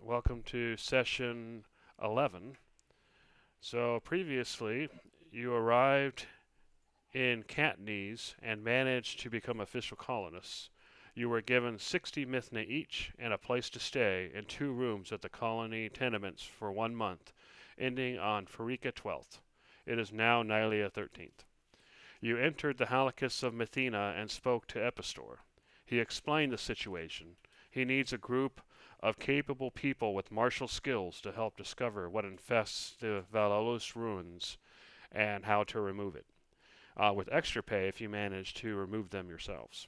Welcome to session 11. So, previously, you arrived in Katniss and managed to become official colonists. You were given 60 mithna each and a place to stay in 2 rooms at the colony tenements for 1 month, ending on Farika 12th. It is now Nylia 13th. You entered the Halakis of Methina and spoke to Epistor. He explained the situation. He needs a group of capable people with martial skills to help discover what infests the Valalos ruins and how to remove it, with extra pay if you manage to remove them yourselves.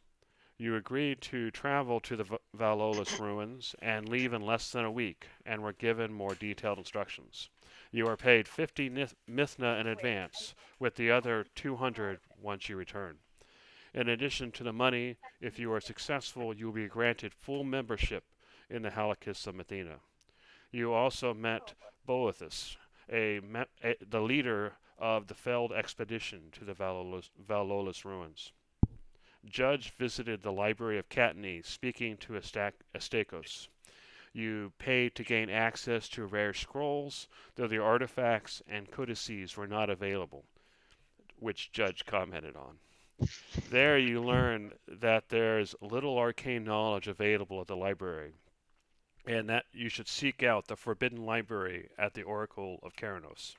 You agreed to travel to the Valolis ruins and leave in less than a week, and were given more detailed instructions. You are paid 50 mithna in advance, with the other 200 once you return. In addition to the money, if you are successful, you will be granted full membership in the Halakis of Methina. You also met Boethus, the leader of the failed expedition to the Valolis ruins. Judge visited the library of Katni, speaking to Astakos. You paid to gain access to rare scrolls, though the artifacts and codices were not available, which Judge commented on. There you learn that there's little arcane knowledge available at the library, and that you should seek out the Forbidden Library at the Oracle of Keranos.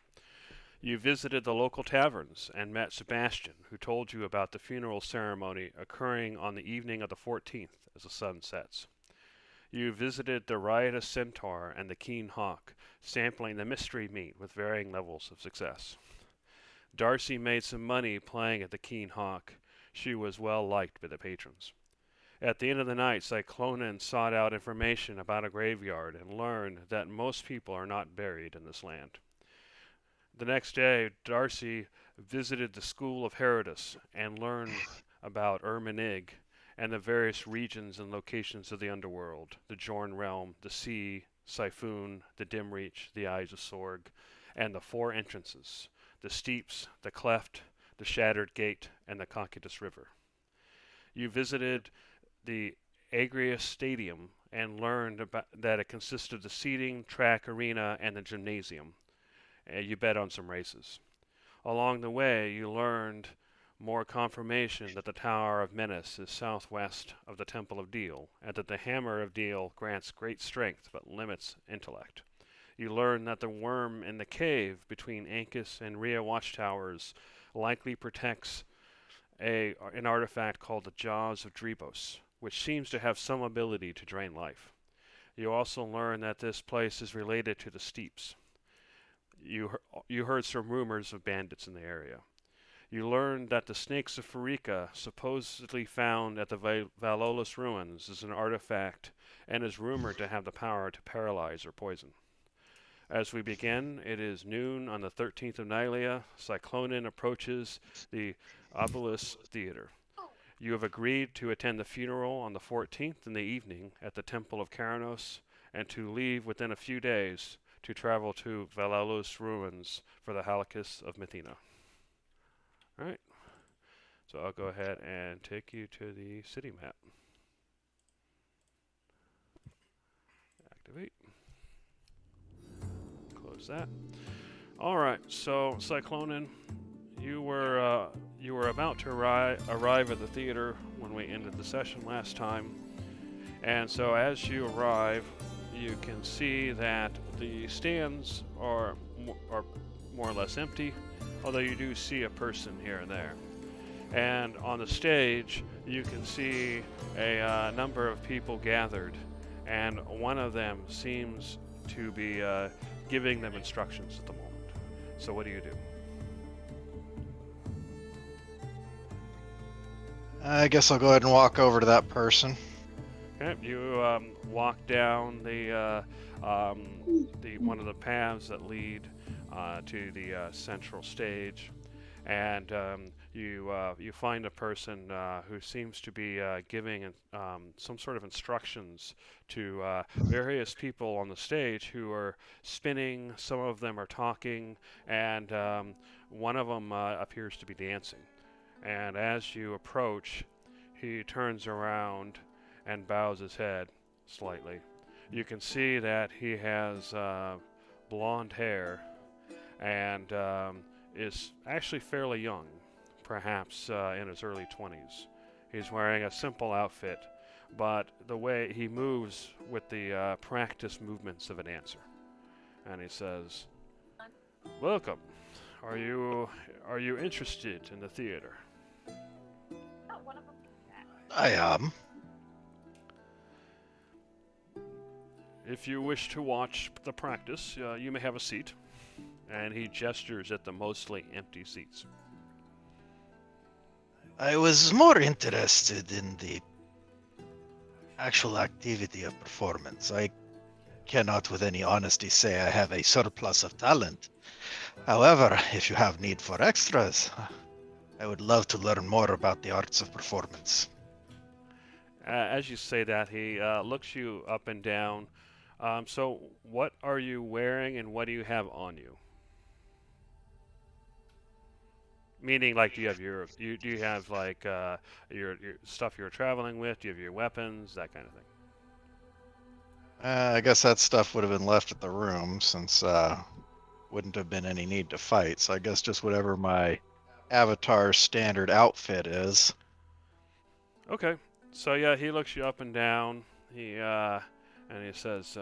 You visited the local taverns and met Sebastian, who told you about the funeral ceremony occurring on the evening of the 14th as the sun sets. You visited the riotous centaur and the keen hawk, sampling the mystery meat with varying levels of success. Darcy made some money playing at the keen hawk. She was well liked by the patrons. At the end of the night, Cyclonan sought out information about a graveyard and learned that most people are not buried in this land. The next day, Darcy visited the school of Herodus and learned about Ermenig and the various regions and locations of the underworld, the Jorn realm, the sea, Siphon, the Dim Reach, the Eyes of Sorg, and the 4 entrances, the steeps, the cleft, the shattered gate, and the Cocytus River. You visited the Agrius Stadium and learned that it consisted of the seating, track, arena, and the gymnasium. You bet on some races. Along the way, you learned more confirmation that the Tower of Menace is southwest of the Temple of Deal, and that the Hammer of Deal grants great strength but limits intellect. You learn that the worm in the cave between Ancus and Rhea watchtowers likely protects an artifact called the Jaws of Drebos, which seems to have some ability to drain life. You also learn that this place is related to the Steeps. You heard some rumors of bandits in the area. You learned that the Snakes of Farika, supposedly found at the Valolis ruins, is an artifact and is rumored to have the power to paralyze or poison. As we begin, it is noon on the 13th of Nylia. Cyclonin approaches the Obelisk Theater. You have agreed to attend the funeral on the 14th in the evening at the Temple of Keranos and to leave within a few days to travel to Valalos ruins for the Halakis of Methina. All right, so I'll go ahead and take you to the city map. Activate. Close that. All right, so Cyclonin, you were about to arrive at the theater when we ended the session last time, and so as you arrive, you can see that the stands are more or less empty, although you do see a person here and there. And on the stage, you can see a number of people gathered, and one of them seems to be giving them instructions at the moment. So what do you do? I guess I'll go ahead and walk over to that person. Okay, you walk down the one of the paths that lead to the central stage, and you find a person who seems to be giving some sort of instructions to various people on the stage who are spinning. Some of them are talking, and one of them appears to be dancing. And as you approach, he turns around and bows his head slightly. You can see that he has blonde hair and is actually fairly young, perhaps in his early 20s. He's wearing a simple outfit, but the way he moves with the practice movements of a dancer. And he says, "Welcome. Are you interested in the theater?" I am. If you wish to watch the practice, you may have a seat. And he gestures at the mostly empty seats. I was more interested in the actual activity of performance. I cannot with any honesty say I have a surplus of talent. However, if you have need for extras, I would love to learn more about the arts of performance. As you say that, he looks you up and down. So, what are you wearing and what do you have on you? Meaning, like, do you have like your stuff you're traveling with? Do you have your weapons, that kind of thing? I guess that stuff would have been left at the room since wouldn't have been any need to fight. So I guess just whatever my avatar standard outfit is. Okay. So yeah, he looks you up and down. And he says,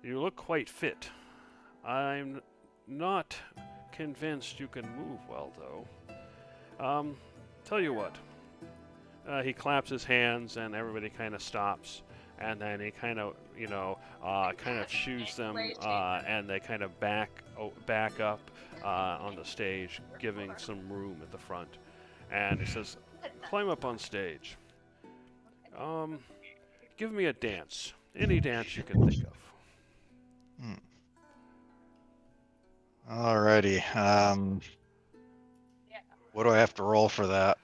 "You look quite fit. I'm not convinced you can move well, though. Tell you what." He claps his hands, and everybody kind of stops. And then he kind of, kind of shoos them, and they kind of back up on the stage, giving some room at the front. And he says, "Climb up on stage. Um, Give me a dance, any dance you can think of." Alrighty. What do I have to roll for that?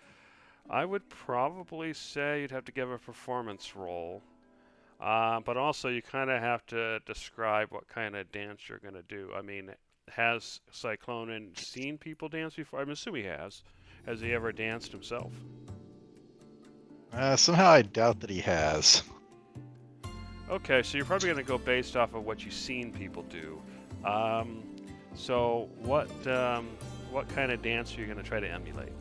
I would probably say you'd have to give a performance roll. But also, you kind of have to describe what kind of dance you're going to do. I mean, has Cyclonin seen people dance before? I'm assuming he has. Has he ever danced himself? Somehow I doubt that he has. Okay, so you're probably going to go based off of what you've seen people do. So what kind of dance are you going to try to emulate?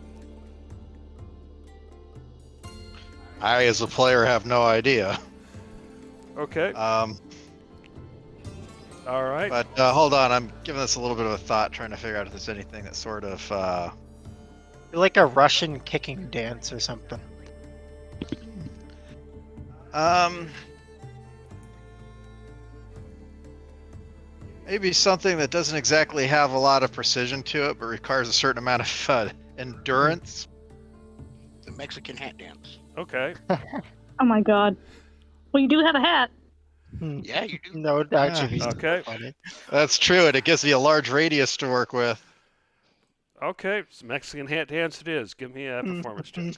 I, as a player, have no idea. Okay. All right. But hold on, I'm giving this a little bit of a thought, trying to figure out if there's anything that sort of. Like a Russian kicking dance or something. Maybe something that doesn't exactly have a lot of precision to it, but requires a certain amount of endurance. The Mexican hat dance. Okay. Oh my god. Well, you do have a hat. Yeah, you do. No, it'd actually be Okay. funny. That's true, and it gives me a large radius to work with. Okay. It's Mexican hat dance it is. Give me a performance check.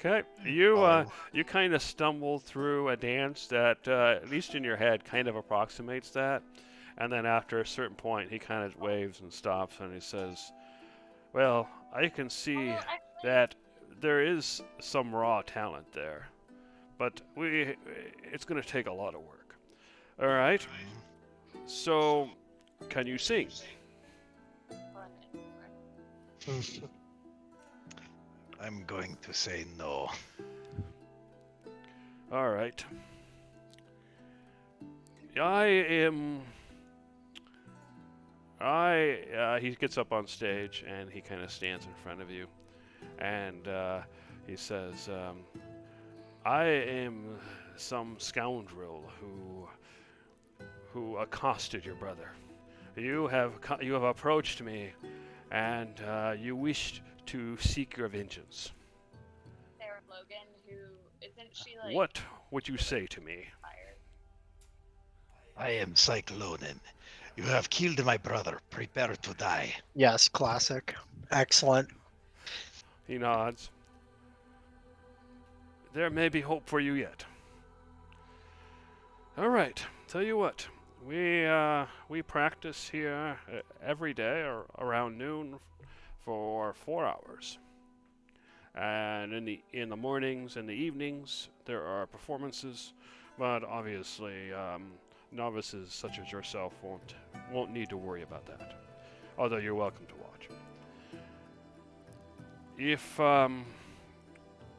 Okay, you kind of stumble through a dance that, at least in your head, kind of approximates that, and then after a certain point, he kind of waves and stops, and he says, "Well, I can see that there is some raw talent there, but it's going to take a lot of work. All right. So, can you sing?" I'm going to say no. All right. He gets up on stage and he kind of stands in front of you, and he says, "I am some scoundrel who accosted your brother. You have approached me, and you wished to seek your vengeance. Sarah Logan, who isn't she like? What would you say to me?" I am Cyclonin. You have killed my brother. Prepare to die. Yes, classic. Excellent. He nods. "There may be hope for you yet. All right, tell you what. We practice here every day or around noon for 4 hours. And in the mornings and the evenings there are performances, but obviously novices such as yourself won't need to worry about that. Although you're welcome to watch.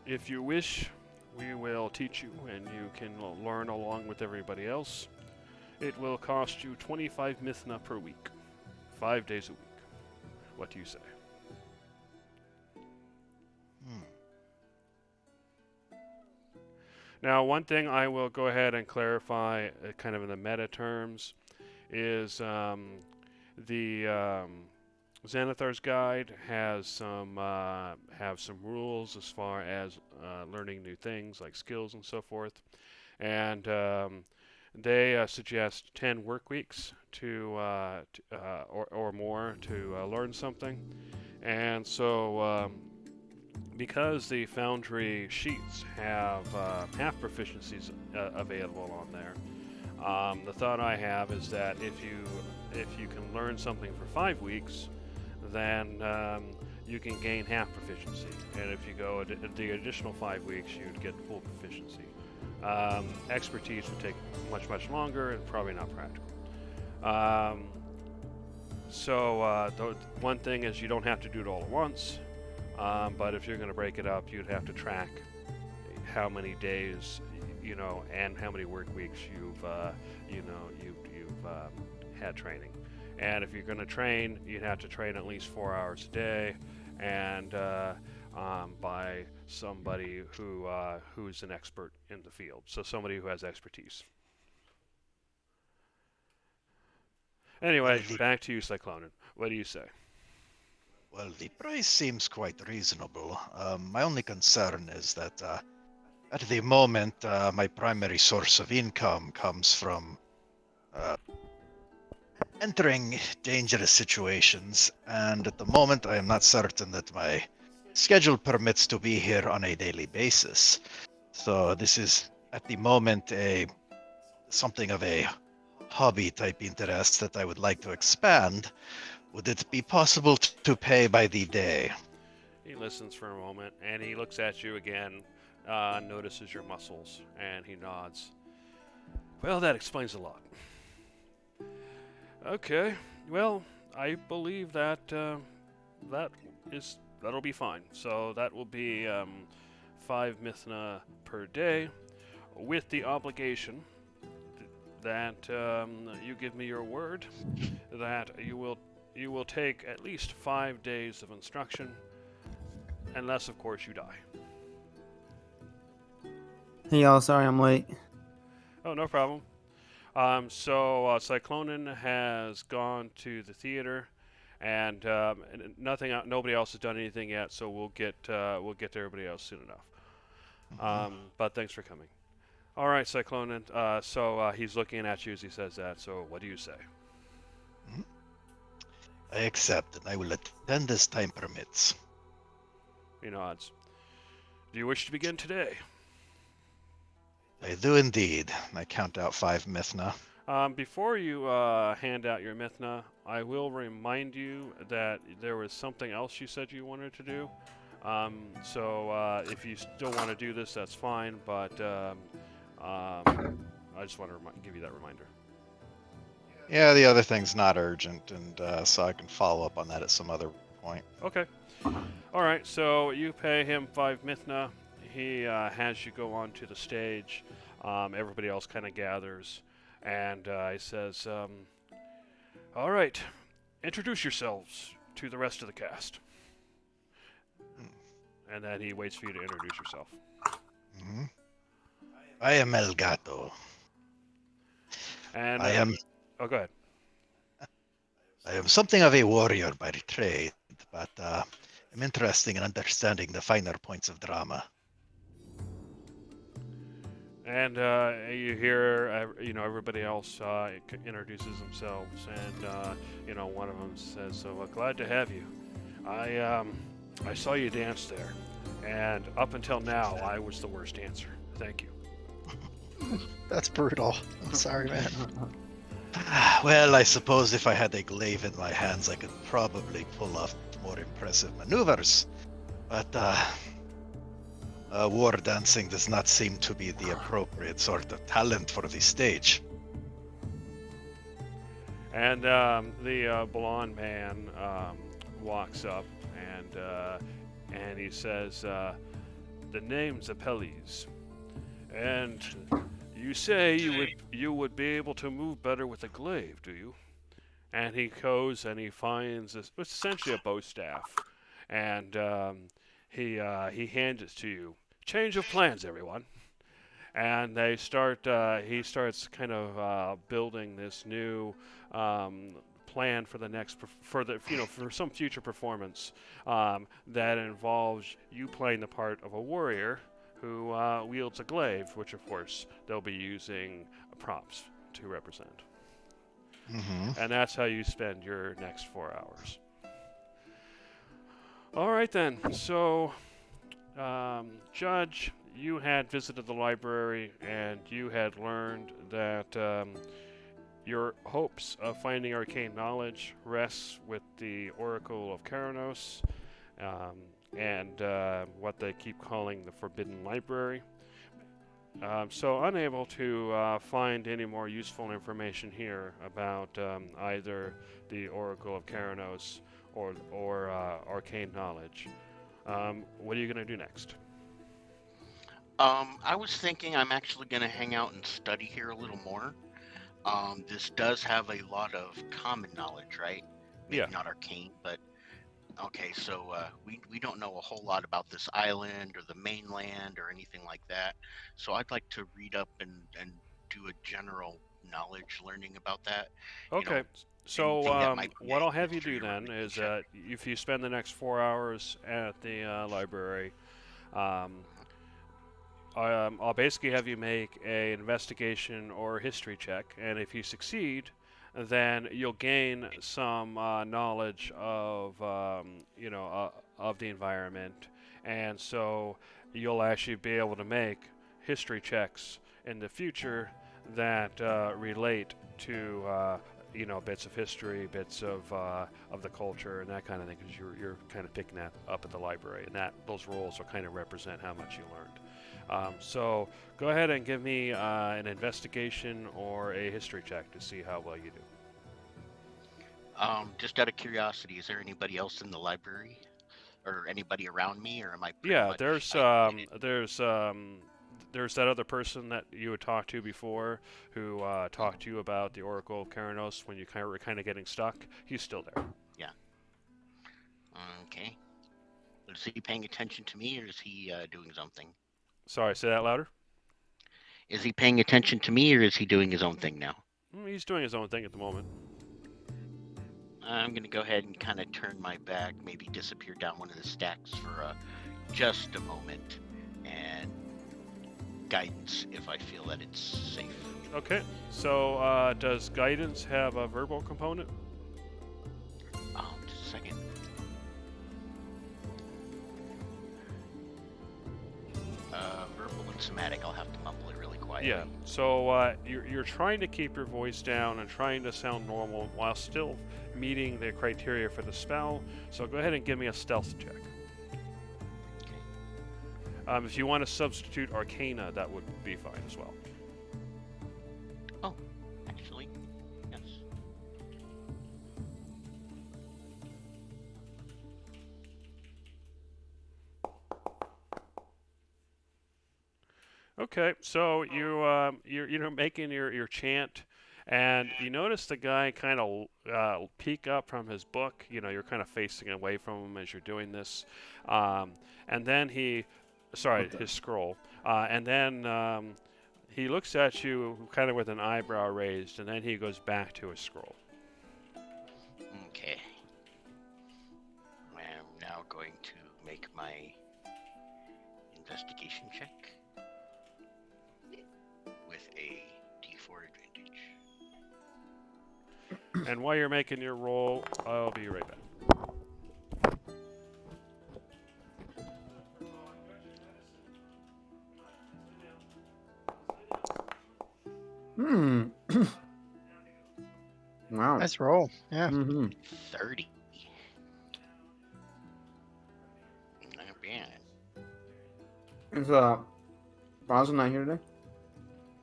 If you wish, we will teach you, and you can learn along with everybody else. It will cost you 25 mithna per week, 5 days a week. What do you say? Now, one thing I will go ahead and clarify, kind of in the meta terms, is the Xanathar's Guide has some rules as far as learning new things like skills and so forth, and they suggest 10 work weeks or more to learn something, and so. Because the Foundry sheets have half proficiencies available on there, the thought I have is that if you can learn something for 5 weeks, then you can gain half proficiency, and if you go the additional 5 weeks, you'd get full proficiency. Expertise would take much longer and probably not practical. So the one thing is you don't have to do it all at once. But if you're going to break it up, you'd have to track how many days, and how many work weeks you've had training. And if you're going to train, you'd have to train at least 4 hours a day, and by somebody who's an expert in the field. So somebody who has expertise. Anyway, back to you, Cyclonin. What do you say? Well, the price seems quite reasonable. My only concern is that at the moment, my primary source of income comes from entering dangerous situations, and at the moment I am not certain that my schedule permits to be here on a daily basis. So this is, at the moment, something of a hobby type interest that I would like to expand. Would it be possible to pay by the day? He listens for a moment, and he looks at you again, notices your muscles, and he nods. Well, that explains a lot. Okay, well, I believe that that'll be fine. So that will be 5 mithna per day, with the obligation that you give me your word that you will take at least 5 days of instruction, unless, of course, you die. Hey y'all, sorry I'm late. Oh, no problem. So Cyclonin has gone to the theater, and nobody else has done anything yet. So we'll get to everybody else soon enough. But thanks for coming. All right, Cyclonin. So he's looking at you as he says that. So what do you say? I accept, and I will attend as time permits. He nods. Do you wish to begin today? I do indeed. I count out 5 mithna. Before you hand out your mithna, I will remind you that there was something else you said you wanted to do. So if you still want to do this, that's fine, but I just want to give you that reminder. Yeah, the other thing's not urgent, and so I can follow up on that at some other point. Okay. All right, so you pay him 5 mithna. He has you go onto the stage. Everybody else kind of gathers, and he says, all right, introduce yourselves to the rest of the cast. And then he waits for you to introduce yourself. Mm-hmm. I am Elgato. And I am... Oh, go ahead. I am something of a warrior by trade, but I'm interested in understanding the finer points of drama. And you hear, everybody else introduces themselves, and one of them says, "So glad to have you. I saw you dance there, and up until now, I was the worst dancer. Thank you." That's brutal. I'm sorry, man. Well, I suppose if I had a glaive in my hands, I could probably pull off more impressive maneuvers. But war dancing does not seem to be the appropriate sort of talent for the stage. And the blonde man walks up and he says, "The name's Apelles, and you say you would be able to move better with a glaive, do you?" And he goes and he finds it's essentially a bow staff, and he hands it to you. Change of plans, everyone. And they start. He starts kind of building this new plan for the next for some future performance that involves you playing the part of a warrior who wields a glaive, which of course they'll be using props to represent. Mm-hmm. And that's how you spend your next 4 hours. All right then. So, Judge, you had visited the library and you had learned that your hopes of finding arcane knowledge rests with the Oracle of Keranos and what they keep calling the Forbidden Library. So unable to find any more useful information here about either the Oracle of Keranos or arcane knowledge. What are you going to do next? I was thinking I'm actually going to hang out and study here a little more. This does have a lot of common knowledge, right? Maybe Yeah. not arcane, but okay. So we don't know a whole lot about this island or the mainland or anything like that. So I'd like to read up and do a general knowledge learning about that. Okay. So anything that might be what a I'll have you history do or then religion is check. if you spend the next 4 hours at the library, um, I'll basically have you make an investigation or history check, and if you succeed, then you'll gain some knowledge of of the environment, and so you'll actually be able to make history checks in the future that relate to bits of history, bits of the culture, and that kind of thing, because you're kind of picking that up at the library, and those roles will kind of represent how much you learned. So go ahead and give me an investigation or a history check to see how well you do. Just out of curiosity, is there anybody else in the library or anybody around me, or am I pretty Yeah, much there's isolated? there's that other person that you had talked to before who talked to you about the Oracle of Keranos when you were kind of getting stuck. He's still there. Yeah. Okay. Is he paying attention to me, or is he doing his own thing? Sorry, say that louder. Is he paying attention to me, or is he doing his own thing now? He's doing his own thing at the moment. I'm gonna go ahead and kind of turn my back, maybe disappear down one of the stacks for just a moment, and guidance if I feel that it's safe. Okay, so does guidance have a verbal component? Just a second. Verbal and somatic. I'll have to mumble it really quietly. Yeah. So you're trying to keep your voice down and trying to sound normal while still meeting the criteria for the spell. So go ahead and give me a stealth check. Okay. If you want to substitute Arcana, that would be fine as well. Oh, actually, yes. Okay, so you're making your chant, and you notice the guy kind of peek up from his book. You're kind of facing away from him as you're doing this, and then his scroll, and then he looks at you kind of with an eyebrow raised, and then he goes back to his scroll. Okay. I'm now going to make my investigation check with a D4 advantage. And while you're making your roll, I'll be right back. Nice roll. Yeah. Mm-hmm. 30. Not bad. Is Bronson not here today?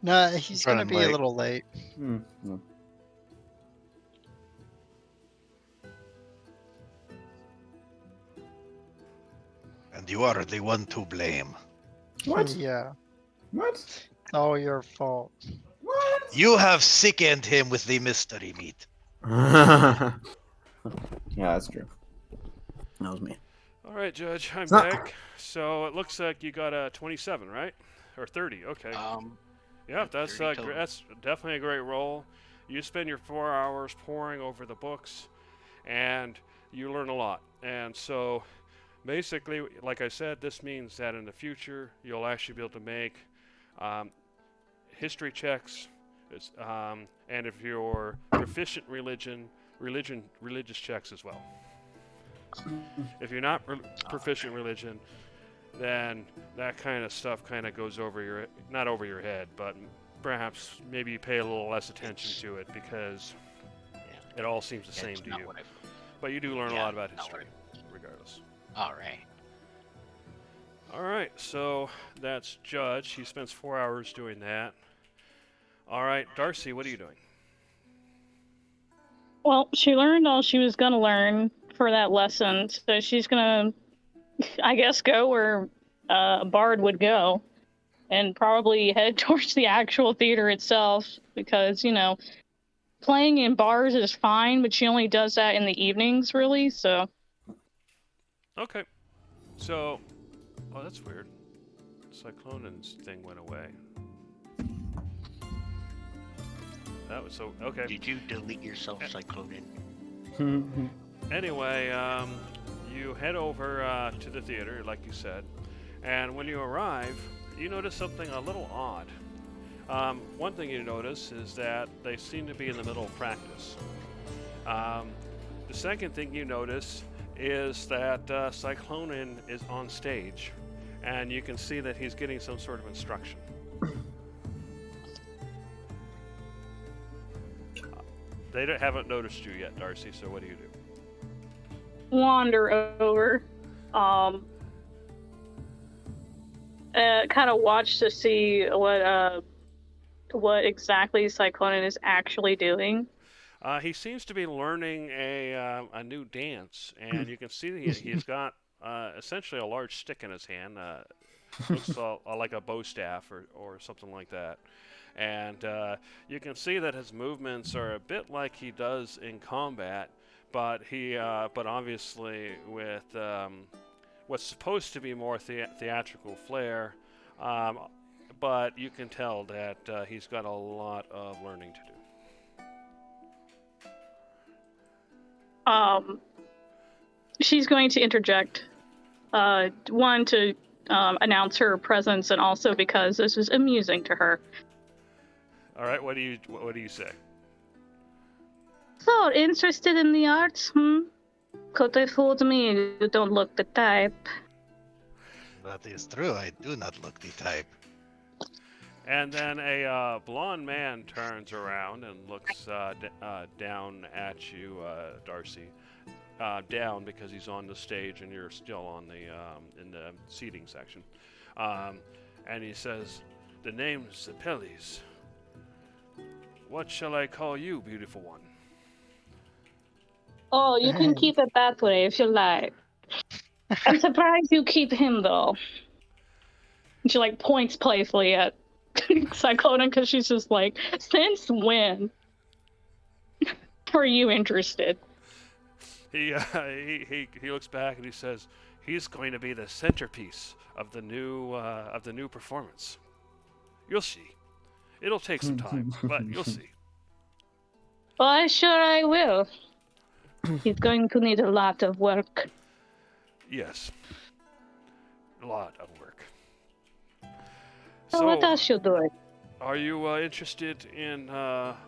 No, he's gonna running be a late. little late. Hmm. No. And you are the one to blame. What? Yeah. What? It's all your fault. What? You have sickened him with the mystery meat. Yeah, that's true. That was me. All right, Judge, I'm not- back. So it looks like you got a 27, right? Or 30? Okay. Yeah, that's 30 total. that's definitely a great roll. You spend your 4 hours poring over the books, and you learn a lot. And so, basically, like I said, this means that in the future you'll actually be able to make history checks, and if you're proficient religious checks as well. If you're not proficient religion, then that kind of stuff kind of goes over not over your head, but perhaps maybe you pay a little less attention to it because it all seems the same It's to not you. what I- But you do learn a Yeah, lot about not what history, regardless. All right. All right, so that's Judge. He spends 4 hours doing that. All right, Darcy, what are you doing? Well, she learned all she was gonna learn for that lesson, so she's gonna, I guess, go where a bard would go, and probably head towards the actual theater itself, because, you know, playing in bars is fine, but she only does that in the evenings, really, so... Okay. So, oh, that's weird. Cyclonan's thing went away. That was so okay. Did you delete yourself, Cyclonin? Anyway, you head over to the theater, like you said, and when you arrive, you notice something a little odd. One thing you notice is that they seem to be in the middle of practice. The second thing you notice is that Cyclonin is on stage, and you can see that he's getting some sort of instruction. They haven't noticed you yet, Darcy, so what do you do? Wander over, kind of watch to see what exactly Cyclonin is actually doing. He seems to be learning a new dance, and you can see that he's got essentially a large stick in his hand. Looks like a bow staff or something like that. And you can see that his movements are a bit like he does in combat, but obviously with what's supposed to be more theatrical flair. But you can tell that he's got a lot of learning to do. She's going to interject. One, to announce her presence, and also because this is amusing to her. All right, what do you say? So, interested in the arts, Could they fooled me? You don't look the type. That is true. I do not look the type. And then a blonde man turns around and looks down at you, Darcy. Down because he's on the stage and you're still on in the seating section. And he says, "The name's Apelles. What shall I call you, beautiful one?" Oh, you can keep it that way if you like. I'm surprised you keep him, though. And she, points playfully at Cyclonin, because she's just like, since when are you interested? He looks back and he says, "He's going to be the centerpiece of the new performance. You'll see. It'll take some time, but you'll see." Why, sure I will. He's going to need a lot of work. Yes. A lot of work. So what else you doing? Are you interested in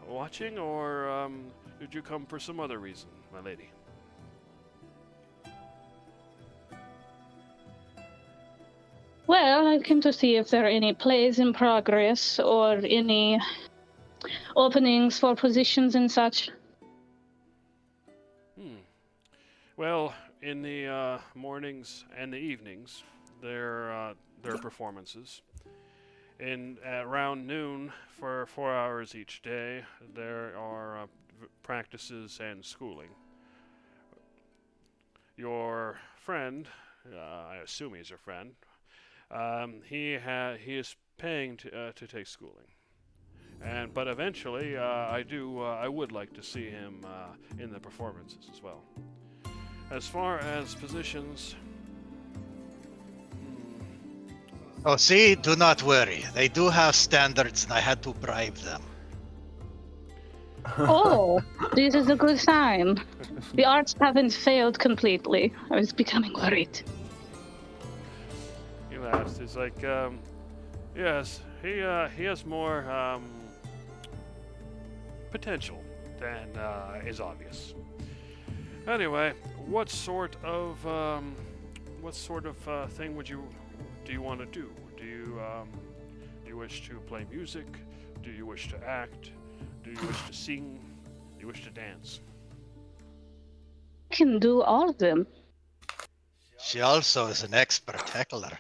watching, or did you come for some other reason, my lady? Well, I came to see if there are any plays in progress or any openings for positions and such. Well, in the mornings and the evenings, there are performances. In at around noon for 4 hours each day, there are practices and schooling. Your friend, I assume he's your friend, he is paying to take schooling. But eventually, I would like to see him in the performances as well. As far as positions, Oh, see, do not worry. They do have standards, and I had to bribe them. Oh, this is a good sign. The arts haven't failed completely. I was becoming worried. he laughs. He's like, yes, he has more potential than is obvious. Anyway, what sort of thing do you want to do? Do you wish to play music? Do you wish to act? Do you wish to sing? Do you wish to dance? I can do all of them. She also is an expert heckler.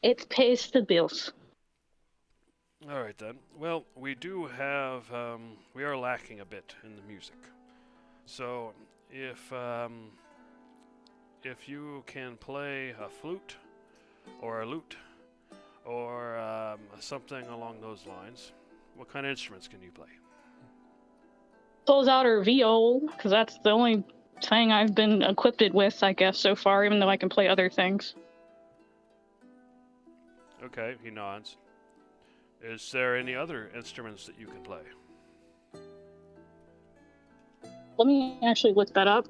It pays the bills. All right then. Well, we do have we are lacking a bit in the music. So if you can play a flute or a lute or something along those lines, what kind of instruments can you play? Pulls out her viol, because that's the only thing I've been equipped with, I guess, so far, even though I can play other things. Okay, he nods. Is there any other instruments that you can play? Let me actually look that up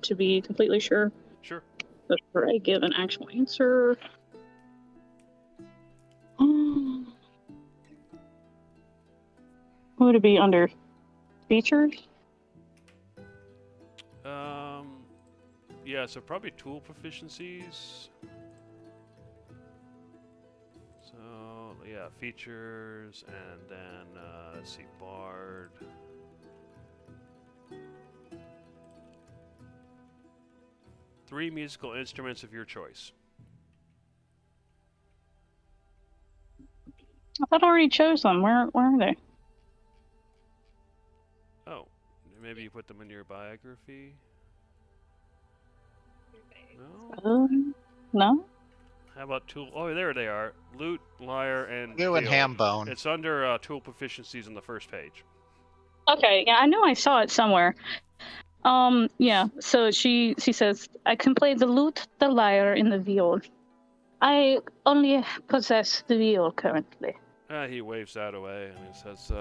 to be completely sure Sure. before I give an actual answer. What would it be under features? Yeah, so probably tool proficiencies. So, yeah, features, and then, let's see, Bard. Three musical instruments of your choice. I thought I already chose them. Where are they? Oh, maybe you put them in your biography? No? No? How about tool? Oh, there they are. Lute, lyre, and You and viol. Hambone. It's under tool proficiencies on the first page. Okay, yeah, I know I saw it somewhere. Yeah, so she says, I can play the lute, the lyre, and the viol. I only possess the viol currently. He waves that away and he says,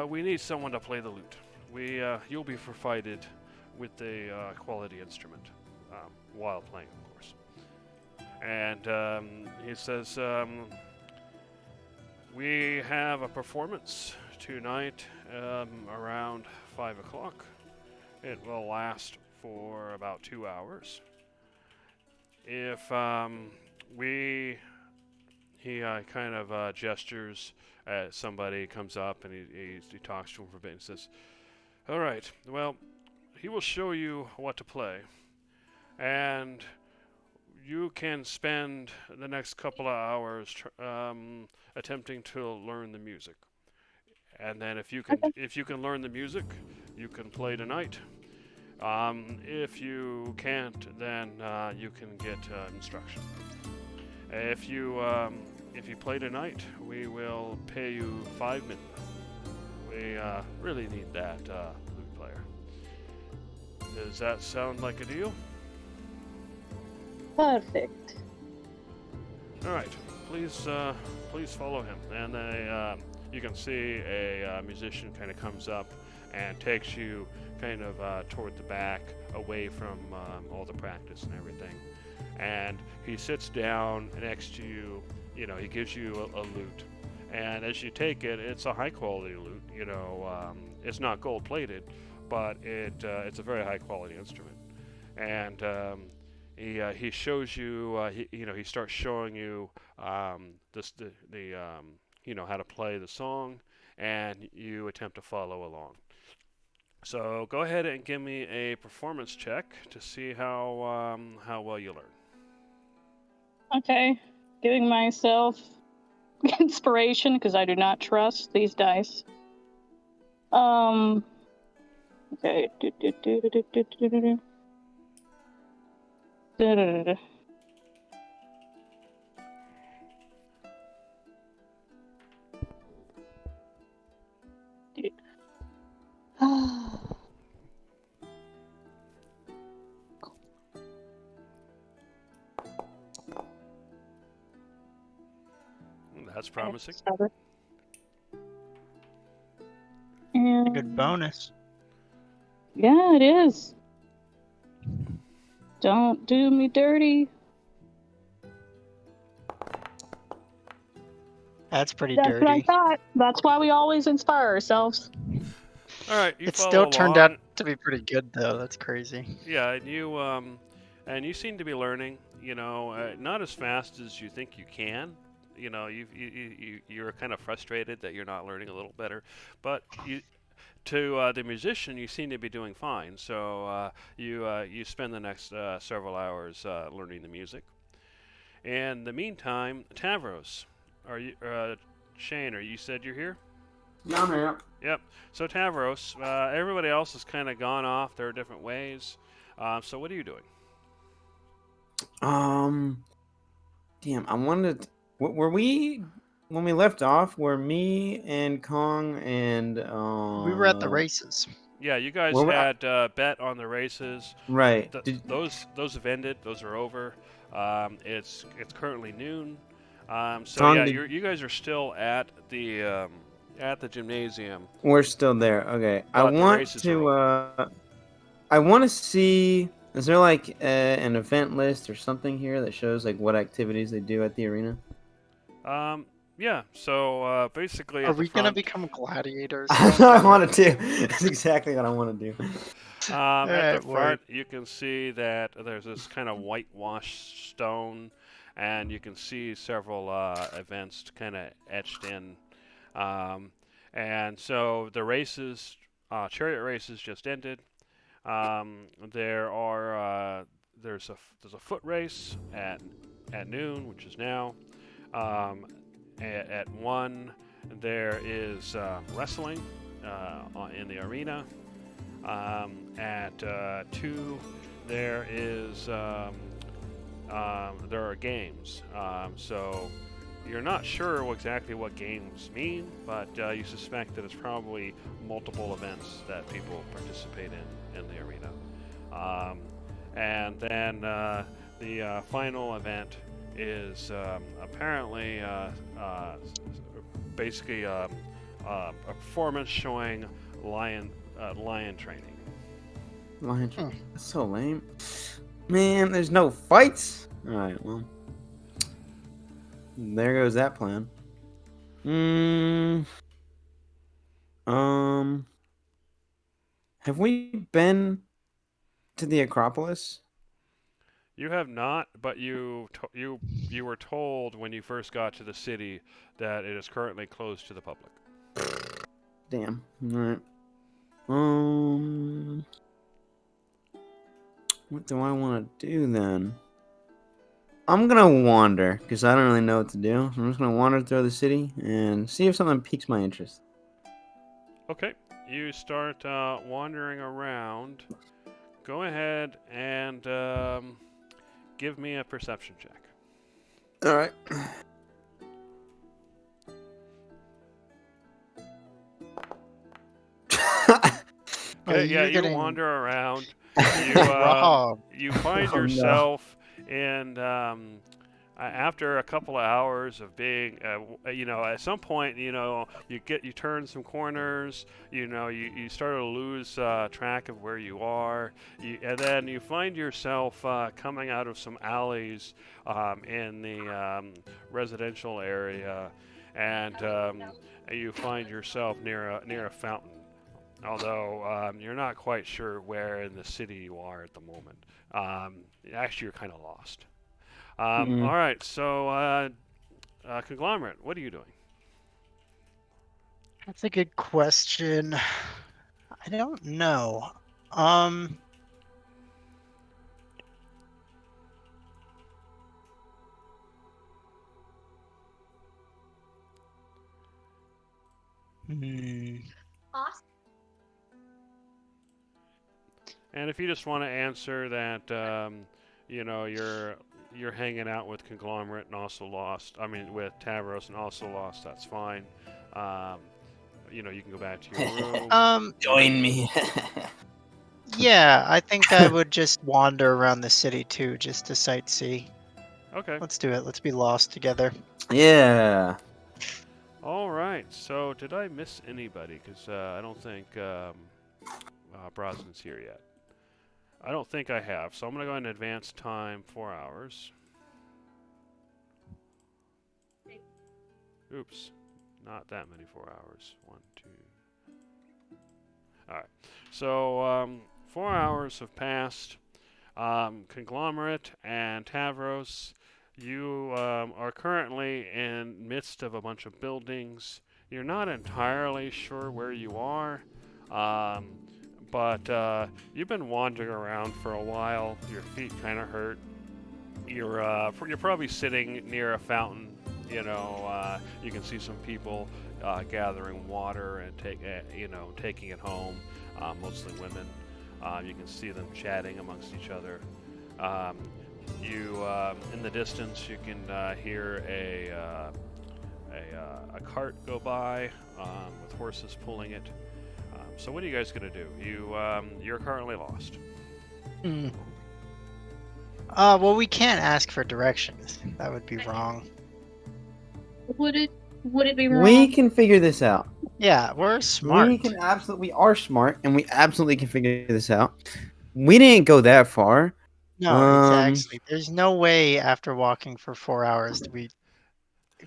we need someone to play the lute. You'll be provided with a quality instrument while playing, of course. And he says, we have a performance tonight around 5 o'clock. It will last for about 2 hours. If he kind of gestures at somebody, comes up and he talks to him for a bit and says, all right, well, he will show you what to play. And you can spend the next couple of hours attempting to learn the music. And then if you can learn the music, you can play tonight. If you can't, then you can get instruction. If you play tonight, we will pay you 5 minutes. We really need that flute player. Does that sound like a deal? Perfect. All right, please follow him. And you can see a musician kind of comes up and takes you kind of toward the back, away from all the practice and everything. And he sits down next to you. You know, he gives you a lute, and as you take it, it's a high quality lute. You know, it's not gold plated, but it's a very high quality instrument. And he shows you. He starts showing you how to play the song, and you attempt to follow along. So go ahead and give me a performance check to see how well you learn. Okay. Giving myself inspiration because I do not trust these dice. Okay. That's promising. A good bonus. Yeah, it is. Don't do me dirty. That's pretty That's dirty. what I thought. That's why we always inspire ourselves. All right, you It follow still turned out along. to be pretty good, though. That's crazy. Yeah, and you seem to be learning. Not as fast as you think you can. You're kind of frustrated that you're not learning a little better, but to the musician, you seem to be doing fine. So you spend the next several hours learning the music. In the meantime, Tavros, are you Shane? You said you're here? Yeah, I'm here. Yep. So Tavros, everybody else has kind of gone off their different ways. So what are you doing? Damn, I wanted. Were we when we left off? Were me and Kong and We were at the races. Yeah, you guys Well, had bet on the races. right? Those have ended. Those are over. It's currently noon. So Kong, yeah, did- you guys are still at the gymnasium. We're still there. Okay, I But the want races to. are I want to see. Is there like an event list or something here that shows like what activities they do at the arena? Yeah. So basically, Are at the we gonna front, become gladiators? That's what I want to do. That's exactly what I want to do. at the Alright, front, you can see that there's this kind of whitewashed stone, and you can see several events kind of etched in. And so the races, chariot races, just ended. There's a foot race at noon, which is now. At 1, there is wrestling in the arena. At 2, there are games. So you're not sure exactly what games mean, but you suspect that it's probably multiple events that people participate in the arena. And then the final event is apparently basically a performance showing lion training. Lion, that's so lame. Man, there's no fights. All right, well, there goes that plan. Have we been to the Acropolis? You have not, but you were told when you first got to the city that it is currently closed to the public. Damn. All right. What do I want to do then? I'm gonna wander because I don't really know what to do. I'm just gonna wander through the city and see if something piques my interest. Okay, you start wandering around. Go ahead and give me a perception check. All right. Okay, yeah, you're you getting wander around. robbed. You find Oh, no. yourself in after a couple of hours of being, at some point, you turn some corners, you start to lose track of where you are, and then you find yourself coming out of some alleys in the residential area, and you find yourself near a fountain. Although you're not quite sure where in the city you are at the moment. Actually, you're kind of lost. All right, so Conglomerate, what are you doing? That's a good question. I don't know. Um. Hmm. Awesome. And if you just want to answer that, you're hanging out with Conglomerate and also lost. I mean, with Tavros and also lost. That's fine. Um, you can go back to your room. Join me. Yeah, I think I would just wander around the city too, just to sightsee. Okay. Let's do it. Let's be lost together. Yeah. All right. So did I miss anybody? Because I don't think Brosnan's here yet. I don't think I have. So I'm going to go ahead and advance time 4 hours. Oops. Not that many 4 hours. 1, 2. All right. So 4 hours have passed. Conglomerate and Tavros, you are currently in midst of a bunch of buildings. You're not entirely sure where you are, but you've been wandering around for a while. Your feet kind of hurt. You're probably sitting near a fountain. You can see some people gathering water and taking it home. Mostly women. You can see them chatting amongst each other. In the distance, you can hear a cart go by with horses pulling it. So what are you guys gonna do? You're currently lost. Hmm. Well, we can't ask for directions. That would be wrong. Would it be wrong? We can figure this out. Yeah, we're smart. We are smart, and we absolutely can figure this out. We didn't go that far. No, exactly. There's no way after walking for 4 hours we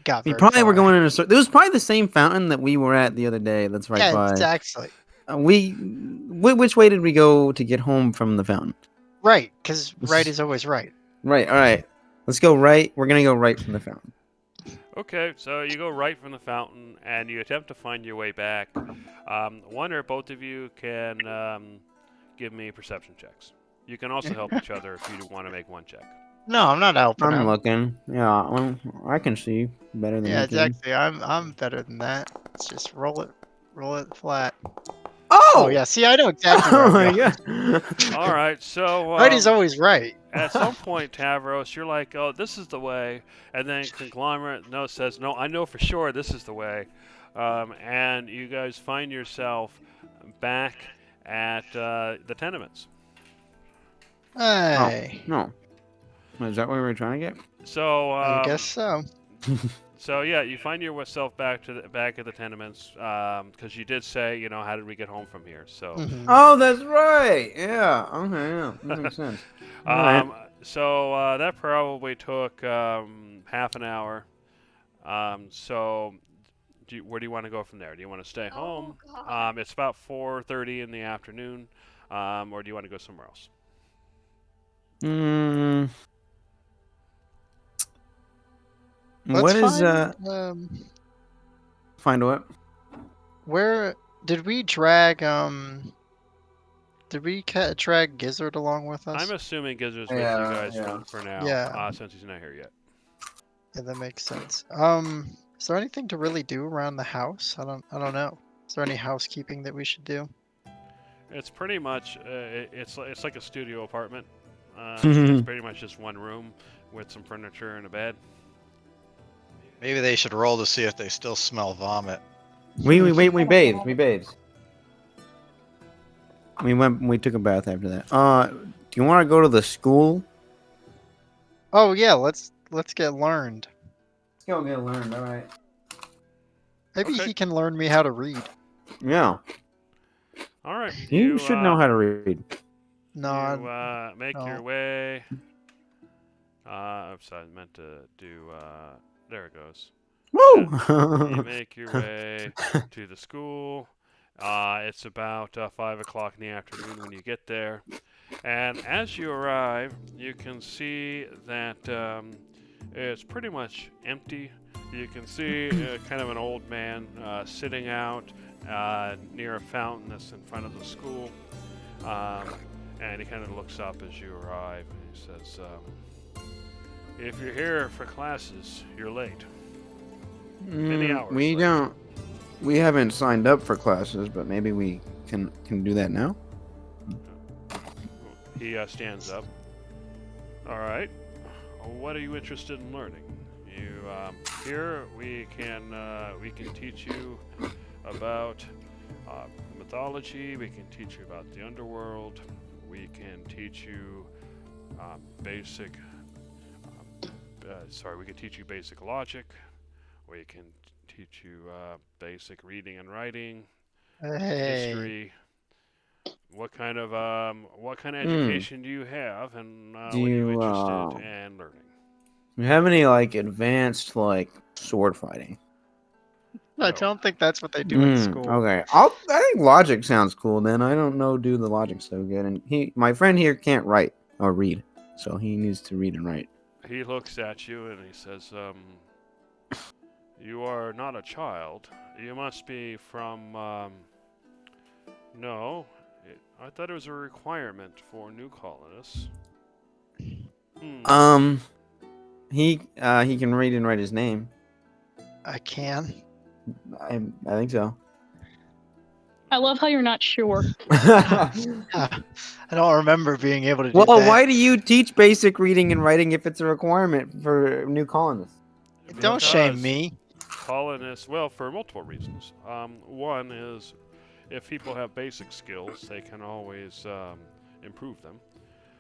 got We very probably were far. going in a circle. It was probably the same fountain that we were at the other day. That's right Yeah, by. exactly. Which way did we go to get home from the fountain? Right, because right is always right. Right. All right. Let's go right. We're gonna go right from the fountain. Okay, so you go right from the fountain and you attempt to find your way back. One or both of you can give me perception checks. You can also help each other if you want to make one check. No, I'm not helping I'm him. looking. Yeah, well, I can see better than Yeah, you can. exactly. I'm better than that. Let's just roll it flat. Oh! Oh yeah, see, I know exactly where Oh I'm my going. god! All right, so Right is always right. at some point, Tavros, you're like, "Oh, this is the way," and then Conglomerate says, "No, I know for sure this is the way," and you guys find yourself back at the tenements. Hey, No. Is that what we were trying to get? So I guess so. So yeah, you find yourself back at the tenements because you did say, how did we get home from here? So, Mhm. Oh, that's right. Yeah. Okay. Yeah. That makes sense. All right. so that probably took half an hour. So, where do you want to go from there? Do you want to stay home? Oh, God. It's about 4:30 in the afternoon, or do you want to go somewhere else? Mm, Let's what is find what? where did we drag drag Gizzard along with us? I'm assuming Gizzard's with you Yeah, guys yeah. for now, Yeah. since he's not here yet. Yeah, that makes sense. Is there anything to really do around the house? I don't know. Is there any housekeeping that we should do? It's pretty much it's like a studio apartment. It's pretty much just one room with some furniture and a bed. Maybe they should roll to see if they still smell vomit. We bathed. We bathed. We took a bath after that. Do you want to go to the school? Oh yeah, let's get learned. Let's go get learned. All right. Maybe Okay. he can learn me how to read. Yeah. All right. You should know how to read. No, You make no. your way. Oops, I meant to do. There it goes. You Woo! make your way to the school. It's about 5 o'clock in the afternoon when you get there. And as you arrive, you can see that it's pretty much empty. You can see kind of an old man sitting out near a fountain that's in front of the school. And he kind of looks up as you arrive and he says, if you're here for classes, you're late. Many hours We late. don't. We haven't signed up for classes, but maybe we can do that now. He stands up. All right. What are you interested in learning? You here we can teach you about mythology. We can teach you about the underworld. We can teach you basic. We can teach you basic logic. We can teach you basic reading and writing, Hey. history. What kind of education do you have, and what Do are you you, interested in learning? Do you have any like advanced like sword fighting? I No. don't think that's what they do in school. Okay, I think logic sounds cool. Then I don't know, do the logic so good, and my friend here can't write or read, so he needs to read and write. He looks at you and he says, "You are not a child. You must be from." No, I thought it was a requirement for new colonists. He can read and write his name. I can. I think so. I love how you're not sure. I don't remember being able to do Well, that. why do you teach basic reading and writing if it's a requirement for new colonists? Don't shame Because me. colonists, well, for multiple reasons. One is if people have basic skills, they can always improve them.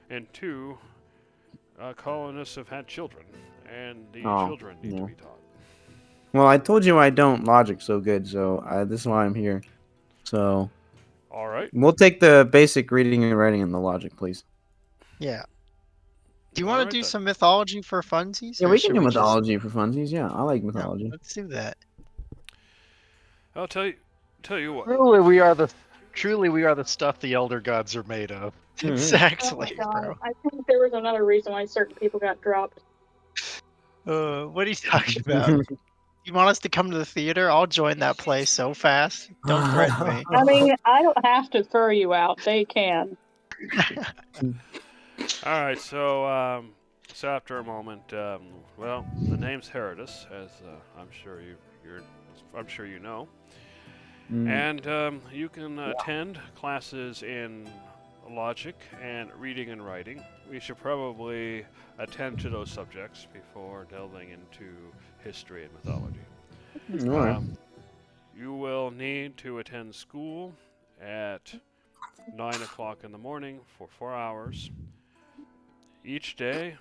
And two, colonists have had children, and the children need to be taught. Well, I told you I don't logic so good, so this is why I'm here. So, All right. we'll take the basic reading and writing and the logic, please. Yeah. Do you All want right to do then. some mythology for funsies? Yeah, or we can should do just- mythology for funsies. Yeah, I like Yeah, mythology. let's do that. I'll tell you what. Truly, we are the stuff the elder gods are made of. Exactly, Oh my bro. God. I think there was another reason why certain people got dropped. What are you talking about? You want us to come to the theater? I'll join that play so fast. Don't threaten me. I mean, I don't have to throw you out. They can. All right. So after a moment, well, the name's Herodus, as I'm sure you know. And you can attend classes in logic and reading and writing. We should probably attend to those subjects before delving into history and mythology. All right. You will need to attend school at 9 o'clock in the morning for 4 hours each day.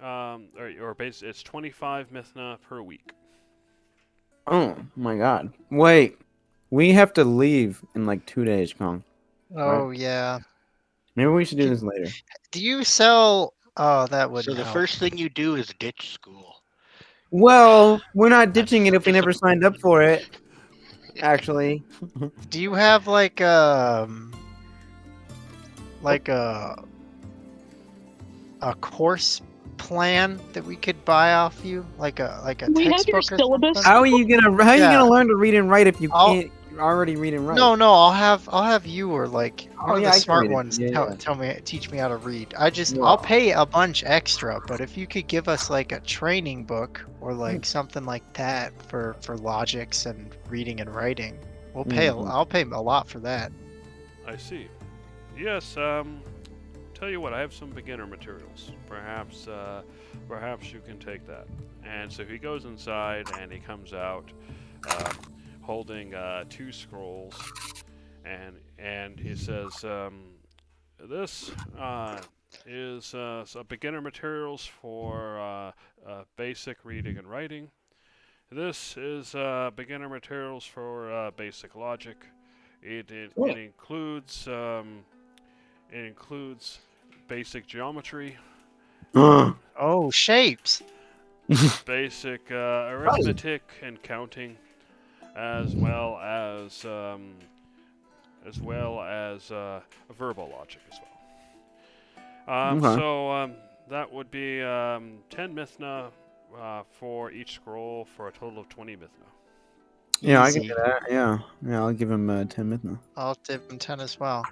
It's 25 mithna per week. Oh my God! Wait, we have to leave in like 2 days, Kong. Oh, yeah. Maybe we should do this later. Do you sell... Oh, that would So the help. first thing you do is ditch school. Well, we're not ditching it That's if we never signed up for it. Actually, Do you have like a course plan that we could buy off you? Like a We have textbook your or syllabus. something? how are you Yeah. gonna learn to read and write if you I'll- can't already read and write? No, I'll have you or like one of yeah, the I can smart read it. ones Yeah, teach me how to read. Yeah. I'll pay a bunch extra, but if you could give us like a training book or Hmm. like something like that for logics and reading and writing, we'll pay. Mhm. I'll pay a lot for that. I see. Yes. Tell you what, I have some beginner materials. Perhaps you can take that. And so he goes inside and he comes out holding 2 scrolls, and he says, "This is some beginner materials for basic reading and writing. This is beginner materials for basic logic. It includes basic geometry, Oh, shapes. basic arithmetic and counting, as well as verbal logic as well. Okay. So that would be 10 mithna for each scroll for a total of 20 mithna. Yeah, I can Easy. do that. Yeah, yeah, I'll give him 10 mythna. I'll tip him 10 as well.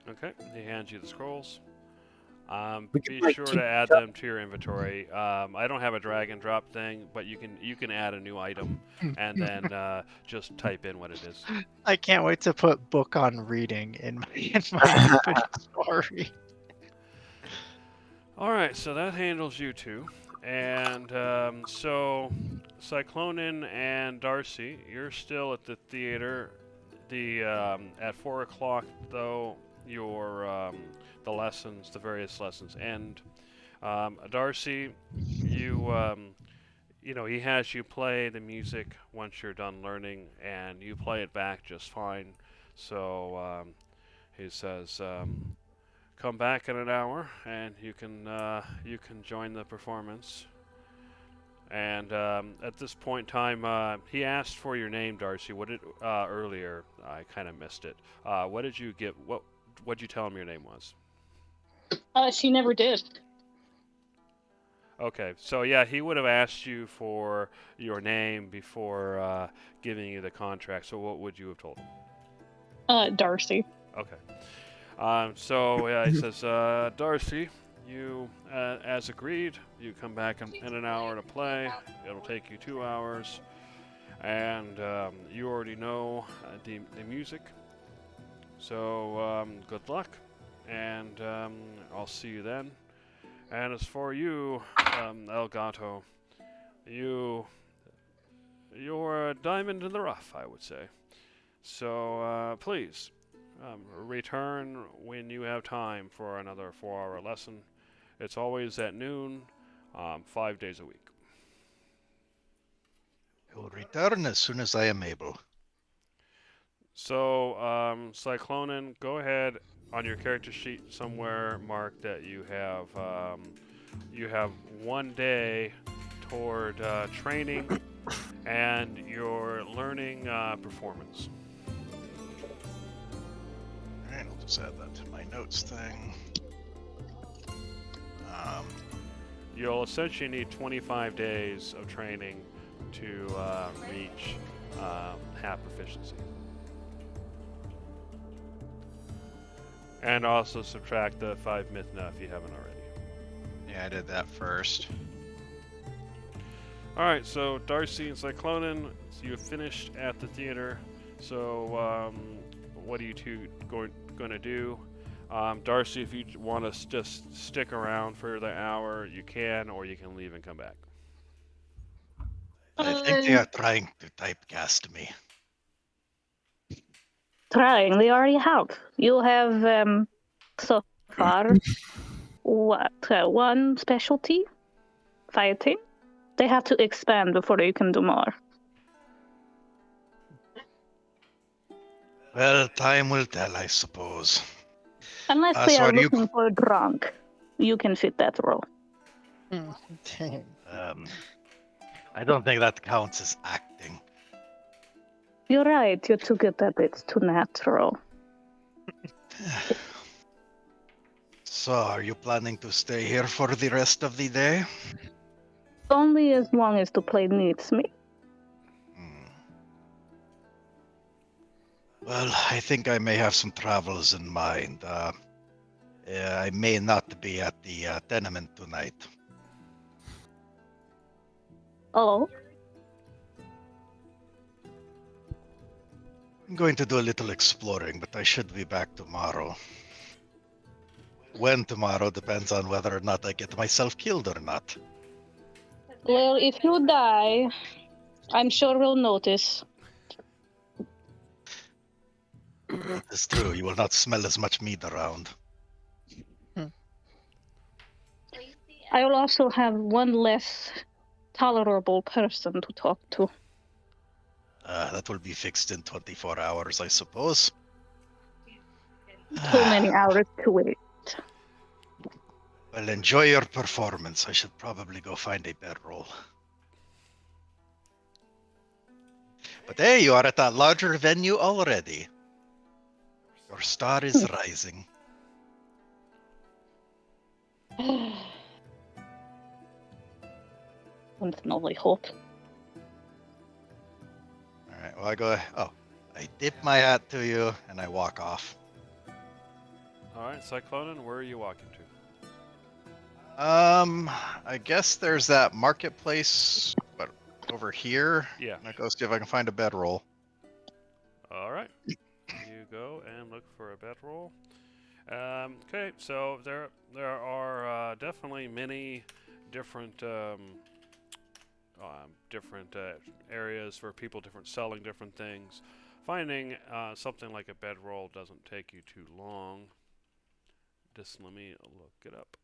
Okay, he hands you the scrolls. We could, Be like, sure keep to add them to your inventory. I don't have a drag and drop thing, but you can add a new item and then just type in what it is. I can't wait to put book on reading in my inventory. All right, so that handles you two, and so Cyclonin and Darcy, you're still at the theater. The at 4 o'clock though, your the lessons, the various lessons end. Darcy, you know, he has you play the music once you're done learning, and you play it back just fine. So he says, "Come back in an hour, and you can join the performance." And at this point in time, he asked for your name, Darcy. What did earlier? I kind of missed it. What did you get? What did you tell him your name was? She never did. Okay, so yeah, he would have asked you for your name before giving you the contract. So what would you have told him? Darcy. Okay. So yeah, he says, Darcy, you, as agreed, you come back in an hour to play. It'll take you 2 hours, and you already know the music. So good luck, and I'll see you then. And as for you, Elgato, you're a diamond in the rough, I would say. So please. Return when you have time for another 4-hour lesson. It's always at noon, 5 days a week. I will return as soon as I am able. So, Cyclonin, go ahead on your character sheet somewhere mark that you have 1 day toward training and your learning performance. Alright, I'll just add that to my notes thing. You'll essentially need 25 days of training to reach half proficiency. And also subtract the 5 mythna if you haven't already. Yeah, I did that first. Alright, so Darcy and Cyclonin, so you have finished at the theater. So what are you two going to do? Darcy, if you want to just stick around for the hour, you can, or you can leave and come back. I think they are trying to typecast me. Trying, they already have. You have, so far, one specialty? Fighting? They have to expand before you can do more. Well, time will tell, I suppose. Unless they so are are you- looking for a drunk, you can fit that role. Dang. I don't think that counts as acting. You're right, you took it a bit too natural. So, are you planning to stay here for the rest of the day? Only as long as the play needs me. Well, I think I may have some travels in mind. I may not be at the tenement tonight. Oh, I'm going to do a little exploring, but I should be back tomorrow. When tomorrow depends on whether or not I get myself killed or not. well, if you die, I'm sure we'll notice. It's true, you will not smell as much meat around. I will also have one less tolerable person to talk to. That will be fixed in 24 hours, I suppose. Too many hours to wait. Well, enjoy your performance. I should probably go find a bedroll. But hey, you are at a larger venue already. Your star is rising. One can only hope. Alright, I go. Oh, I dip my hat to you and I walk off. All right, Cyclonin, where are you walking to? I guess there's that marketplace, but over here. Yeah. And I go see if I can find a bedroll. All right. You go and look for a bedroll. Okay, so there are definitely many different areas for people selling different things. Finding something like a bedroll doesn't take you too long. Just let me look it up.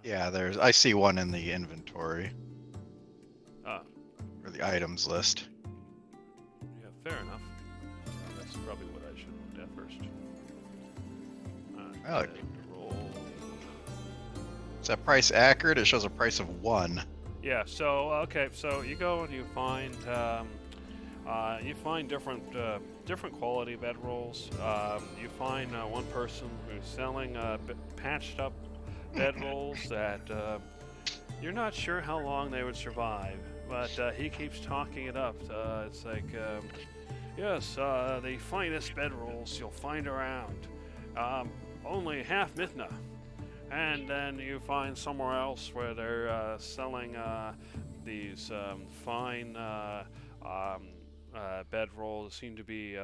Yeah, I see one in the inventory. Ah. Or the items list. Yeah, fair enough. That's probably what I should have looked at first. I like bedroll. Is that price accurate? It shows a price of 1. Yeah. So okay. So you go and you find different quality bedrolls. You find one person who's selling patched up bedrolls that you're not sure how long they would survive, but he keeps talking it up. It's like, yes, the finest bedrolls you'll find around. Only half Mithna. And then you find somewhere else where they're selling these fine bedrolls that seem to be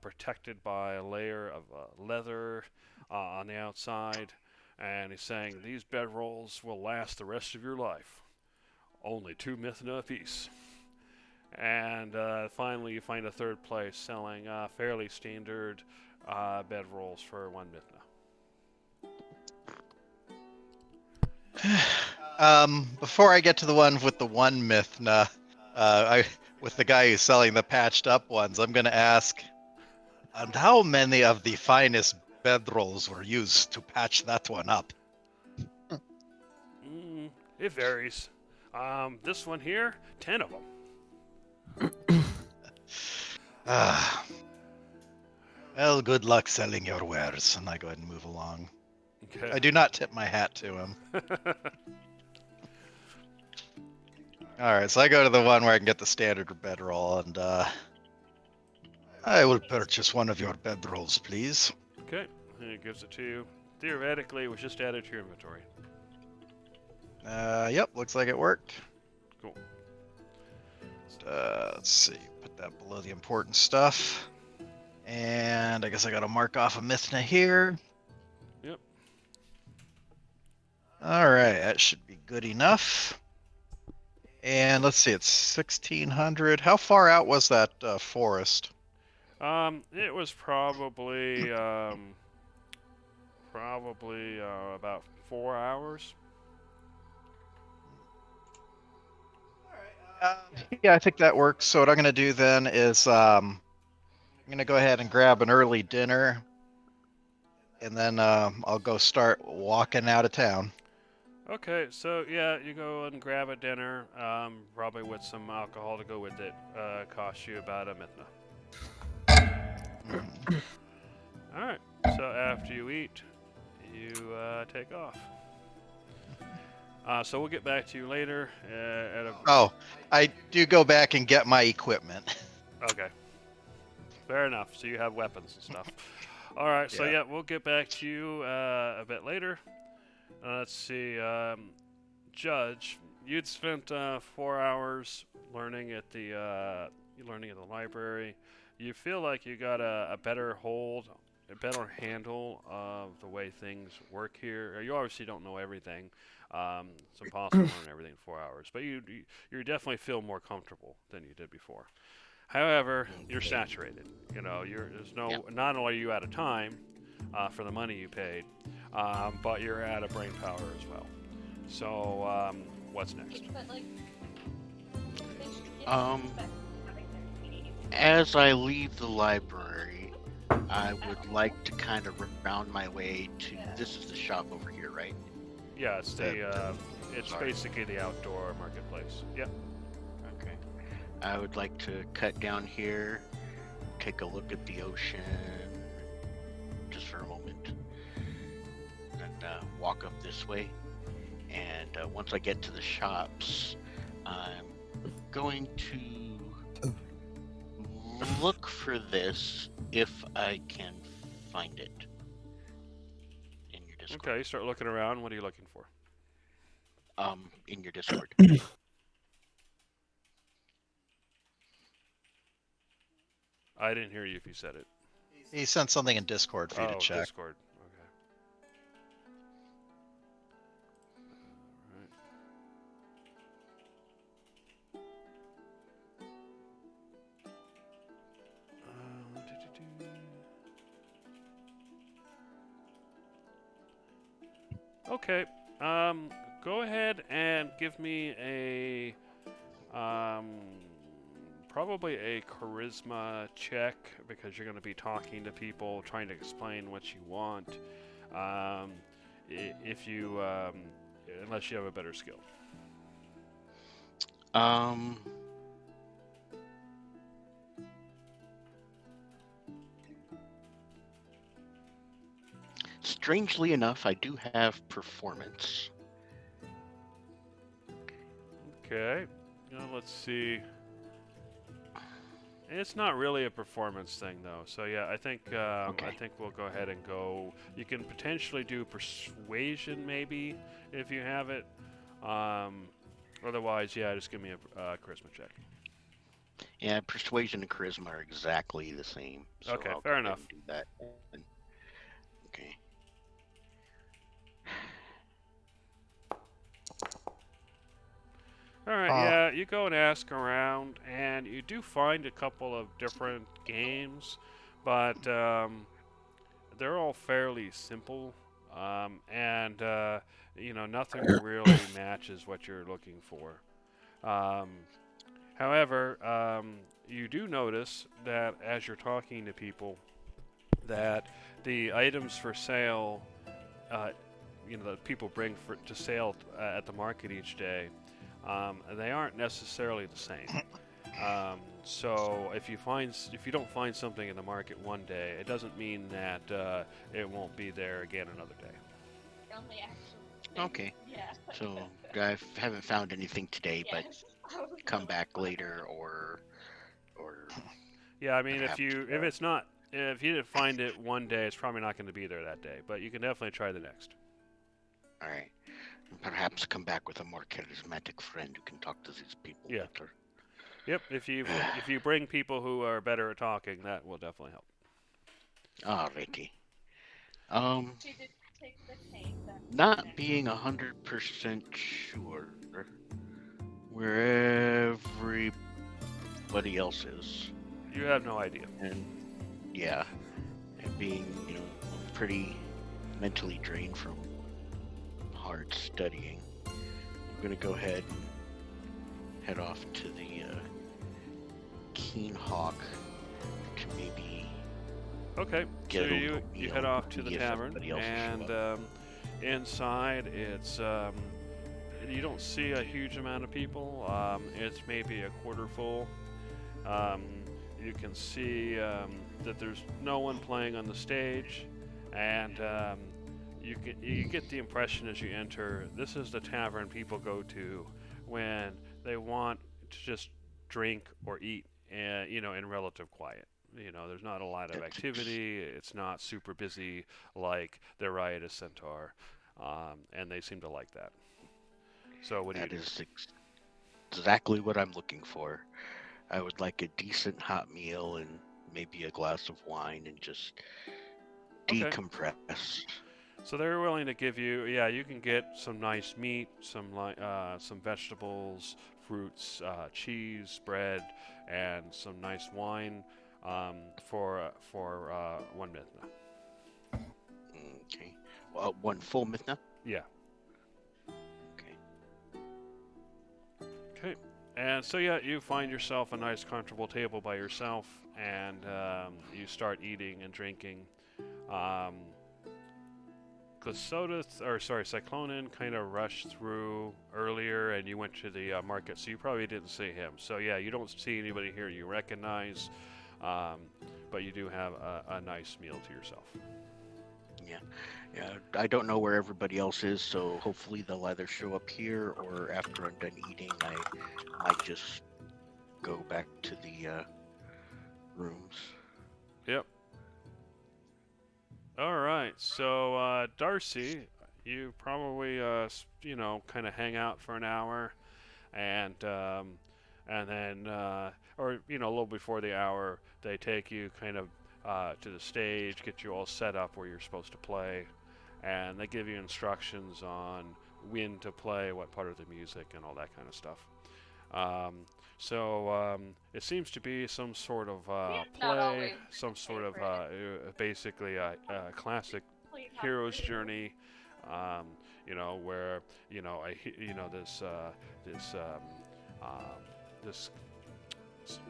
protected by a layer of leather on the outside. And he's saying these bedrolls will last the rest of your life. Only 2 Mithna apiece. And finally, you find a third place selling fairly standard bedrolls for 1 Mithna. Before I get to the one with the 1 Mithna, with the guy who's selling the patched up ones, I'm going to ask, and how many of the finest bedrolls were used to patch that one up? It varies. This one here, 10 of them. Well, good luck selling your wares, and I go ahead and move along. Okay. I do not tip my hat to him. Alright, so I go to the one where I can get the standard bedroll, and I will purchase one of your bedrolls, please. Okay, and it gives it to you. Theoretically, it was just added to your inventory. Yep, looks like it worked. Cool. Let's see, put that below the important stuff. And I guess I gotta mark off a Mithna here. Yep. Alright, that should be good enough. And let's see, it's 1600. How far out was that forest? It was probably about 4 hours. Yeah, I think that works. So what I'm going to do then is I'm going to go ahead and grab an early dinner. And then I'll go start walking out of town. Okay, so yeah, you go and grab a dinner, probably with some alcohol to go with it. Costs you about a Mithna. Alright, so after you eat, you take off. So we'll get back to you later. Oh, I do go back and get my equipment. Okay. Fair enough. So you have weapons and stuff. Alright, so yeah, we'll get back to you a bit later. Let's see. Judge, you'd spent 4 hours learning at the library. You feel like you got a better handle of the way things work here. You obviously don't know everything. It's impossible to learn everything in 4 hours, but you definitely feel more comfortable than you did before. However, you're saturated. You know, not only are you out of time for the money you paid, but you're out of brain power as well. So, what's next? As I leave the library, I would like to kind of round my way to. This is the shop over here, right? Yeah, it's basically the outdoor marketplace. Yep. Okay. I would like to cut down here, take a look at the ocean, just for a moment, and walk up this way. And once I get to the shops, I'm going to for this if I can find it in your Discord. Okay, you start looking around. What are you looking for? In your Discord. I didn't hear you if you said it. He sent something in Discord for you to check. Discord. Okay. Alright. Okay. Go ahead and give me a probably a charisma check because you're going to be talking to people, trying to explain what you want. If you unless you have a better skill. Strangely enough, I do have performance. Okay. Let's see. It's not really a performance thing, though. So yeah, I think Okay. I think we'll go ahead and go. You can potentially do persuasion, maybe, if you have it. Otherwise, yeah, just give me a charisma check. Yeah, persuasion and charisma are exactly the same. So Okay, I'll fair go ahead enough. and do that. Okay. All right, yeah, you go and ask around, and you do find a couple of different games, but they're all fairly simple, and nothing really matches what you're looking for. However, you do notice that as you're talking to people, that the items for sale, that people bring to sale at the market each day. They aren't necessarily the same. So if you don't find something in the market one day, it doesn't mean that it won't be there again another day. Only actually. Okay. Yeah. So I haven't found anything today, but Yes. come back later or Yeah, I mean, if perhaps, if you didn't find it one day, it's probably not going to be there that day. But you can definitely try the next. all right. Perhaps come back with a more charismatic friend who can talk to these people Yeah. better. Yep, if you bring people who are better at talking, that will definitely help. Alrighty. She did take the tank. Not being 100% sure where everybody else is, You have no idea. and yeah, and being pretty mentally drained from hard studying, I'm gonna go ahead and head off to the Keen Hawk to maybe Okay, get so a you little you meal head off to the if tavern, everybody else will show and inside it's you don't see a huge amount of people. It's maybe a quarter full. You can see that there's no one playing on the stage, and you get the impression as you enter, this is the tavern people go to when they want to just drink or eat, in relative quiet. There's not a lot of That's activity. It's not super busy like the Riotous Centaur, and they seem to like that. So what do you That do? is exactly what I'm looking for. I would like a decent hot meal and maybe a glass of wine and just Okay. decompress. So they're willing to give you, yeah, you can get some nice meat, some vegetables, fruits, cheese, bread, and some nice wine for 1 mithna. Okay. Well, one full mithna? Yeah. Okay. Okay. And so yeah, you find yourself a nice, comfortable table by yourself, and you start eating and drinking. Cyclonin kind of rushed through earlier, and you went to the market, so you probably didn't see him. So yeah, you don't see anybody here you recognize, but you do have a nice meal to yourself. Yeah, I don't know where everybody else is, so hopefully they'll either show up here or after I'm done eating, I might just go back to the rooms. Yep. All right. So, Darcy, you probably, kind of hang out for an hour, and then, or a little before the hour, they take you kind of to the stage, get you all set up where you're supposed to play, and they give you instructions on when to play, what part of the music, and all that kind of stuff. Um, it seems to be some sort of Not play, always some sort of favorite. basically a classic Please have hero's freedom. journey. Where this this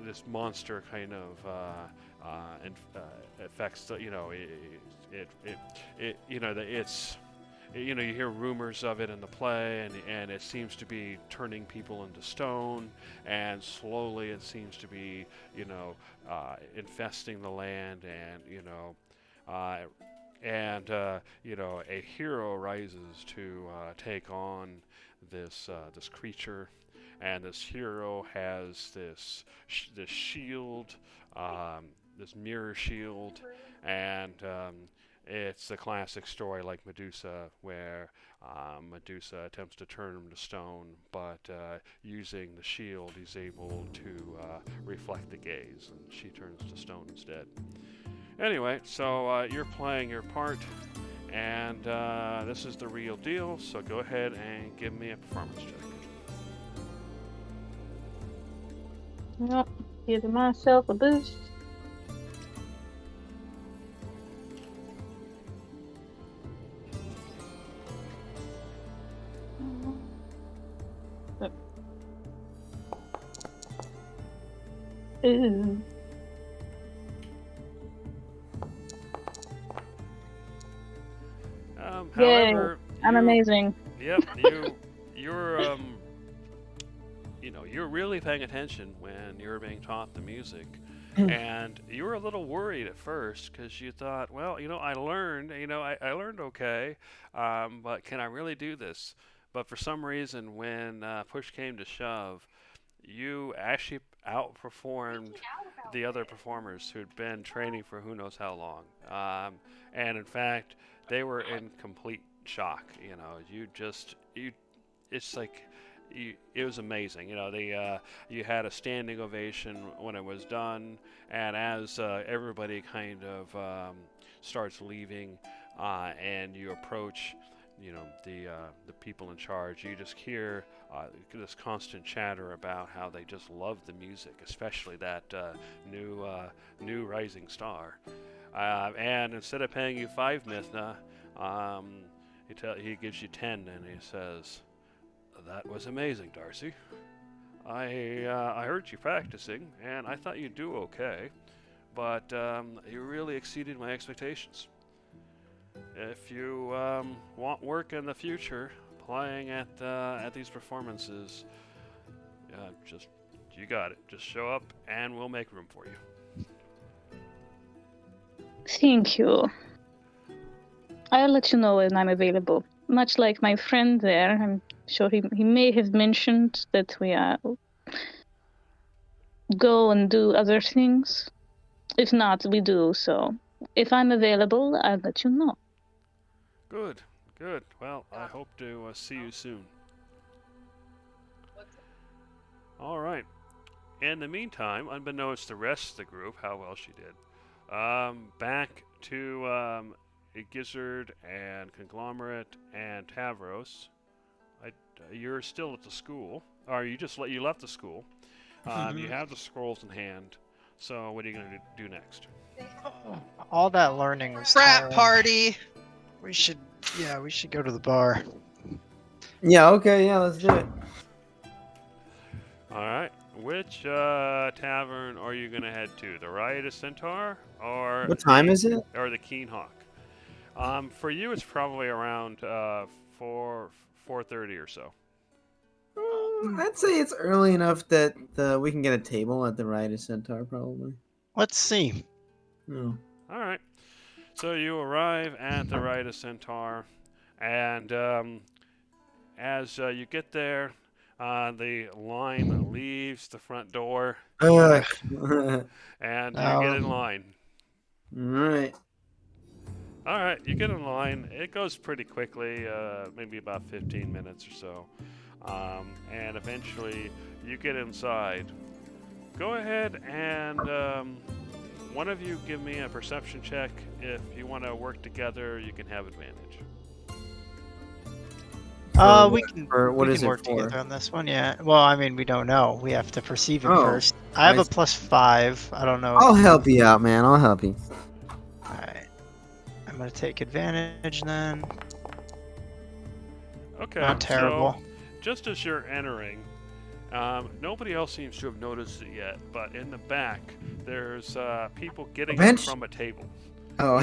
this monster kind of affects the, it's you hear rumors of it in the play, and it seems to be turning people into stone, and slowly it seems to be infesting the land, and uh, a hero rises to take on this creature, and this hero has this shield, this mirror shield, and it's a classic story like Medusa, where Medusa attempts to turn him to stone, but using the shield, he's able to reflect the gaze, and she turns to stone instead. Anyway, so you're playing your part, and this is the real deal, so go ahead and give me a performance check. Yep. Giving myself a boost. Ooh. Yay, However, I'm amazing. Yep, you're you're really paying attention when you're being taught the music, and you were a little worried at first because you thought, well, I learned, I learned okay, but can I really do this? But for some reason, when push came to shove, you actually outperformed the other performers who'd been training for who knows how long, and in fact, they were in complete shock. It's like it was amazing. You had a standing ovation when it was done, and as everybody kind of starts leaving, and you approach, the people in charge, you just hear this constant chatter about how they just love the music, especially that new rising star. And instead of paying you 5 Mithna, he gives you 10, and he says, "That was amazing, Darcy. I heard you practicing, and I thought you'd do okay, but you really exceeded my expectations. If you want work in the future, playing at these performances, you got it. Just show up, and we'll make room for you." Thank you. I'll let you know when I'm available. Much like my friend there, I'm sure he may have mentioned that we go and do other things. If not, we do. So if I'm available, I'll let you know. Good, good. Well, I hope to see you soon. All right. In the meantime, unbeknownst to the rest of the group, how well she did. Back to Gizzard and Conglomerate and Tavros. You're still at the school, or you left the school. You have the scrolls in hand. So what are you gonna do next? All that learning was Frat tiring. party. We should go to the bar. Yeah, okay, yeah, let's do it. All right. Which tavern are you gonna head to? The Riotous Centaur or What time is it? or the Keen Hawk? For you, it's probably around 4:30 or so. I'd say it's early enough that we can get a table at the Riotous Centaur, probably. Let's see. Oh. All right. So you arrive at the Riotous Centaur, and as you get there, The line leaves the front door, Ugh. and you get in No. line. Right. All right, you get in line. It goes pretty quickly, maybe about 15 minutes or so. And eventually you get inside. Go ahead and one of you give me a perception check. If you want to work together, you can have advantage. We can what we is can it work for? together on this one. Yeah. Well, I mean, we don't know. We have to perceive it Oh, first. I have I a +5. I don't know. I'll help you out, man. I'll help you. All right. I'm gonna take advantage then. Okay. Not terrible. So, just as you're entering, nobody else seems to have noticed it yet, but in the back, there's people getting up bench? from a table. Oh.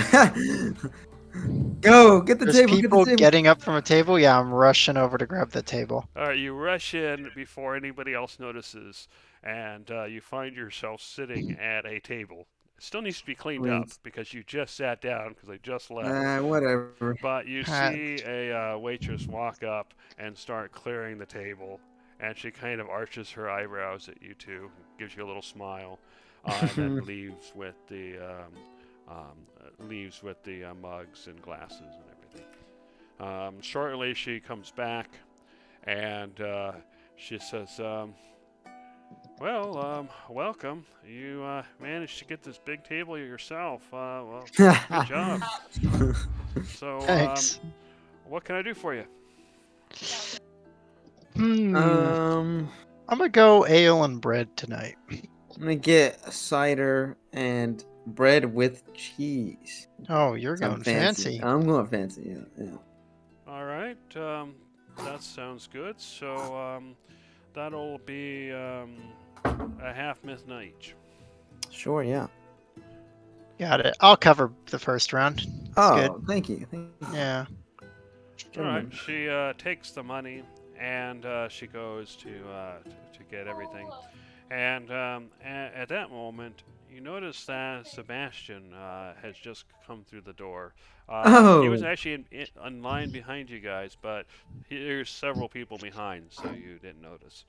Go get the There's table. people Get the table. getting up from a table. Yeah, I'm rushing over to grab the table. All right, you rush in before anybody else notices, and you find yourself sitting at a table. It still needs to be cleaned up Sweet. because you just sat down because I just left. Whatever. But you Pat. see a waitress walk up and start clearing the table, and she kind of arches her eyebrows at you two, gives you a little smile, and then leaves with the mugs and glasses and everything. Shortly, she comes back, and she says, "Well, welcome. You managed to get this big table yourself. Well, good job. So, Thanks. what can I do for you?" I'm gonna go ale and bread tonight. I'm gonna get cider and bread with cheese. Oh, you're I'm going fancy. I'm going fancy. Yeah. All right, that sounds good. So, that'll be a half Mithna each. Sure. Yeah. Got it. I'll cover the first round. Oh, good. thank you. Thank you. Yeah. All right, she takes the money and she goes to get everything. And at that moment, you notice that Sebastian has just come through the door. He was Oh. actually in line behind you guys, but there's several people behind, so you didn't notice.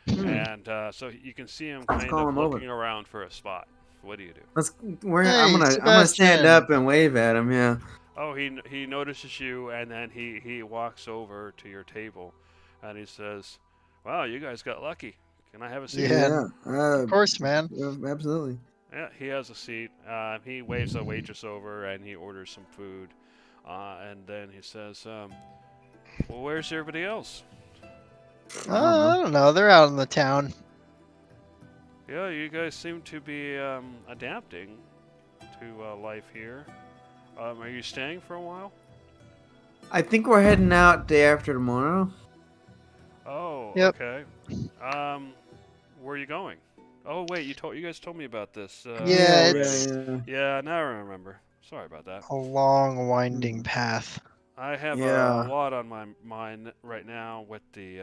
And so you can see him kind call of him over. looking around for a spot. What do you do? I'm gonna stand Sebastian. up and wave at him. Yeah. Oh, he notices you, and then he walks over to your table, and he says, "Wow, you guys got lucky. Can I have a seat?" Yeah. Of course, man. Absolutely. Yeah, he has a seat. He waves a waitress over, and he orders some food, and then he says, "Well, where's everybody else?" I don't know. They're out in the town. Yeah, you guys seem to be adapting to life here. Are you staying for a while? I think we're heading out day after tomorrow. Oh, Yep. okay. Where are you going? Oh, wait, you guys told me about this. Yeah, already. it's Yeah, now I remember. Sorry about that. a long, winding path. I have Yeah. a lot on my mind right now with the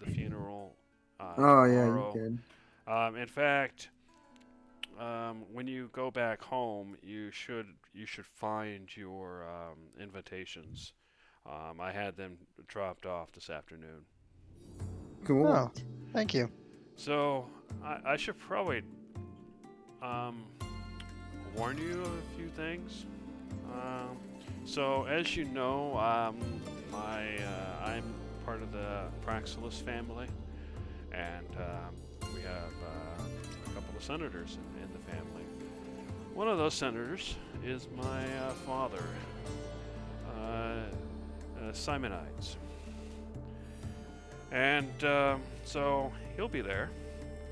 funeral. Oh yeah, you tomorrow. could. In fact, when you go back home, you should find your invitations. I had them dropped off this afternoon. Cool. Oh, thank you. So I should probably warn you of a few things. So as you know, I'm part of the Praxilus family, and we have a couple of senators in the family. One of those senators is my father, Simonides. And so he'll be there,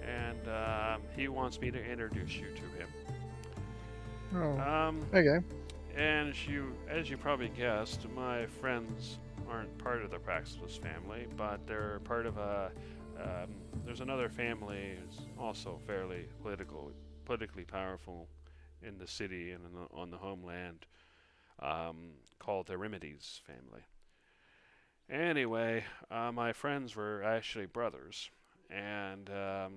and he wants me to introduce you to him. Oh, okay. And as you probably guessed, my friends aren't part of the Praxis family, but they're part of a. There's another family who's also fairly politically powerful in the city and on the homeland, called the Remedies family. Anyway, my friends were actually brothers, and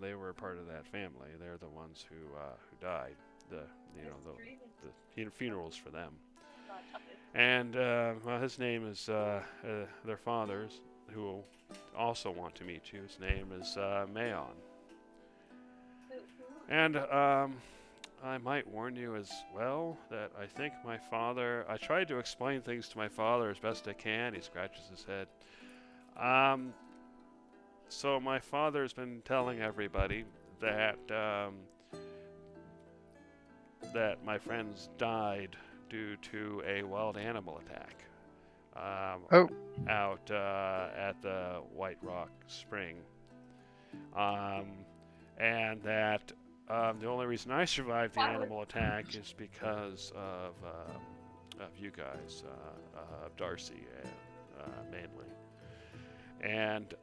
they were part of that family. They're the ones who died. The funerals for them. And well, his name is their father's. who will also want to meet you. His name is Mayon. And I might warn you as well that I think my father. I tried to explain things to my father as best I can. He scratches his head. So my father's been telling everybody that that my friends died due to a wild animal attack Oh, out at the White Rock Spring, and that the only reason I survived the animal attack is because of you guys, Darcy, and mainly. And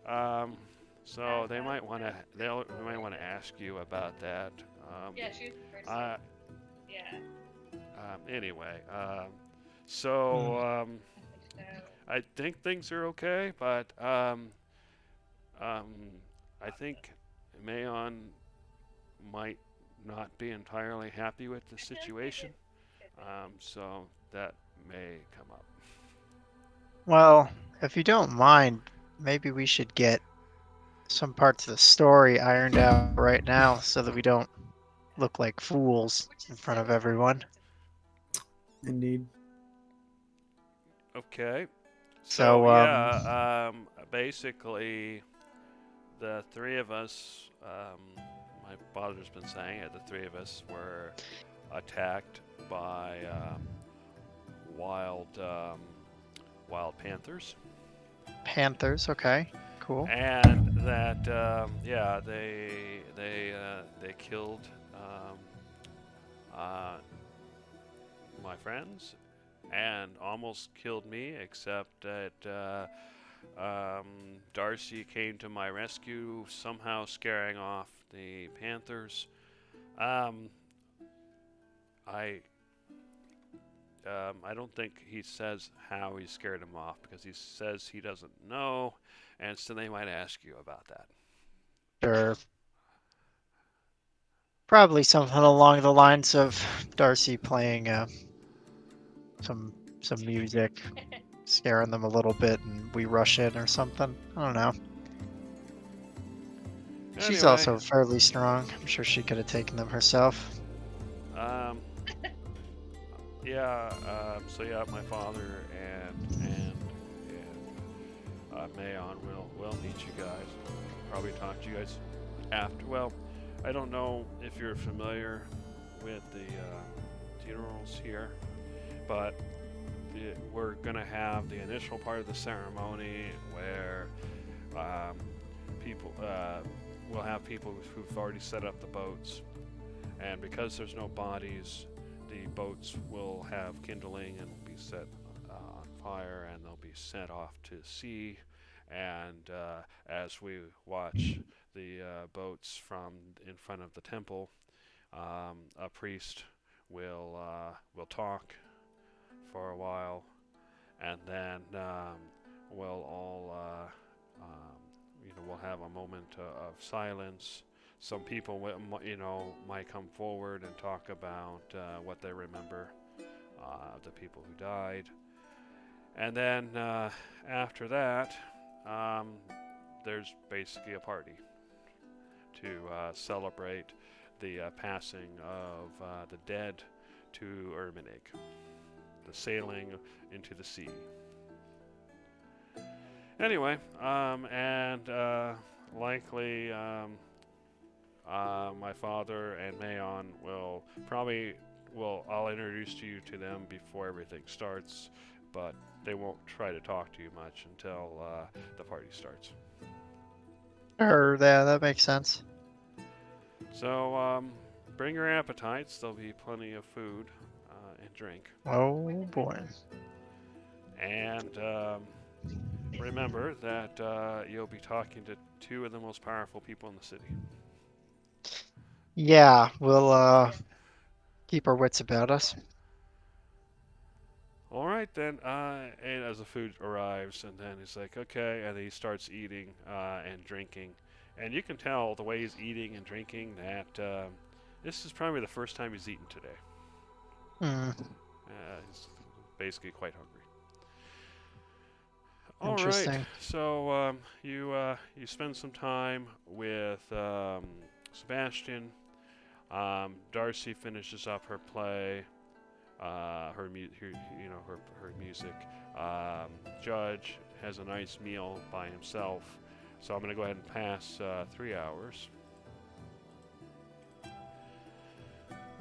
so they might want to ask you about that. Yeah, she was the first Uh, one. Yeah. Anyway, Hmm. So, I think things are okay, but I think Mayon might not be entirely happy with the situation. So that may come up. well, if you don't mind, maybe we should get some parts of the story ironed out right now so that we don't look like fools in front of everyone. Indeed. Okay. So So, basically, the three of us, my father's been saying it, the three of us were attacked by wild wild panthers, Panthers, okay, cool. and that yeah, they killed uh, my friends and almost killed me, except that Darcy came to my rescue, somehow scaring off the panthers. Um, I I don't think he says how he scared them off because he says he doesn't know, and so they might ask you about that. Sure. Probably something along the lines of Darcy playing some some music, scaring them a little bit, and we rush in or something. I don't know. She's Anyway, also fairly strong. I'm sure she could have taken them herself. um, yeah, so yeah, my father and Mayon will meet you guys. Probably talk to you guys after. Well, I don't know if you're familiar with the funerals here, but we're gonna have the initial part of the ceremony where um, people we'll have people who've already set up the boats, and because there's no bodies, the boats will have kindling and will be set on fire, and they'll be sent off to sea. And as we watch the boats from in front of the temple, a priest will talk for a while, and then we'll all we'll have a moment of silence. Some people might come forward and talk about what they remember, the people who died, and then after that, um, there's basically a party to celebrate the passing of the dead to Erminig, the sailing into the sea. Anyway, and likely my father and Mayon will probably I'll introduce you to them before everything starts, but they won't try to talk to you much until the party starts. Or yeah, that makes sense. So bring your appetites. There'll be plenty of food and drink. Oh boy. And remember that you'll be talking to two of the most powerful people in the city. Yeah, we'll keep our wits about us. All right then. And as the food arrives, and then he's like, okay, and he starts eating and drinking, and you can tell the way he's eating and drinking that this is probably the first time he's eaten today. Hmm. He's basically quite All right. Interesting. So you spend some time with Sebastian. Darcy finishes up her play, her music. Judge has a nice meal by himself. So I'm gonna go ahead and pass 3 hours.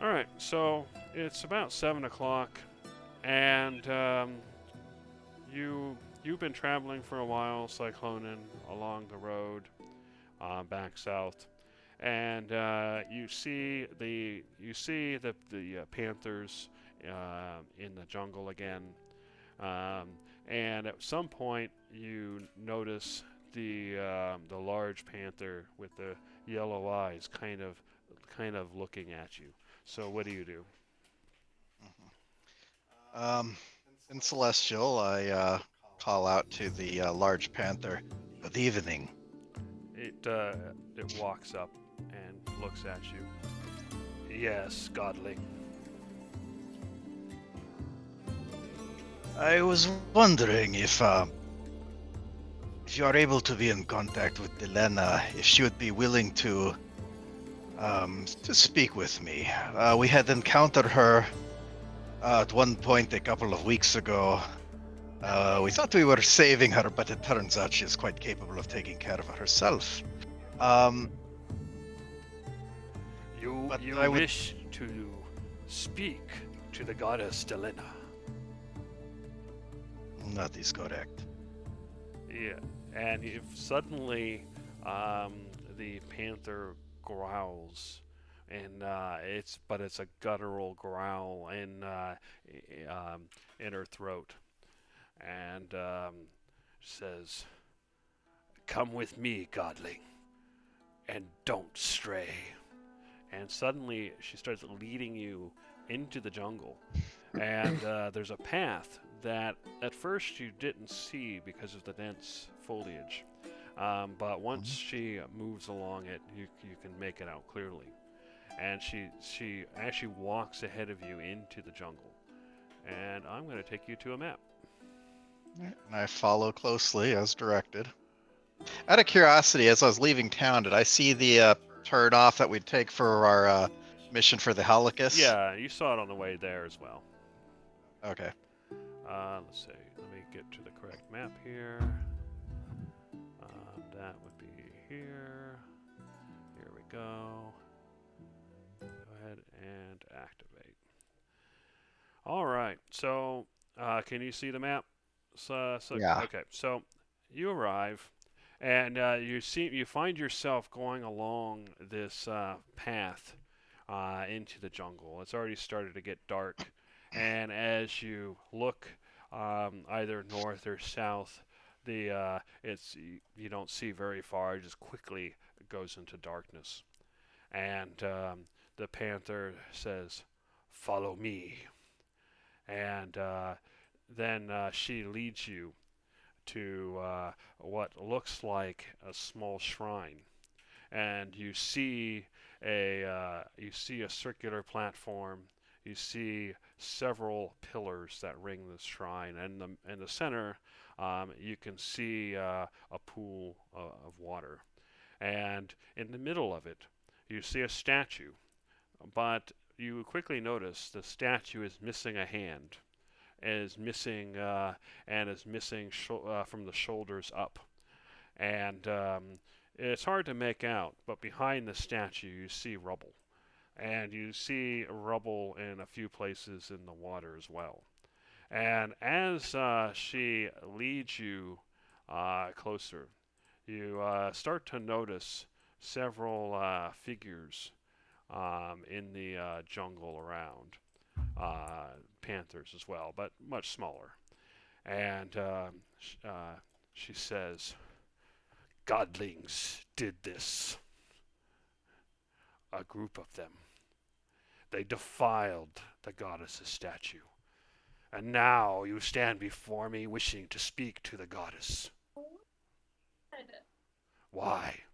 All right. So it's about 7 o'clock, and you've been traveling for a while, Cyclonin, along the road back south, and you see the panthers in the jungle again, um, and at some point you notice the large panther with the yellow eyes kind of looking at you. So what do you do? In Celestial, I call out to the large panther. Good evening. It walks up and looks at you. Yes, Godling. I was wondering if you are able to be in contact with Delena, if she would be willing to speak with me. We had encountered her at one point a couple of weeks ago. We thought we were saving her, but it turns out she is quite capable of taking care of herself. But You I would- wish to speak to the goddess Delena. That is correct. Yeah, and if suddenly the panther growls, and it's a guttural growl in her throat, and says, "Come with me, Godling, and don't stray." And suddenly she starts leading you into the jungle, and there's a path that at first you didn't see because of the dense foliage. But once she moves along it, you can make it out clearly. And she actually walks ahead of you into the jungle. And I'm going to take you to a map. And I follow closely as directed. Out of curiosity, as I was leaving town, did I see the turn off that we'd take for our mission for the Helicus? Yeah, you saw it on the way there as well. Okay. Let's see. Let me get to the correct map here. That would be here. Here we go. Go ahead and activate. All right. So, can you see the map? Yeah. Okay. So, you arrive, and you find yourself going along this path into the jungle. It's already started to get dark, and as you look either north or south, you don't see very far. It just quickly goes into darkness, and the panther says, "Follow me," and then she leads you to what looks like a small shrine, and you see a circular platform. You see several pillars that ring the shrine, and in the center, you can see a pool of water, and in the middle of it, you see a statue, but you quickly notice the statue is missing a hand, is missing from the shoulders up, and it's hard to make out, but behind the statue you see rubble. And you see rubble in a few places in the water as well. And as she leads you closer, you start to notice several figures in the jungle around. Panthers as well, but much smaller. And she says, "Godlings did this. A group of them. They defiled the goddess's statue. And now you stand before me wishing to speak to the goddess. Why?"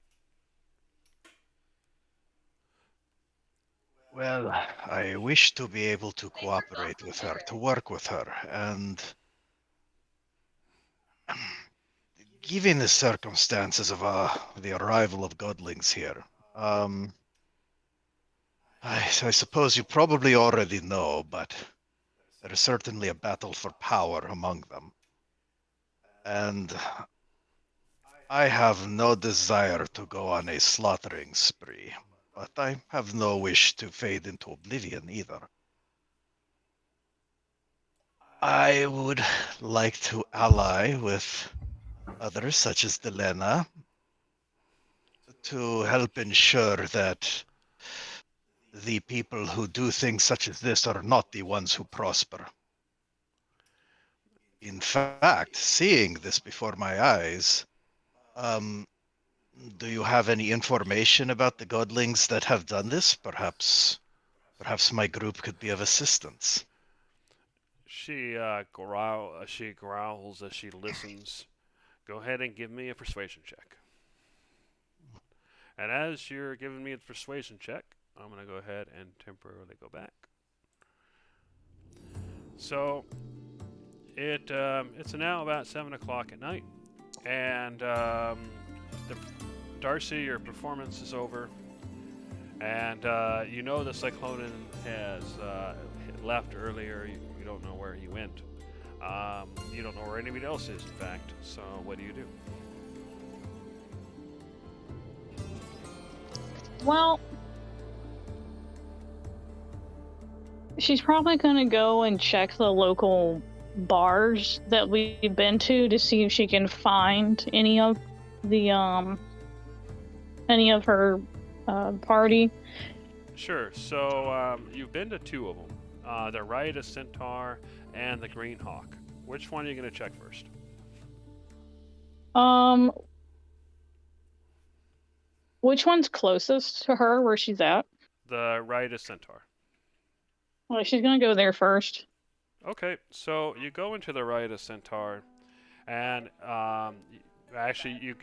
Well, I wish to be able to cooperate with her, to work with her, and given the circumstances of the arrival of godlings here, I suppose you probably already know, but there is certainly a battle for power among them. And I have no desire to go on a slaughtering spree, but I have no wish to fade into oblivion either. I would like to ally with others such as Delena to help ensure that the people who do things such as this are not the ones who prosper. In fact, seeing this before my eyes, do you have any information about the godlings that have done this? Perhaps my group could be of assistance. She growls as she listens. Go ahead and give me a persuasion check. And as you're giving me a persuasion check, I'm going to go ahead and temporarily go back. So it's now about 7 o'clock at night, and Darcy, your performance is over, and you know the Cyclonean has left earlier. You don't know where he went. You don't know where anybody else is, in fact. So what do you do? Well, she's probably gonna go and check the local bars that we've been to see if she can find any of the any of her party. Sure. So you've been to 2 of them. The Riotous Centaur and the Green Hawk. Which one are you going to check first? Which one's closest to her, where she's at? The Riotous Centaur. Well, she's gonna go there first. Okay, so you go into the Riotous Centaur, and actually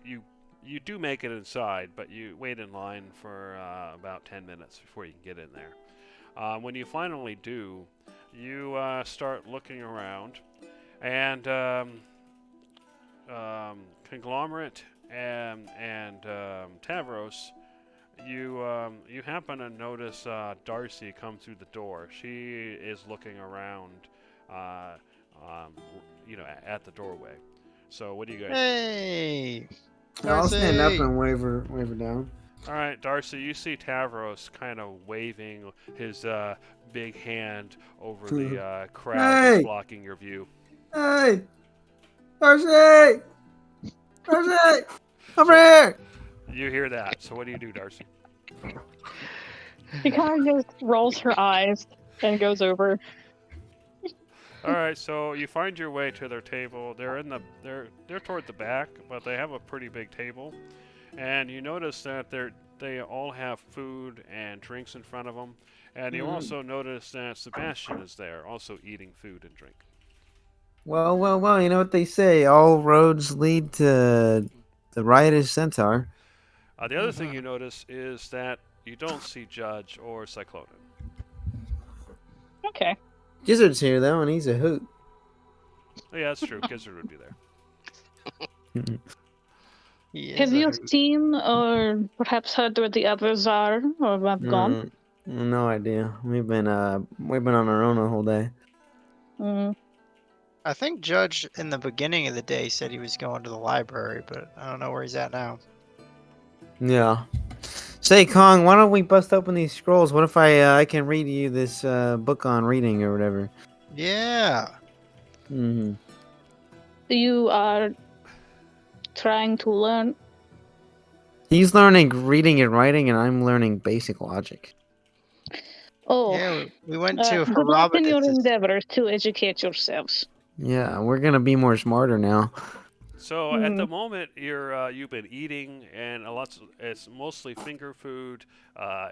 you do make it inside, but you wait in line for about 10 minutes before you can get in there. When you finally do, you start looking around, and Conglomerate and Tavros, you happen to notice Darcy come through the door. She is looking around, at the doorway. So what do you guys do? Hey, I'll stand up Darcy! and wave her down. All right, Darcy, you see Tavros kind of waving his big hand over the crowd that's Hey! blocking your view. Hey! Darcy! Darcy! Come here! You hear that, so what do you do, Darcy? She kind of just rolls her eyes and goes over. All right, so you find your way to their table. They're toward the back, but they have a pretty big table, and you notice that they all have food and drinks in front of them, and you also notice that Sebastian is there, also eating food and drink. Well, you know what they say, all roads lead to the Riotous Centaur. The other thing you notice is that you don't see Judge or Cyclonean. Okay. Gizzard's here, though, and he's a hoot. Oh, yeah, that's true. Gizzard would be there. Have you seen or perhaps heard where the others are or have gone? No idea. We've been on our own the whole day. I think Judge in the beginning of the day said he was going to the library, but I don't know where he's at now. Yeah. Say, Kong, why don't we bust open these scrolls? What if I can read you this book on reading or whatever? Yeah. Mm-hmm. You are trying to learn. He's learning reading and writing, and I'm learning basic logic. Oh, Yeah, we went to good luck in your Herodotus. endeavors to educate yourselves. Yeah, we're gonna be more smarter now. So at the moment, you've been eating, and it's mostly finger food.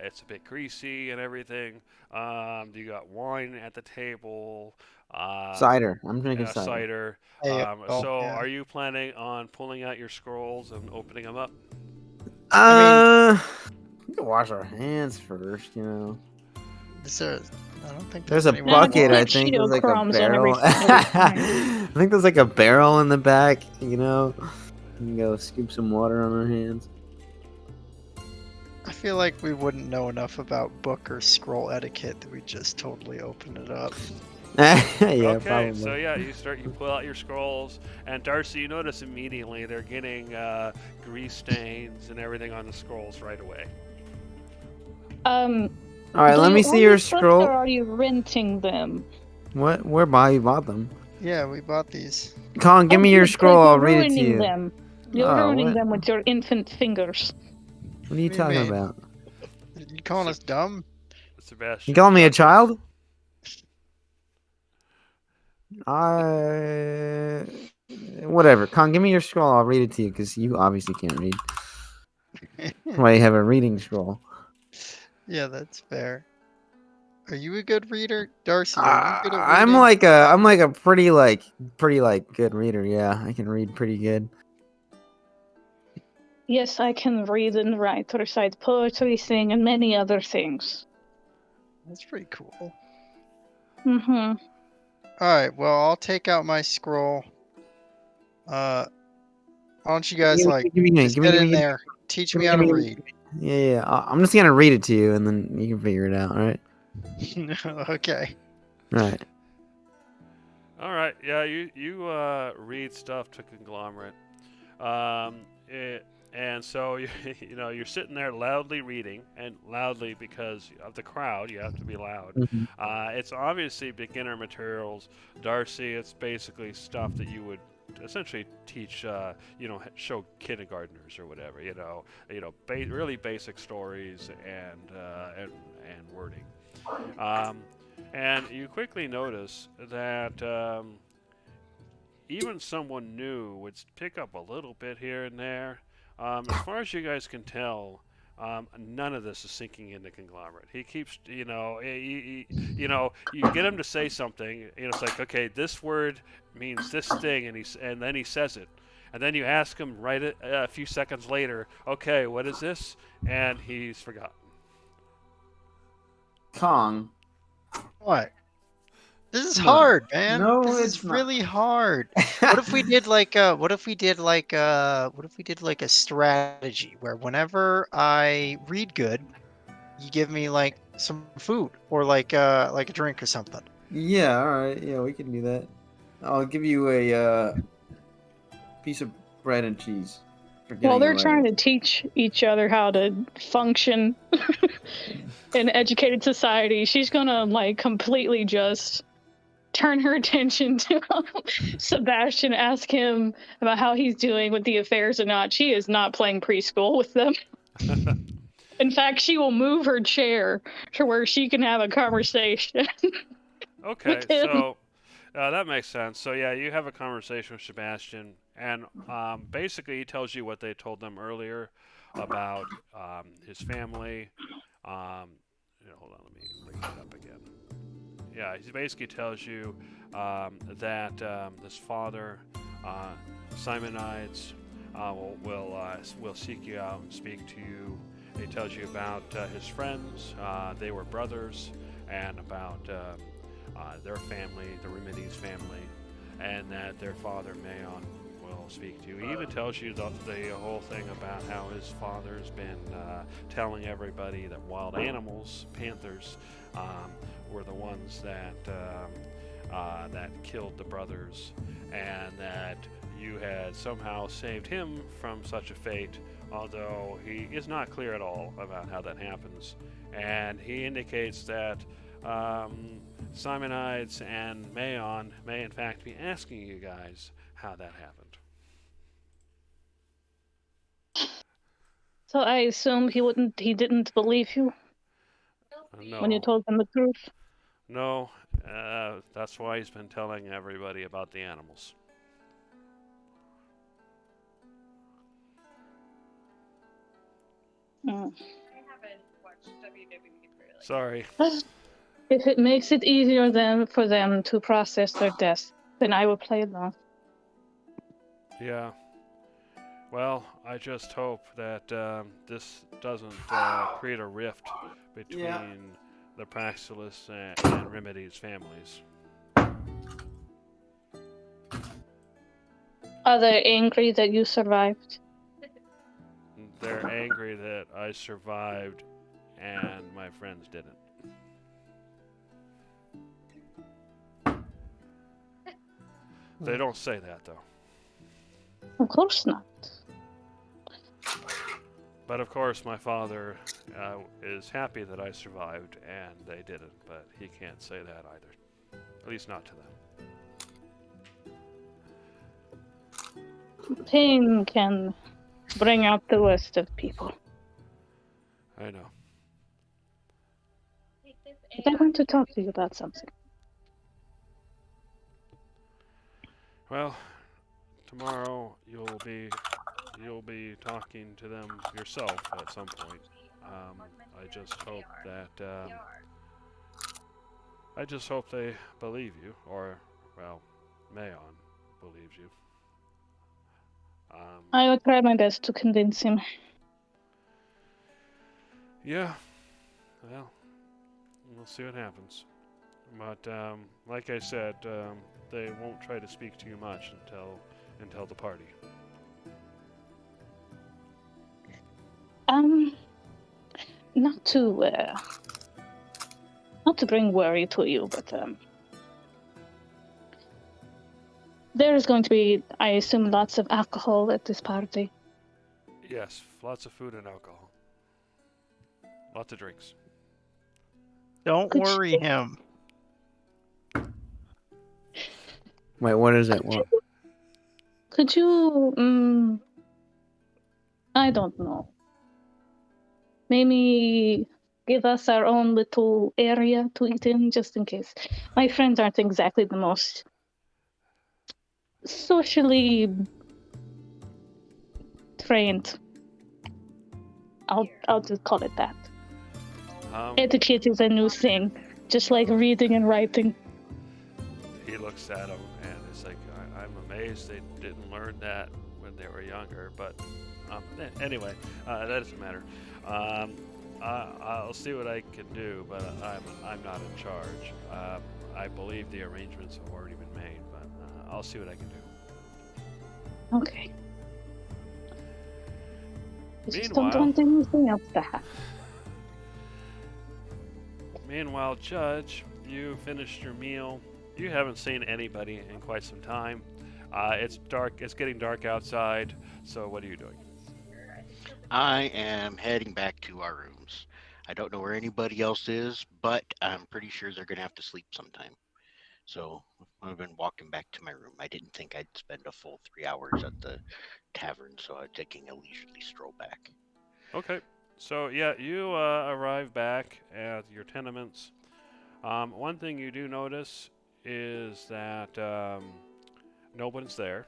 It's a bit greasy and everything. You got wine at the table. Cider. I'm drinking cider. Cider. Hey, Are you planning on pulling out your scrolls and opening them up? We can wash our hands first, you know. I don't think There's a any bucket, more. I think. There's like a crumbs on every barrel. I think there's like a barrel in the back, you know. can go scoop some water on our hands. I feel like we wouldn't know enough about book or scroll etiquette that we just totally open it up. Yeah, Okay, probably. so yeah, you pull out your scrolls, and Darcy, you notice immediately they're getting grease stains and everything on the scrolls right away. All right, do let you me see own your these books, scroll. or are you renting them? What? Where you bought them? Yeah, we bought these. Colin, give Oh, me your good, 'cause scroll. I'll you're read it to ruining you. them. You're Oh, ruining what? them with your infant fingers. What are you What do you talking mean? about? You calling us dumb? Sebastian. You calling me a Darcy's- child? I. Whatever. Colin, give me your scroll. I'll read it to you because you obviously can't read. That's why you have a reading scroll. Yeah, that's fair. Are you a good reader, Darcy? Are you good at reading? I'm like a pretty good reader. Yeah, I can read pretty good. Yes, I can read and write, recite poetry, sing, and many other things. That's pretty cool. Mm-hmm. All right, well, I'll take out my scroll. Why don't you guys just get in there, teach me how to read? Yeah. I'm just gonna read it to you, and then you can figure it out. All right. Okay. Right. All right, yeah, you read stuff to Conglomerate, and so you're sitting there loudly reading, and loudly because of the crowd, you have to be loud. Mhm. It's obviously beginner materials, Darcy. It's basically stuff that you would essentially teach, show kindergartners or whatever. Really basic stories and wording. And you quickly notice that even someone new would pick up a little bit here and there. As far as you guys can tell, none of this is sinking into Conglomerate. He keeps, you get him to say something. It's like, okay, this word means this thing, and then he says it. And then you ask him right a few seconds later, okay, what is this? And he's forgotten. Kong. What? This is Come on. hard, man. No, this it's is not. really hard. What if we did like a strategy where whenever I read good, you give me like some food or like a drink or something. Yeah. All right. Yeah, we can do that. I'll give you a piece of bread and cheese. Well, they're trying to teach each other how to function in educated society. She's gonna completely just turn her attention to Sebastian, ask him about how he's doing with the affairs or not. She is not playing preschool with them. In fact, she will move her chair to where she can have a conversation. Okay, with him. so that makes sense. So yeah, you have a conversation with Sebastian, and basically he tells you what they told them earlier about his family. Hold on, let me bring that up again. Yeah, he basically tells you that this father, Simonides, will seek you out and speak to you. He tells you about his friends. They were brothers, and about their family, the Remedies family, and that their father, Mayon, will speak to you. He even tells you the whole thing about how his father's been telling everybody that wild animals, panthers, were the ones that killed the brothers, and that you had somehow saved him from such a fate, although he is not clear at all about how that happens. And he indicates that Simonides and Mayon may in fact be asking you guys how that happened. So I assume he didn't believe you No. when you told him the truth. No, that's why he's been telling everybody about the animals. Mm. I haven't watched WWE for Sorry. If it makes it easier for them to process their death, then I will play along. Yeah. Well, I just hope that this doesn't create a rift between the Praxilus and Remedies families. Are they angry that you survived? They're angry that I survived and my friends didn't. They don't say that though. Of course not. But of course, my father is happy that I survived and they didn't, but he can't say that either. At least not to them. Pain can bring out the worst of people. I know. But I want to talk to you about something. Well, tomorrow you'll be talking to them yourself at some point. I just hope that I just hope they believe you, or well, Mayon believes you. I will try my best to convince him. Yeah. Well, we'll see what happens. But like I said, they won't try to speak to you much until the party. Not to bring worry to you, but there is going to be, I assume, lots of alcohol at this party. Yes, lots of food and alcohol. Lots of drinks. Don't Could worry you- him. Wait, what is it? What? Could you, I don't know. Maybe give us our own little area to eat in, just in case. My friends aren't exactly the most socially trained. I'll just call it that. Etiquette is a new thing, just like reading and writing. He looks at him and is like, I'm amazed they didn't learn that when they were younger. But anyway, that doesn't matter. I'll see what I can do, but I'm not in charge. I believe the arrangements have already been made, but I'll see what I can do. Okay. I just Meanwhile- don't want anything else to happen. Meanwhile, Judge, you finished your meal. You haven't seen anybody in quite some time. It's dark. It's getting dark outside. So what are you doing? I am heading back to our rooms. I don't know where anybody else is, but I'm pretty sure they're gonna have to sleep sometime. So I've been walking back to my room. I didn't think I'd spend a full 3 hours at the tavern, so I'm taking a leisurely stroll back. Okay. So yeah, you arrive back at your tenements. One thing you do notice is that no one's there.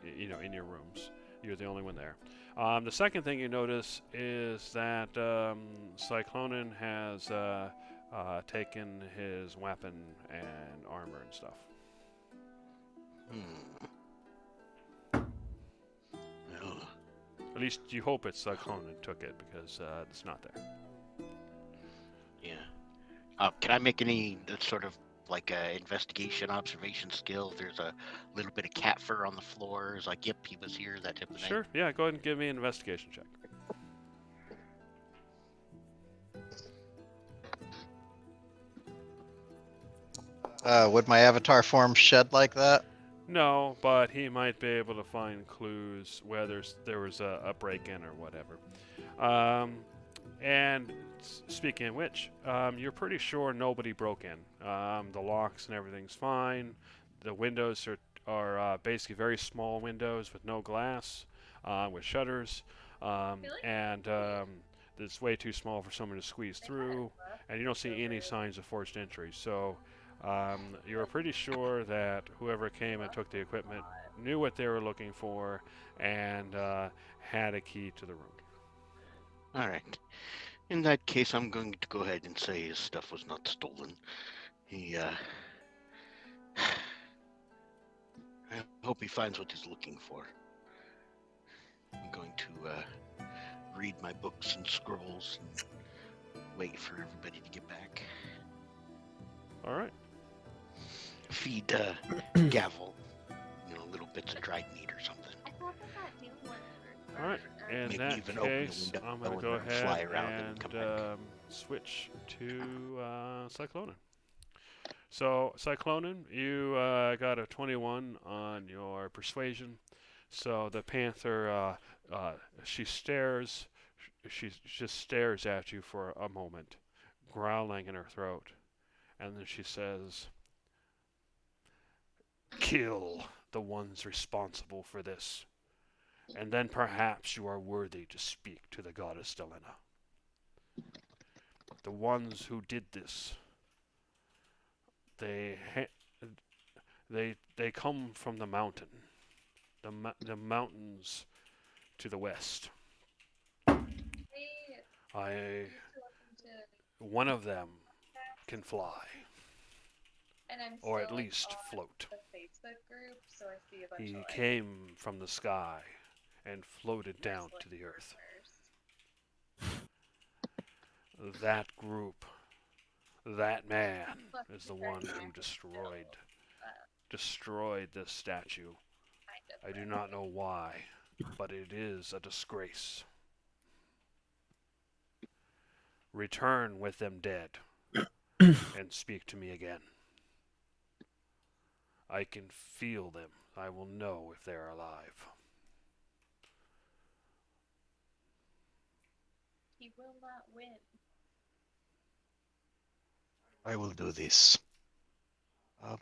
In your rooms, you're the only one there. The second thing you notice is that Cyclonin has taken his weapon and armor and stuff. Well, At least you hope it's Cyclonin took it because it's not there. yeah. Can I make any sort of like investigation observation skill? If there's a little bit of cat fur on the floors, like, yep, he was here, that type of thing. Sure. Yeah. Go ahead and give me an investigation check. Would my avatar form shed like that? No, but he might be able to find clues where there was a break-in or whatever. And speaking of which, you're pretty sure nobody broke in. The locks and everything's fine. The windows are basically very small windows with no glass, with shutters, and it's way too small for someone to squeeze through. And you don't see any signs of forced entry. So you're pretty sure that whoever came and took the equipment knew what they were looking for and had a key to the room. All right. In that case, I'm going to go ahead and say his stuff was not stolen. He, I hope he finds what he's looking for. I'm going to read my books and scrolls and wait for everybody to get back. All right. Feed Gavel, little bits of dry All right. In Maybe that even open the case, window I'm going to and go let 'em ahead fly around and and come back. switch to Cyclonin. So, Cyclonin, you got a 21 on your persuasion. So the panther, she stares, she just stares at you for a moment, growling in her throat, and then she says, "Kill the ones responsible for this, and then perhaps you are worthy to speak to the goddess Delena. The ones who did this, they they come from the mountain, the mountains to the west. Hey, I used to listen to One of them podcasts, can fly, and I'm or at still like least on float. the Facebook group, so I see a bunch of He like came from the sky and floated down wrestling to the earth. rumors. That group, that man, Plus, is he the started one who acting still, destroyed this statue. kind of I do not friendly. know why, but it is a disgrace. Return with them dead and speak to me again. I can feel them. I will know if they are alive." He will not win. I will do this. Uh,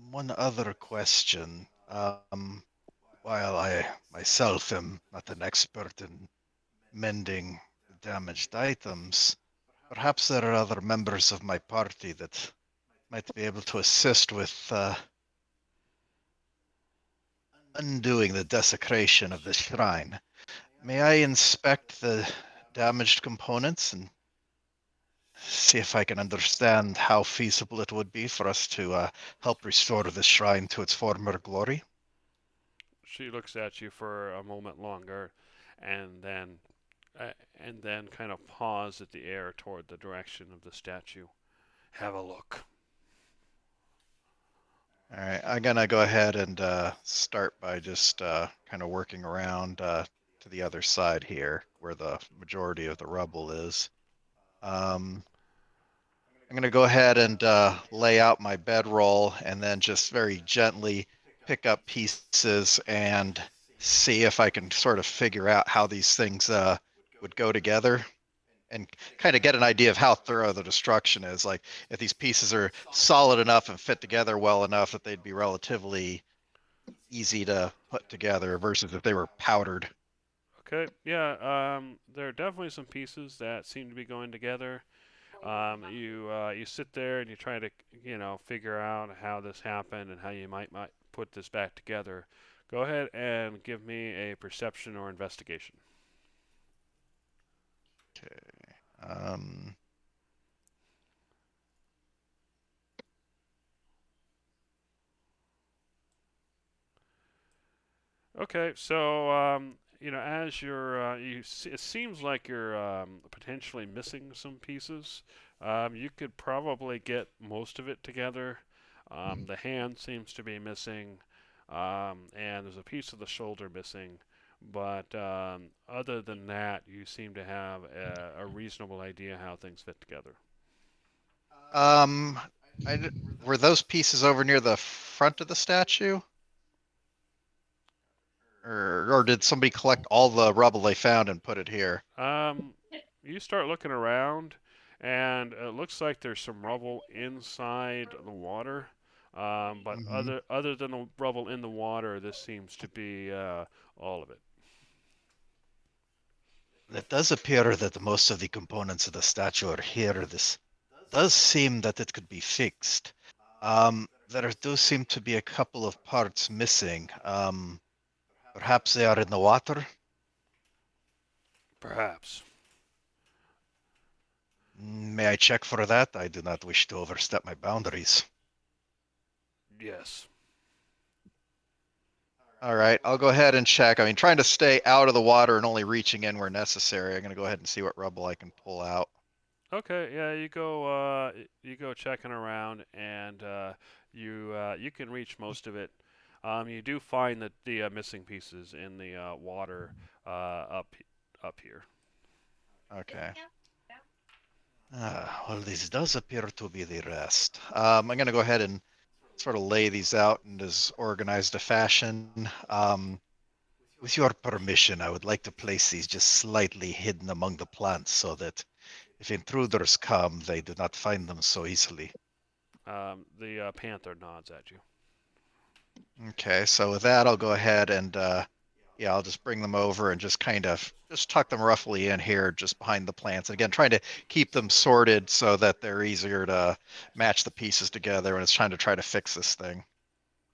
One other question. While I myself am not an expert in mending damaged items, perhaps there are other members of my party that might be able to assist with undoing the desecration of this shrine. May I inspect the damaged components and see if I can understand how feasible it would be for us to help restore the shrine to its former glory? She looks at you for a moment longer, and then kind of paws at the air toward the direction of the statue. "Have a look." All right, I'm gonna go ahead and start by just kind of working around to the other side here, where the majority of the rubble is. Um, I'm gonna go ahead and lay out my bedroll, and then just very gently pick up pieces and see if I can sort of figure out how these things would go together, and kind of get an idea of how thorough the destruction is. Like if these pieces are solid enough and fit together well enough that they'd be relatively easy to put together versus if they were powdered. Okay, yeah, there are definitely some pieces that seem to be going together. You sit there and you try to figure out how this happened and how you might put this back together. Go ahead and give me a perception or investigation. Okay. Um, Okay, so as it seems like you're potentially missing some pieces. You could probably get most of it together. The hand seems to be missing, and there's a piece of the shoulder missing. But other than that, you seem to have a reasonable idea how things fit together. um, were those pieces over near the front of the statue? Or did somebody collect all the rubble they found and put it here? Um, you start looking around, and it looks like there's some rubble inside the water. But Hmm. other than the rubble in the water, this seems to be all of it. It does appear that most of the components of the statue are here. This does seem that it could be fixed. There do seem to be a couple of parts missing. Perhaps they are in the water. Perhaps. May I check for that? I do not wish to overstep my boundaries. Yes. All right, I'll go ahead and check. I mean, trying to stay out of the water and only reaching in where necessary. I'm going to go ahead and see what rubble I can pull out. Okay. Yeah. You go checking around, and you can reach most of it. You do find that the missing pieces in the water up here. Okay. Well, this does appear to be the rest. I'm going to go ahead and sort of lay these out in as organized a fashion. With your permission, I would like to place these just slightly hidden among the plants so that if intruders come, they do not find them so easily. The panther nods at you. Okay, so with that, I'll go ahead and yeah, I'll just bring them over and just kind of just tuck them roughly in here, just behind the plants. And again, trying to keep them sorted so that they're easier to match the pieces together when it's time to try to fix this thing.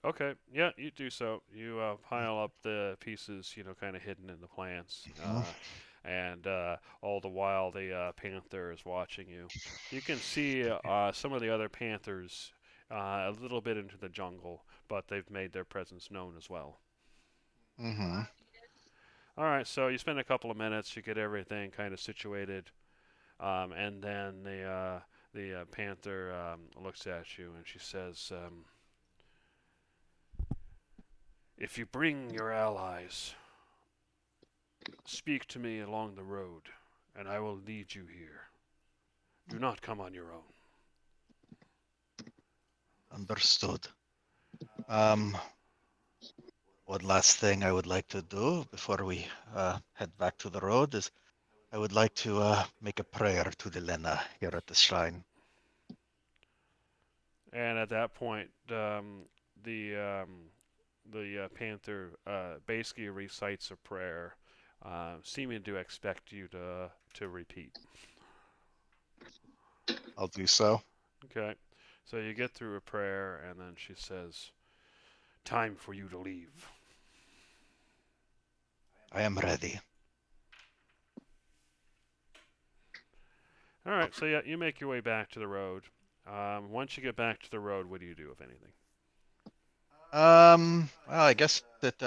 Okay, yeah, you do so. You pile up the pieces, kind of hidden in the plants, and all the while the panther is watching you. You can see some of the other panthers a little bit into the jungle, but they've made their presence known as well. Mm-hmm. All right, so you spend a couple of minutes, you get everything kind of situated, and then the panther looks at you and she says, "If you bring your allies, speak to me along the road, and I will lead you here. Do not come on your own." Understood. One last thing I would like to do before we head back to the road is I would like to make a prayer to Delena here at the shrine. And at that point, the panther basically recites a prayer, seeming to expect you to repeat. I'll do so. Okay, so you get through a prayer, and then she says, "Time for you to leave." I am ready. All right, so yeah, you make your way back to the road. Once you get back to the road, what do you do, if anything? Well, I guess that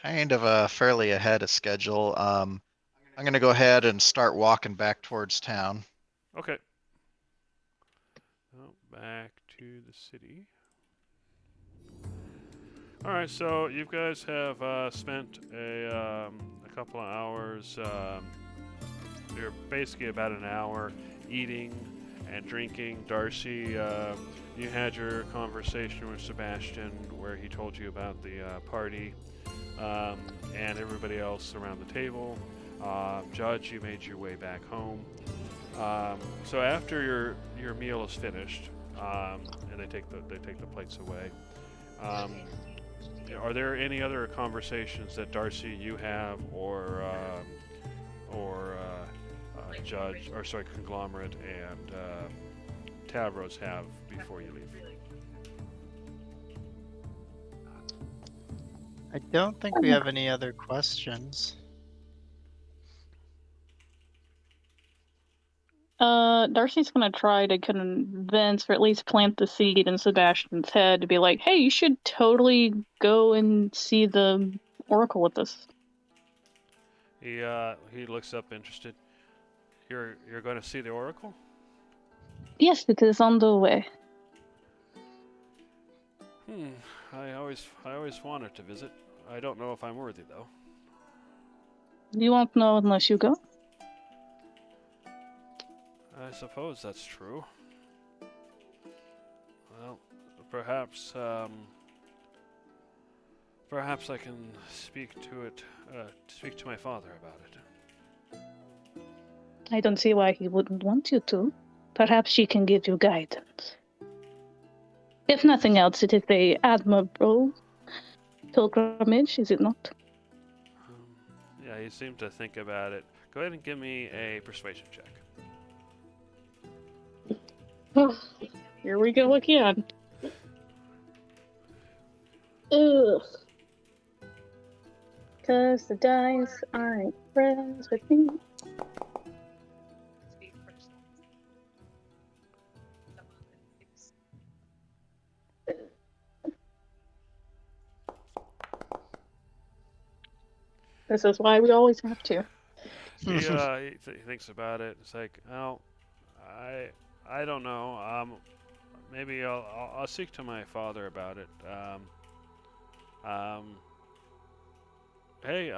kind of fairly ahead of schedule. I'm gonna go ahead and start walking back towards town. Okay. Well, back to the city. All right, so you guys have spent a couple of hours. You're basically about an hour eating and drinking. Darcy, you had your conversation with Sebastian where he told you about the party and everybody else around the table. Judge, you made your way back home. So after your meal is finished, and they take the plates away. Are there any other conversations that Darcy you have or Judge or sorry Conglomerate and Tavros have before you leave? I don't think we have any other questions. Darcy's gonna try to convince, or at least plant the seed in Sebastian's head to be like, "Hey, you should totally go and see the Oracle with us." He looks up interested. You're going to see the Oracle? Yes, it is on the way. I always wanted to visit. I don't know if I'm worthy though. You won't know unless you go. I suppose that's true. Well, perhaps perhaps I can speak to my father about it. I don't see why he wouldn't want you to. Perhaps she can give you guidance. If nothing else, it is a admirable pilgrimage, is it not? Yeah, you seem to think about it. Go ahead and give me a persuasion check. Here we go again. Ugh. Cause the dice aren't friends with me. This is why we always have to. He thinks about it. It's like, oh, I don't know. Maybe I'll speak to my father about it. Um, hey,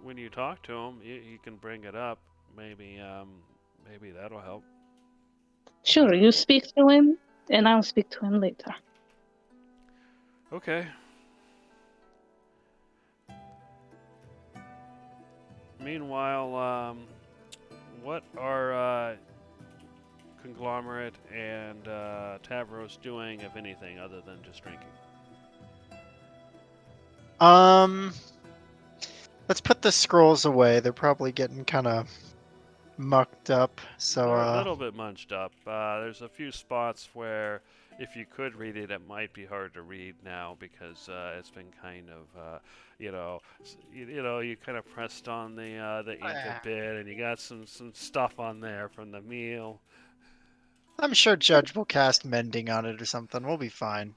when you talk to him, you can bring it up. Maybe, maybe that'll help. Sure, you speak to him, and I'll speak to him later. Okay. Meanwhile, what are Conglomerate and Tavros doing, if anything, other than just drinking? Um, let's put the scrolls away. They're probably getting kind of mucked up. So, They're a little bit munched up. There's a few spots where, if you could read it, it might be hard to read now because it's been kind of, you kind of pressed on the ink a Ah. bit, and you got some stuff on there from the meal. I'm sure Judge will cast mending on it or something. We'll be fine.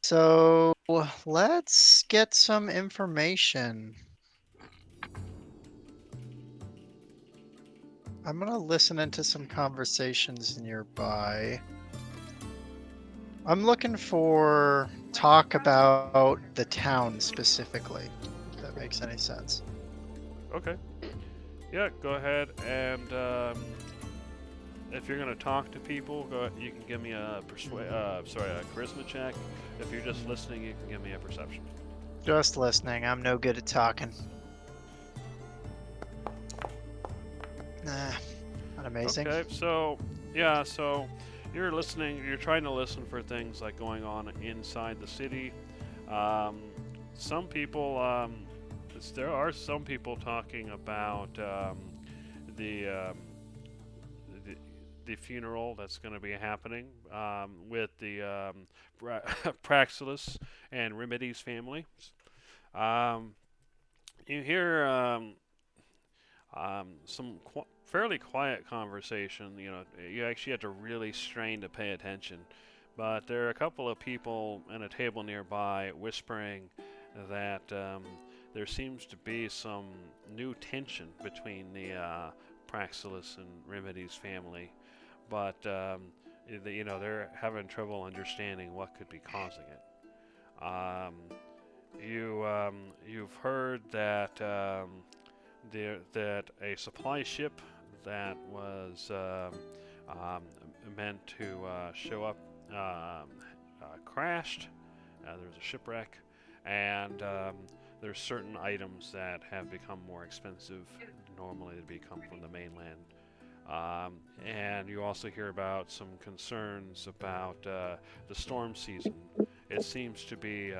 So let's get some information. I'm gonna listen into some conversations nearby. I'm looking for talk about the town specifically, if that makes any sense. Okay. Yeah, go ahead and if you're gonna talk to people, you can give me a charisma check. If you're just listening, you can give me a perception. Just listening. I'm no good at talking. Nah, not amazing. Okay, so yeah, so you're listening. You're trying to listen for things like going on inside the city. Um, some people, there are some people talking about the, um, the the funeral that's going to be happening with the Praxilus and Remedies family. Um, you hear some fairly quiet conversation. You know, you actually have to really strain to pay attention. But there are a couple of people at a table nearby whispering that there seems to be some new tension between the Praxilus and Remedies family, but they're having trouble understanding what could be causing it. You've heard that that a supply ship that was meant to show up crashed. There was a shipwreck, and there's certain items that have become more expensive normally to become from the mainland. And you also hear about some concerns about the storm season. It seems to be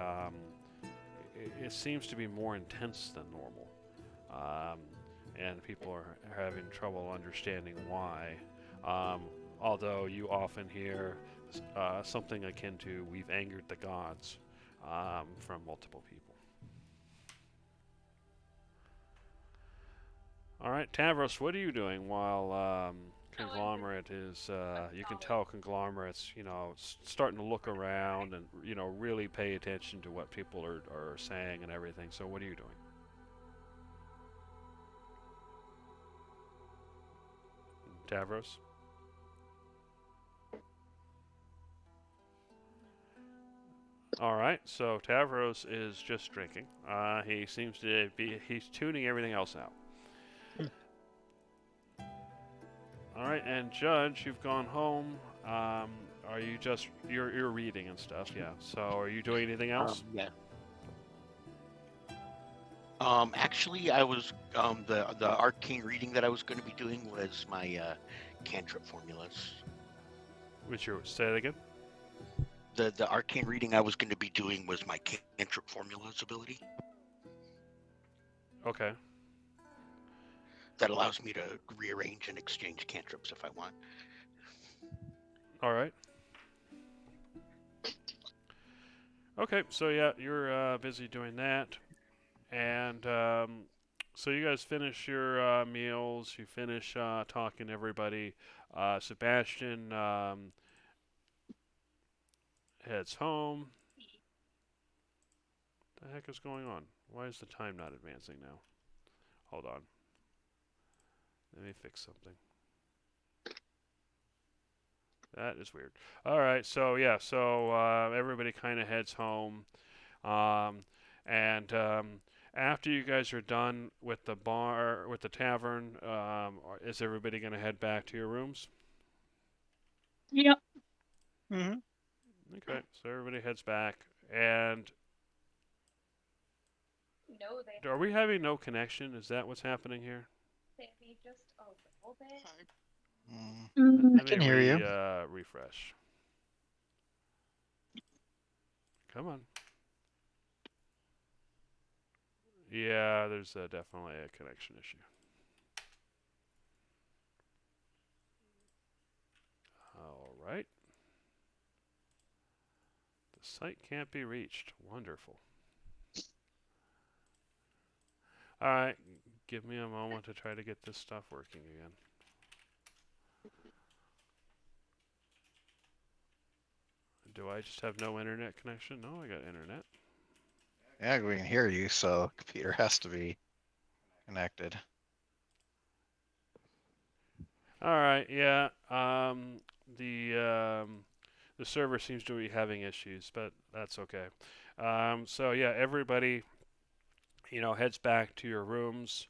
it seems to be more intense than normal. Um, and people are having trouble understanding why. Although you often hear something akin to "we've angered the gods" from multiple people. All right, Tavros, what are you doing while Conglomerate is? You can tell Conglomerate's, starting to look around and really pay attention to what people are saying and everything. So, what are you doing? Tavros? All right, so Tavros is just drinking. He seems to he's tuning everything else out. All right, and Judge, you've gone home. Are you just you're reading and stuff? Yeah. So, are you doing anything else? Yeah. Actually, I was the arcane reading that I was going to be doing was my cantrip formulas. Say that again. The arcane reading I was going to be doing was my cantrip formulas ability. Okay. That allows me to rearrange and exchange cantrips if I want. All right. Okay, so yeah, you're busy doing that, and so you guys finish your meals. You finish talking to everybody. Sebastian heads home. The heck is going on? Why is the time not advancing now? Hold on. Let me fix something. That is weird. All right, so yeah, so everybody kind of heads home, um, and after you guys are done with the bar, with the tavern, is everybody gonna head back to your rooms? Yep. Mm-hmm. Okay, so everybody heads back, and No, they are we having no connection? Is that what's happening here? maybe just a little bit. Mm, Mm, Let me can hear you. refresh. Come on. Yeah, there's definitely a connection issue. All right. The site can't be reached. Wonderful. All right, give me a moment to try to get this stuff working again. Do I just have no internet connection? No, I got internet. yeah, we can hear you, so computer has to be connected. All right, yeah. The server seems to be having issues, but that's okay. So yeah, everybody, heads back to your rooms.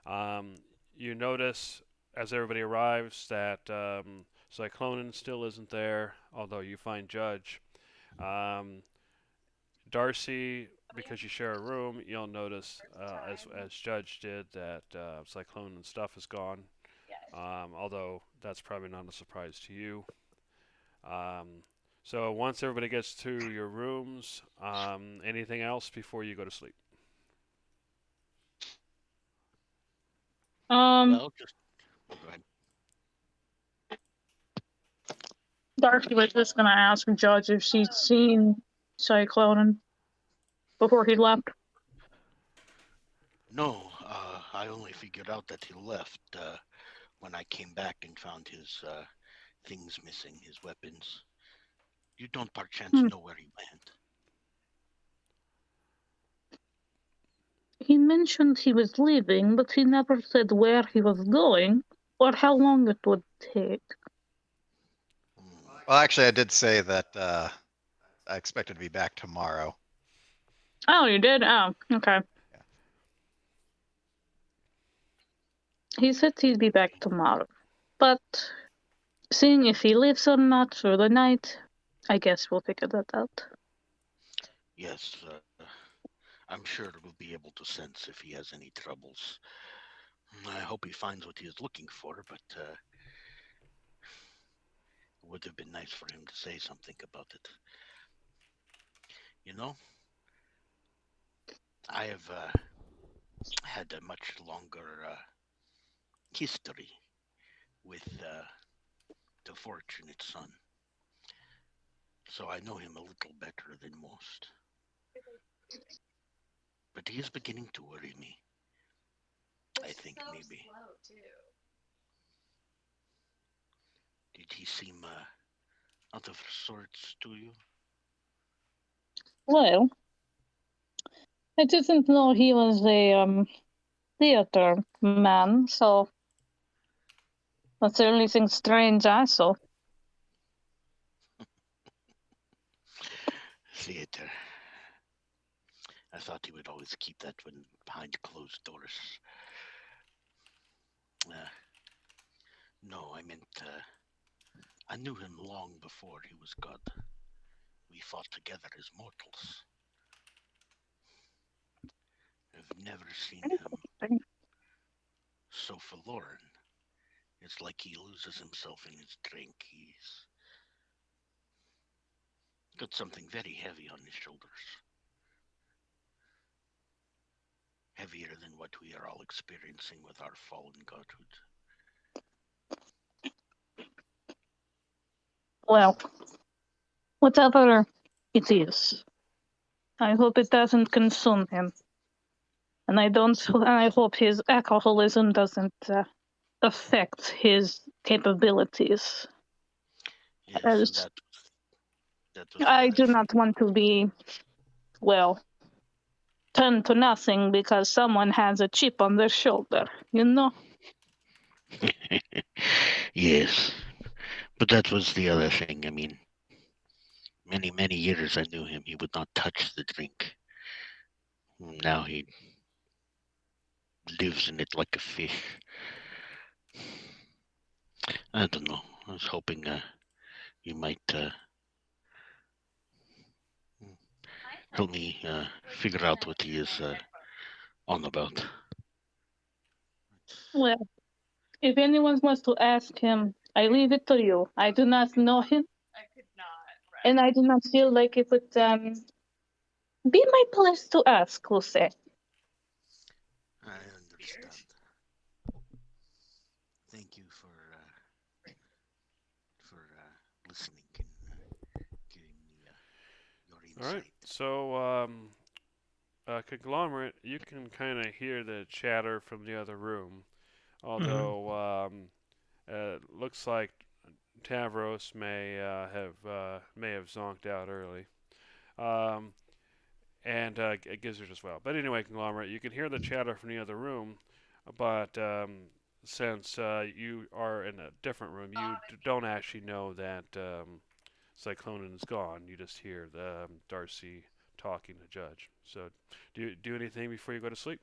Um, you notice as everybody arrives that Cyclonin still isn't there, although you find Judge. Um, Darcy, because you share a room, you'll notice, as Judge did, that Cyclonin stuff is gone. Yes. Although that's probably not a surprise to you. So once everybody gets to your rooms, anything else before you go to sleep? Well, just go ahead. Darcy was just gonna ask Judge if she'd seen Cyclone before he left. No, I only figured out that he left when I came back and found his things missing, his weapons. You don't perchance know where he went? He mentioned he was leaving, but he never said where he was going or how long it would take. Well, actually, I did say that I expected to be back tomorrow. Oh, you did? Oh, okay. Yeah. He said he'd be back tomorrow. But seeing if he lives or not for the night, I guess we'll figure that out. Yes, I'm sure we'll be able to sense if he has any troubles. I hope he finds what he is looking for, but it would have been nice for him to say something about it. You know, I have had a much longer history with the Fortunate Son, so I know him a little better than most. But he is beginning to worry me. I think so maybe. Slow too. Did he seem out of sorts to you? Well, I didn't know he was a theater man, so that's the only thing strange I saw. Theater. I thought he would always keep that one behind closed doors. No, I meant I knew him long before he was God. We fought together as mortals. I've never seen him so forlorn. It's like he loses himself in his drink. He's got something very heavy on his shoulders. Heavier than what we are all experiencing with our fallen godhood. Well, whatever it is, I hope it doesn't consume him. And I hope his alcoholism doesn't affect his capabilities. Yes, As that was I what do not want to be, well, turned to nothing because someone has a chip on their shoulder, you know? Yes, But that was the other thing. I mean, many years I knew him. He would not touch the drink. Now he lives in it like a fish. I don't know. I was hoping you might help me figure out what he is on about. Well, if anyone wants to ask him, I leave it to you. I do not know him, and I do not feel like it would be my place to ask, Jose. I understand. Thank you for listening and giving me your All right. insight. So, Conglomerate, you can kind of hear the chatter from the other room, although looks like Tavros may have zonked out early, um, and Gizzard as well. But anyway, Conglomerate, you can hear the chatter from the other room, but since you are in a different room, you don't actually know that Cyclonin is gone. You just hear Darcy talking to Judge. So, do you do anything before you go to sleep?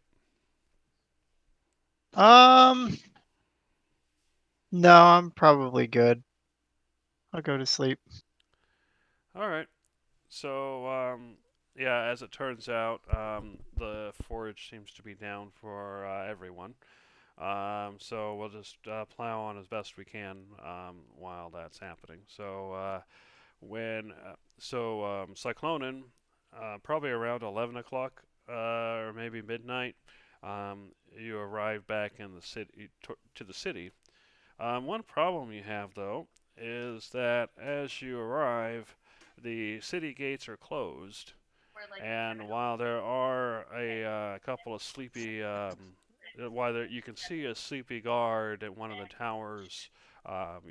No, I'm probably good. I'll go to sleep. All right. So, yeah, as it turns out, the forage seems to be down for everyone. So we'll just plow on as best we can while that's happening. So Cyclonin, probably around 11 o'clock or maybe midnight, you arrive back in the city to the city. One problem you have though is that as you arrive, the city gates are closed, and while there are a couple of sleepy, while there, you can see a sleepy guard at one of the towers, up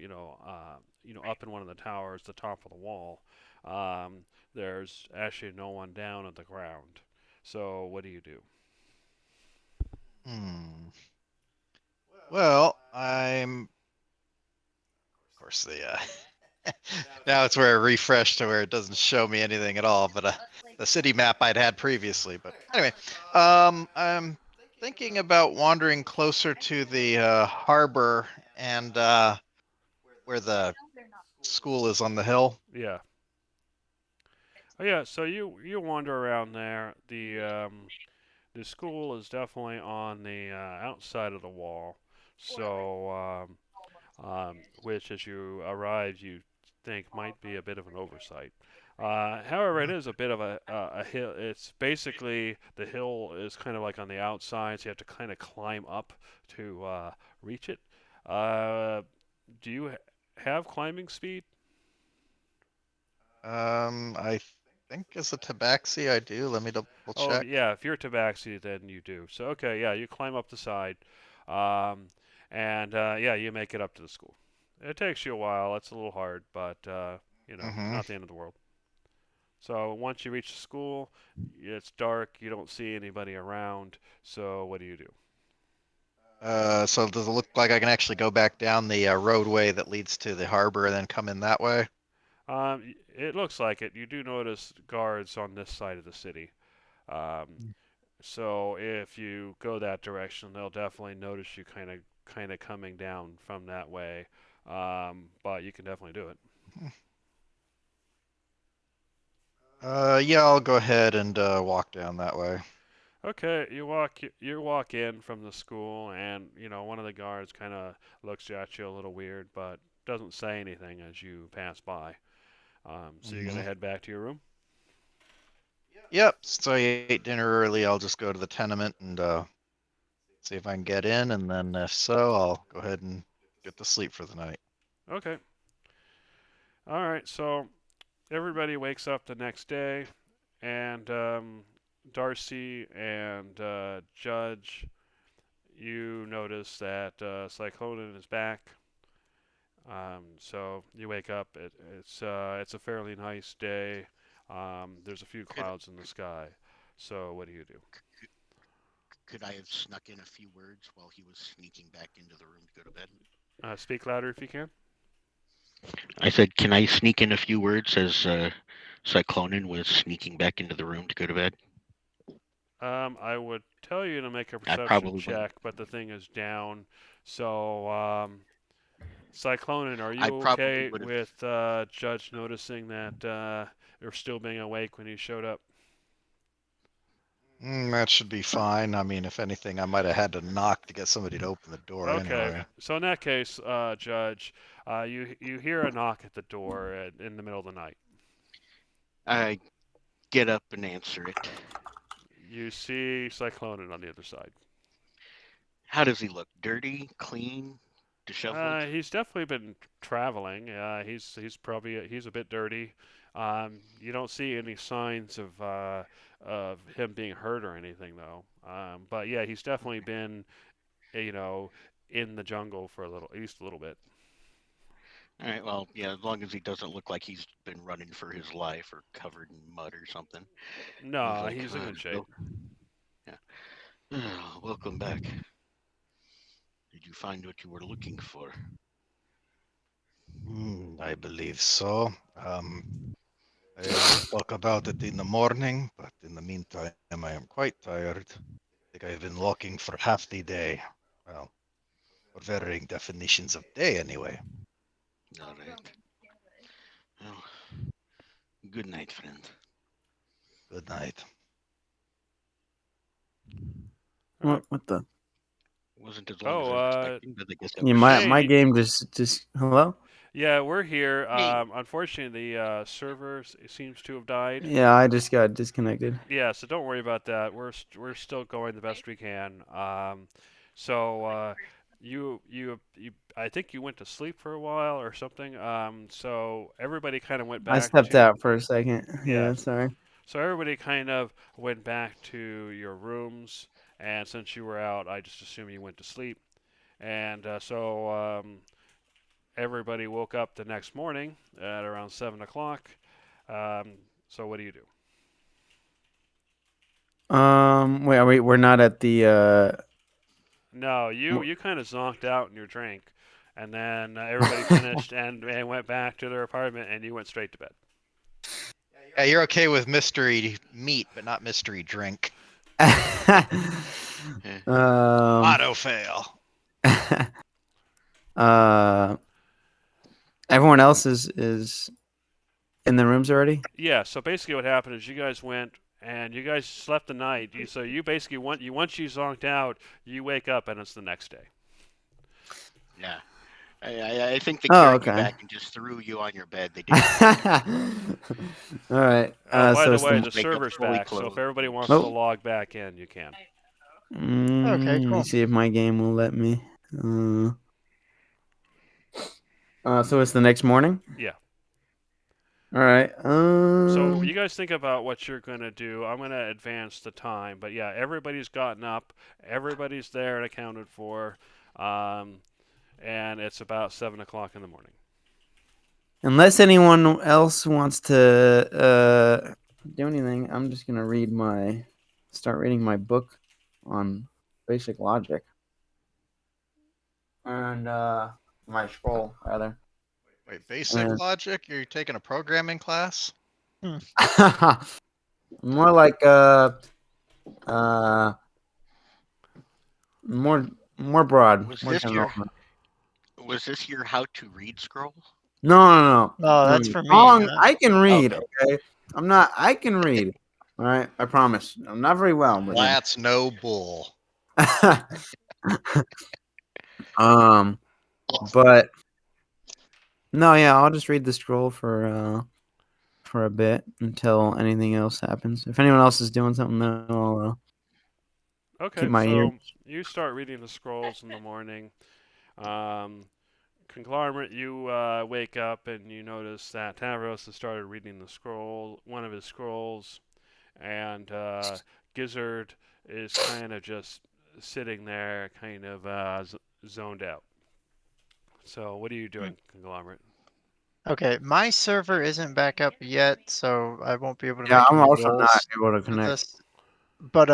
in one of the towers, the top of the wall. Um, there's actually no one down at the ground. So what do you do? Hmm. Well, I'm. Of course, the now it's where I refresh to where it doesn't show me anything at all, but the city map I'd had previously. But anyway, I'm thinking about wandering closer to the harbor and where the school is on the hill. Yeah. Oh yeah. So you wander around there. The school is definitely on the outside of the wall. So which as you arrive you think might be a bit of an oversight. However, it is a bit of a hill. It's basically the hill is kind of like on the outside, so you have to kind of climb up to reach it. Uh, do you have climbing speed? I think as a tabaxi I do. Let me double Oh check. yeah, if you're Tabaxi, then you do. So okay, yeah, you climb up the side, um, and yeah, you make it up to the school. It takes you a while. It's a little hard, but Mm-hmm. not the end of the world. So once you reach the school, it's dark. You don't see anybody around. So what do you do? So does it look like I can actually go back down the roadway that leads to the harbor and then come in that way? It looks like it. You do notice guards on this side of the city. Um, so if you go that direction, they'll definitely notice you kind of coming down from that way. But you can definitely do it. Yeah, I'll go ahead and walk down that way. Okay, you walk in from the school, and one of the guards kind of looks at you a little weird, but doesn't say anything as you pass by. So you're Hmm. gonna head back to your room. Yep. So I ate dinner early. I'll just go to the tenement and see if I can get in, and then if so, I'll go ahead and get to sleep for the night. Okay. All right. So everybody wakes up the next day, and Darcy and Judge, you notice that Cyclonin is back. So you wake up. It's a fairly nice day. There's a few Could clouds in the sky. So what do you do? could I have snuck in a few words while he was sneaking back into the room to go to bed? Speak louder if you can. I said, can I sneak in a few words as Cyclonin was sneaking back into the room to go to bed? I would tell you to make a I perception probably wouldn't. check, but the thing is down. So, Cyclonin, are I you probably okay would have. with Judge noticing that you're still being awake when he showed up? That should be fine. I mean, if anything, I might have had to knock to get somebody to open the door Okay. anyway. So in that case, Judge, you hear a knock at the door in the middle of the night. I get up and answer it. You see Cyclonin on the other side. How does he look? Dirty, clean, disheveled? He's definitely been traveling. He's he's a bit dirty. You don't see any signs of him being hurt or anything though. But yeah, he's definitely been you know in the jungle for at least a little bit. All right, well, yeah, as long as he doesn't look like he's been running for his life or covered in mud or something. No, he's in good shape. Welcome back. Did you find what you were looking for? I believe so. I will talk about it in the morning, but in the meantime, I am quite tired. I think I've been walking for half the day. Well, for varying definitions of day, anyway. All right. Well, good night, friend. Good night. What the? Wasn't as long as I was expecting, but I guess that Yeah, was my Hey. game just hello. Yeah, we're here. Hey. Unfortunately, the server seems to have died. Yeah, I just got disconnected. Yeah, so don't worry about that. We're still going the best we can. So you I think you went to sleep for a while or something. So everybody kind of went I back stepped to out for a second. yeah. Yeah, sorry. So everybody kind of went back to your rooms, and since you were out, I just assume you went to sleep. And everybody woke up the next morning at around 7 o'clock. So what do you do? Wait, we're not at the No, you kind of zonked out in your drink, and then everybody finished and went back to their apartment, and you went straight to bed. Yeah, you're okay with mystery meat, but not mystery drink. Auto fail. Everyone else is in the rooms already? Yeah. So basically, what happened is you guys went and you guys slept the night. So you basically once you zonked out, you wake up and it's the next day. Yeah. I think they Oh, carried you okay. back and just threw you on your bed. They did. All right. By So the it's way, the Wake up server's fully back, so if clothed. everybody wants Nope. to log back in, you can. Okay, Let cool. me see if my game will let me. So it's the next morning? Yeah. All right. So you guys think about what you're gonna do. I'm gonna advance the time, but yeah, everybody's gotten up, everybody's there and accounted for, and it's about 7 o'clock in the morning. Unless anyone else wants to do anything, I'm just gonna start reading my book on basic logic. And my scroll rather. Wait, basic logic? You're taking a programming class? More like more broad. Was more this general. your how to read scroll? No. No, that's for me. I can read. Okay. Okay, I can read. All right, I promise. I'm not very well, but That's no bull. but no, yeah, I'll just read the scroll for a bit until anything else happens. If anyone else is doing something, then I'll Okay, keep my ear. so you start reading the scrolls in the morning. Conglomerate, you wake up and you notice that Tavros has started reading one of his scrolls, and Gizzard is kind of just sitting there, kind of zoned out. So, what are you doing, Conglomerate? Okay, my server isn't back up yet, so I won't be able to Yeah, make I'm any also rolls not able to for connect. this. But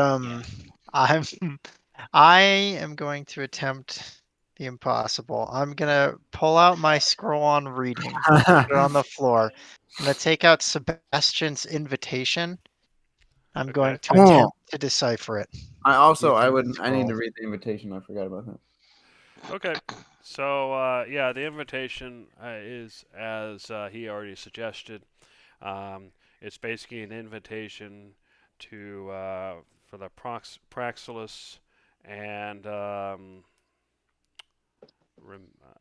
I am going to attempt the impossible. I'm gonna pull out my scroll on reading, put it on the floor. I'm gonna take out Sebastian's invitation. I'm going Okay. to Oh. attempt to decipher it. I using the need to scroll. read the invitation. I forgot about that. Okay. So yeah, the invitation is as he already suggested. It's basically an invitation to for the Praxilus and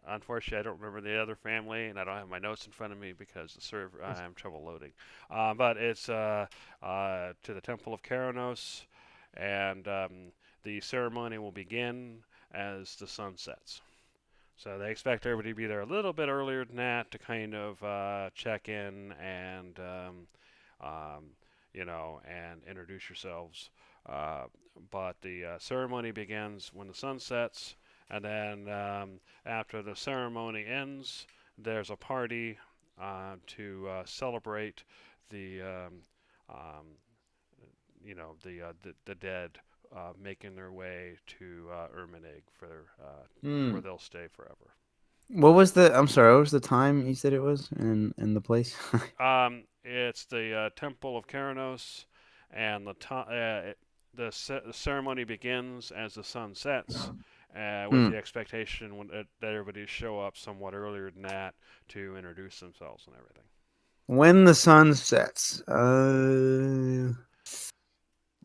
unfortunately, I don't remember the other family, and I don't have my notes in front of me because the server I have trouble loading. But it's to the Temple of Keranos, and the ceremony will begin as the sun sets. So they expect everybody to be there a little bit earlier than that to kind of check in and and introduce yourselves. But the ceremony begins when the sun sets, and then after the ceremony ends, there's a party to celebrate the the dead making their way to Ermanig where they'll stay forever. What was the? I'm sorry. What was the time you said it was and the place? It's the Temple of Keranos, and the ceremony begins as the sun sets, with the expectation that everybody show up somewhat earlier than that to introduce themselves and everything. When the sun sets.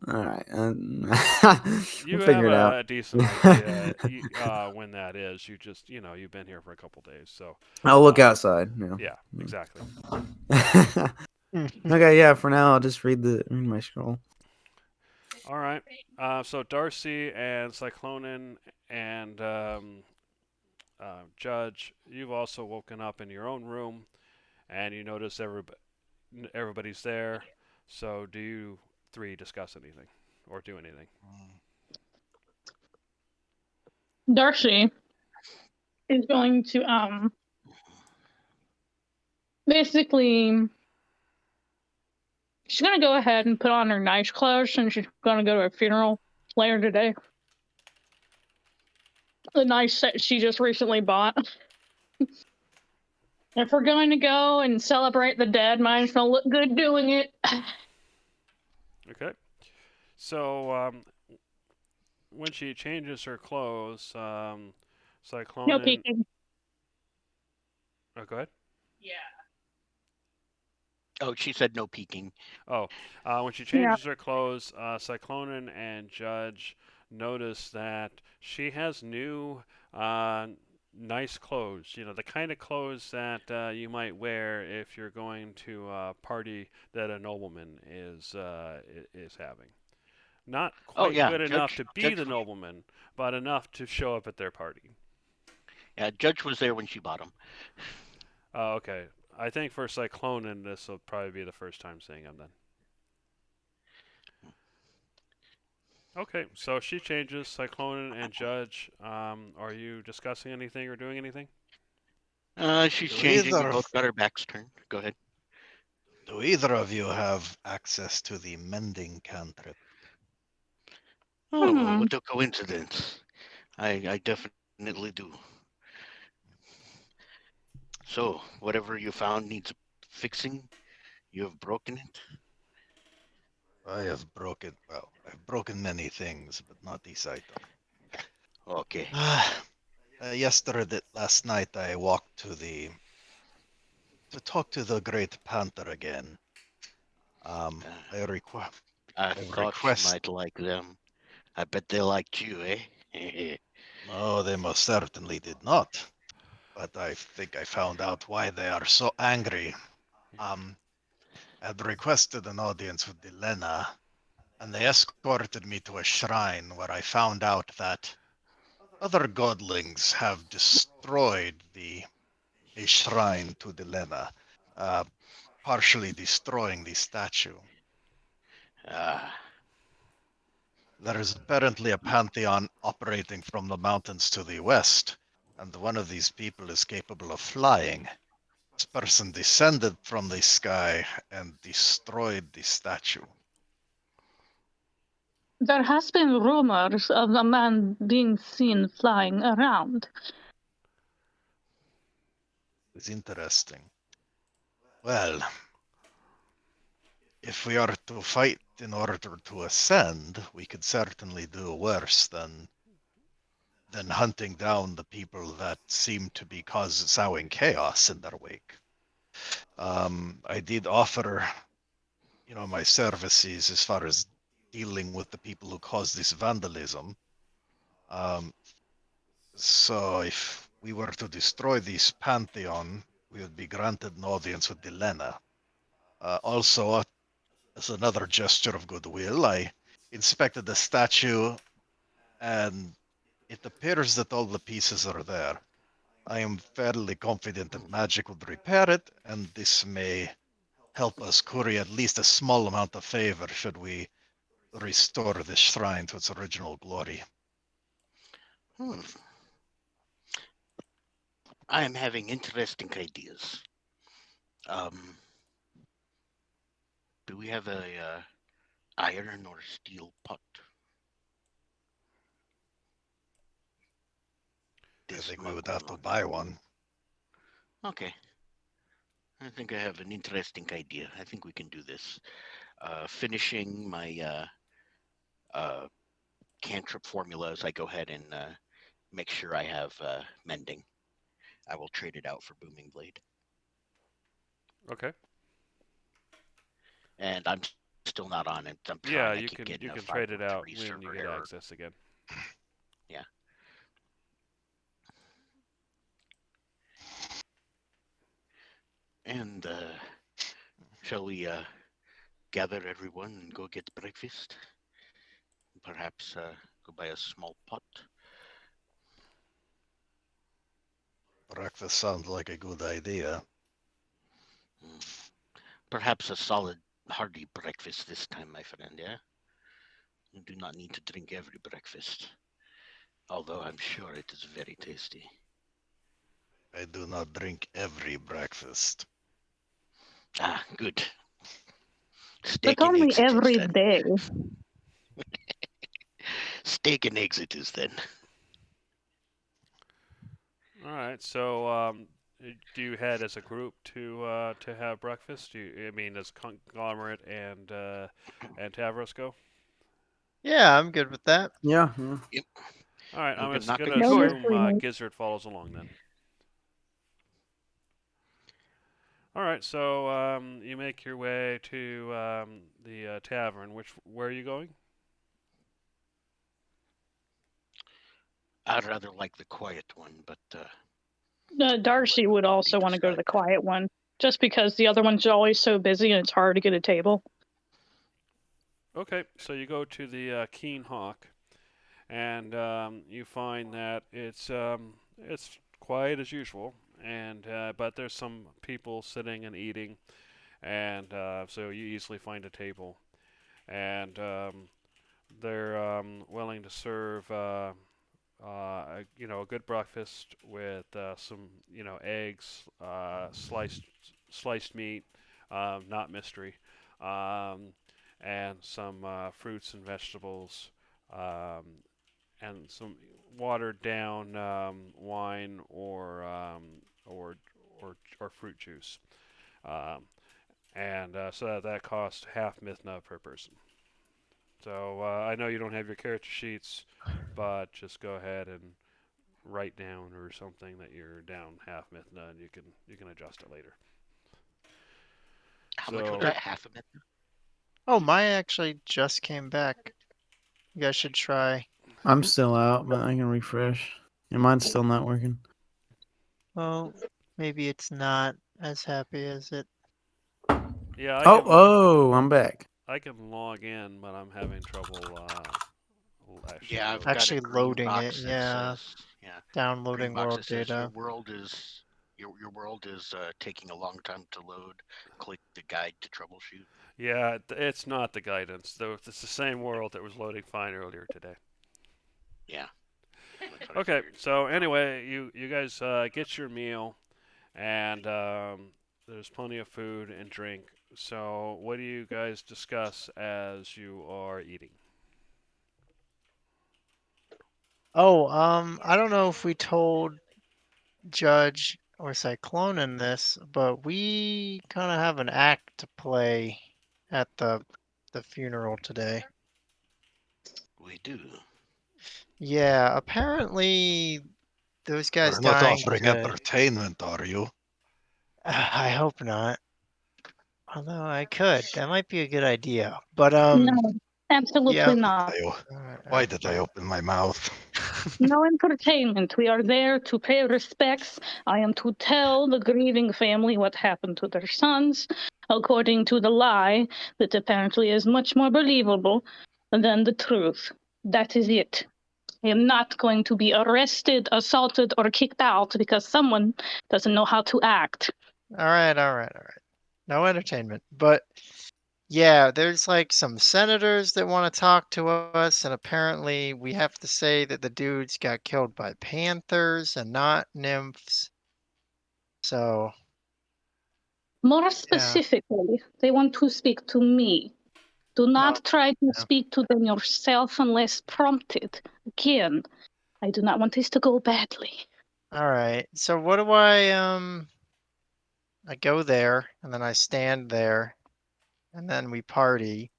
All right. You We'll have figure it out. a decent idea when that is. You just you've been here for a couple days, so I'll look outside. yeah, exactly. Okay, yeah. For now, I'll just read my scroll. All right. So Darcy and Cyclonin and Judge, you've also woken up in your own room, and you notice everybody's there. So do you three discuss anything or do anything? Darcy is going to basically she's gonna go ahead and put on her nice clothes since she's gonna go to a funeral later today. The nice set she just recently bought. If we're going to go and celebrate the dead, might as well look good doing it. Okay. So when she changes her clothes, Cyclonin. No peeking. Oh, go ahead. Yeah. Oh, she said no peeking. Oh, when she changes her clothes, Cyclonin and Judge notice that she has new, nice clothes. You know, the kind of clothes that you might wear if you're going to a party that a nobleman is having. Not quite good enough to be the nobleman, but enough to show up at their party. Yeah, Judge was there when she bought them. Oh, okay. I think for Cyclonin, this will probably be the first time seeing him then. Okay, so she changes. Cyclonin and Judge, are you discussing anything or doing anything? She's changing. We both got our backs turned. Go ahead. Do either of you have access to the mending cantrip? Oh, well, what a coincidence. I definitely do. So, whatever you found needs fixing. You have broken it? I've broken many things, but not this item. Okay. Last night I walked to talk to the Great Panther again. I thought you might like them. I bet they liked you, eh? No, they most certainly did not. But I think I found out why they are so angry. I'd requested an audience with Delena, and they escorted me to a shrine where I found out that other godlings have destroyed a shrine to Delena, partially destroying the statue. There is apparently a pantheon operating from the mountains to the west, and one of these people is capable of flying. This person descended from the sky and destroyed the statue. There has been rumors of a man being seen flying around. It's interesting. Well, if we are to fight in order to ascend, we could certainly do worse than hunting down the people that seem to be sowing chaos in their wake. I did offer, my services as far as dealing with the people who caused this vandalism. So if we were to destroy this pantheon, we would be granted an audience with Delena. Also, as another gesture of goodwill, I inspected the statue, and it appears that all the pieces are there. I am fairly confident that magic would repair it, and this may help us curry at least a small amount of favor should we restore this shrine to its original glory. I am having interesting ideas. Do we have a iron or steel pot? I think we would have to buy one. Okay. I think I have an interesting idea. I think we can do this. Finishing my cantrip formulas, I go ahead and make sure I have mending. I will trade it out for booming blade. Okay. And I'm still not on it. I'm trying. Yeah, I you keep can getting a trade it out 5.3 when server you get error. access again. Yeah. And shall we gather everyone and go get breakfast? Perhaps go buy a small pot. Breakfast sounds like a good idea. Perhaps a solid, hearty breakfast this time, my friend, yeah? You do not need to drink every breakfast, although I'm sure it is very tasty. I do not drink every breakfast. Ah, good. But only every day. Steak and eggs it is then. All right. So, do you head as a group to have breakfast? Does Conglomerate and Tavros go? Yeah, I'm good with that. Yeah. Yep. All right. I'm Okay, just not gonna gonna No assume misleading. Gizzard follows along then. All right. So you make your way to the tavern. Where are you going? I'd rather like the quiet one, but Darcy would also want to go to the quiet one, just because the other one's always so busy and it's hard to get a table. Okay. So you go to the Keen Hawk, and you find that it's quiet as usual, and but there's some people sitting and eating, and so you easily find a table, and they're willing to serve a good breakfast with some eggs, sliced meat, not mystery, um, and some fruits and vegetables. And some watered down wine or fruit juice, um, and so that costs half Mithna per person. So I know you don't have your character sheets, but just go ahead and write down or something that you're down half Mithna, and you can adjust it later. how much was So that? Half a minute? Oh, Maya actually just came back. You guys should try. I'm still out, but I can refresh. And mine's still not working. Well, maybe it's not as happy as it. yeah, I'm back. I can log in, but I'm having trouble. Yeah, I've Actually got a green loading box it, that yeah. says, yeah, green Downloading box world that says your data. world is taking a long time to load. Click the guide to troubleshoot. Yeah, it's not the guidance, though. It's the same world that was loading fine earlier today. Yeah. That's what I Okay, figured. so anyway, you guys get your meal, and there's plenty of food and drink. So what do you guys discuss as you are eating? Oh, I don't know if we told Judge or Cyclonen this, but we kind of have an act to play at the funeral today. We do. Yeah, apparently those guys You're not dying offering to. entertainment, are you? I hope not. Although I could. That might be a good idea. But No, yeah. absolutely not. Why did I open my mouth? No entertainment. We are there to pay respects. I am to tell the grieving family what happened to their sons, according to the lie that apparently is much more believable than the truth. That is it. I am not going to be arrested, assaulted, or kicked out because someone doesn't know how to act. All right. No entertainment. But yeah, there's like some senators that want to talk to us, and apparently we have to say that the dudes got killed by panthers and not nymphs. So, More yeah. specifically, they want to speak to me. Do not try to yeah. speak to them yourself unless prompted. Again, I do not want this to go badly. All right. So what do I go there and then I stand there and then we party.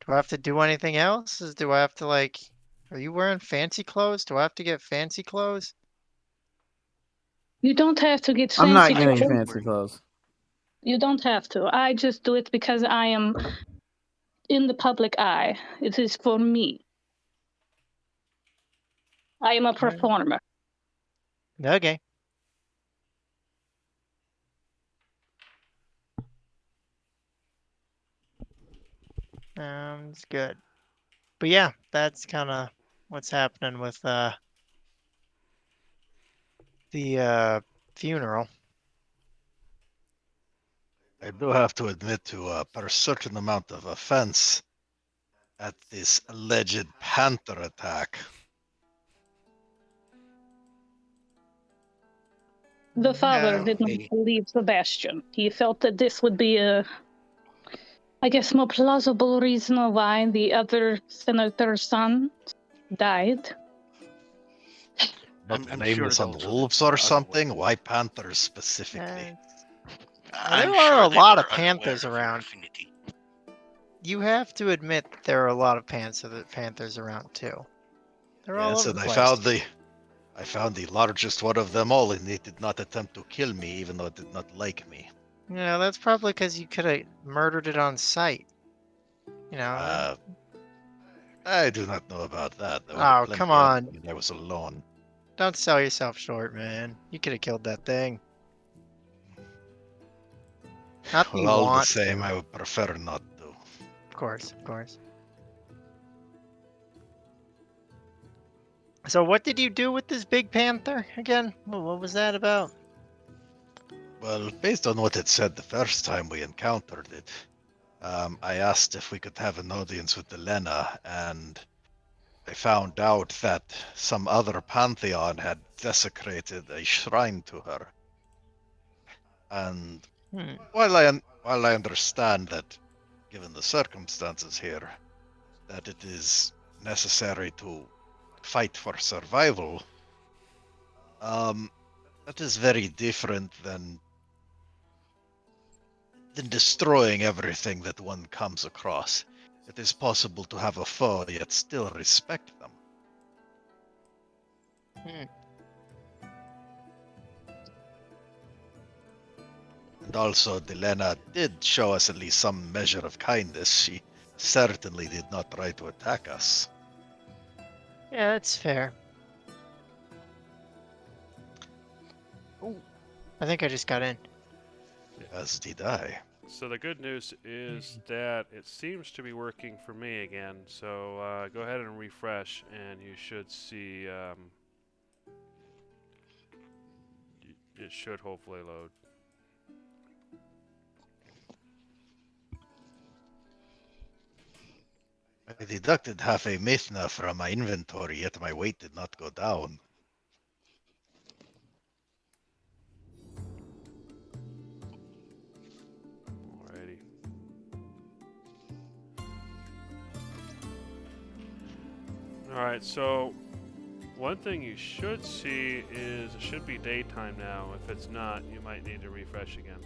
Do I have to do anything else? Do I have to like, are you wearing fancy clothes? Do I have to get fancy clothes? You don't have to get I'm not fancy getting clothes. fancy clothes. You don't have to. I just do it because I am in the public eye. It is for me. I am a performer. Okay. It's good. But yeah, that's kind of what's happening with the funeral. I do have to admit to a certain amount of offense at this alleged panther attack. The father Yeah. did not Hey. believe Sebastian. He felt that this would be a, I guess, more plausible reason why the other senator's son died. Not I'm nameless sure on those wolves were or unaware. something? Why panthers specifically? I'm there are sure a they lot were of unaware panthers of your around. affinity. You have to admit that there are a lot of panthers around too. They're all Yes, over and the I place. found the largest one of them all, and it did not attempt to kill me, even though it did not like me. You know, that's probably because you could have murdered it on sight. You know. I do not know about that. There were Oh, plenty come of on. them when I was alone. Don't sell yourself short, man. You could have killed that thing. Not that Well, you all the want same, to. I would prefer not to. Of course, of course. So what did you do with this big panther again? What was that about? Well, based on what it said the first time we encountered it, I asked if we could have an audience with Elena, and I found out that some other pantheon had desecrated a shrine to her. And Hmm. while I understand that, given the circumstances here, that it is necessary to fight for survival, that is very different than destroying everything that one comes across. It is possible to have a foe yet still respect them. Hmm. And also, Delena did show us at least some measure of kindness. She certainly did not try to attack us. Yeah, that's fair. Ooh, I think I just got in. As did I. So the good news is that it seems to be working for me again. So go ahead and refresh, and you should see. It should hopefully load. I deducted half a Mithna from my inventory, yet my weight did not go down. Alrighty. Alright, so One thing you should see is it should be daytime now. If it's not, you might need to refresh again.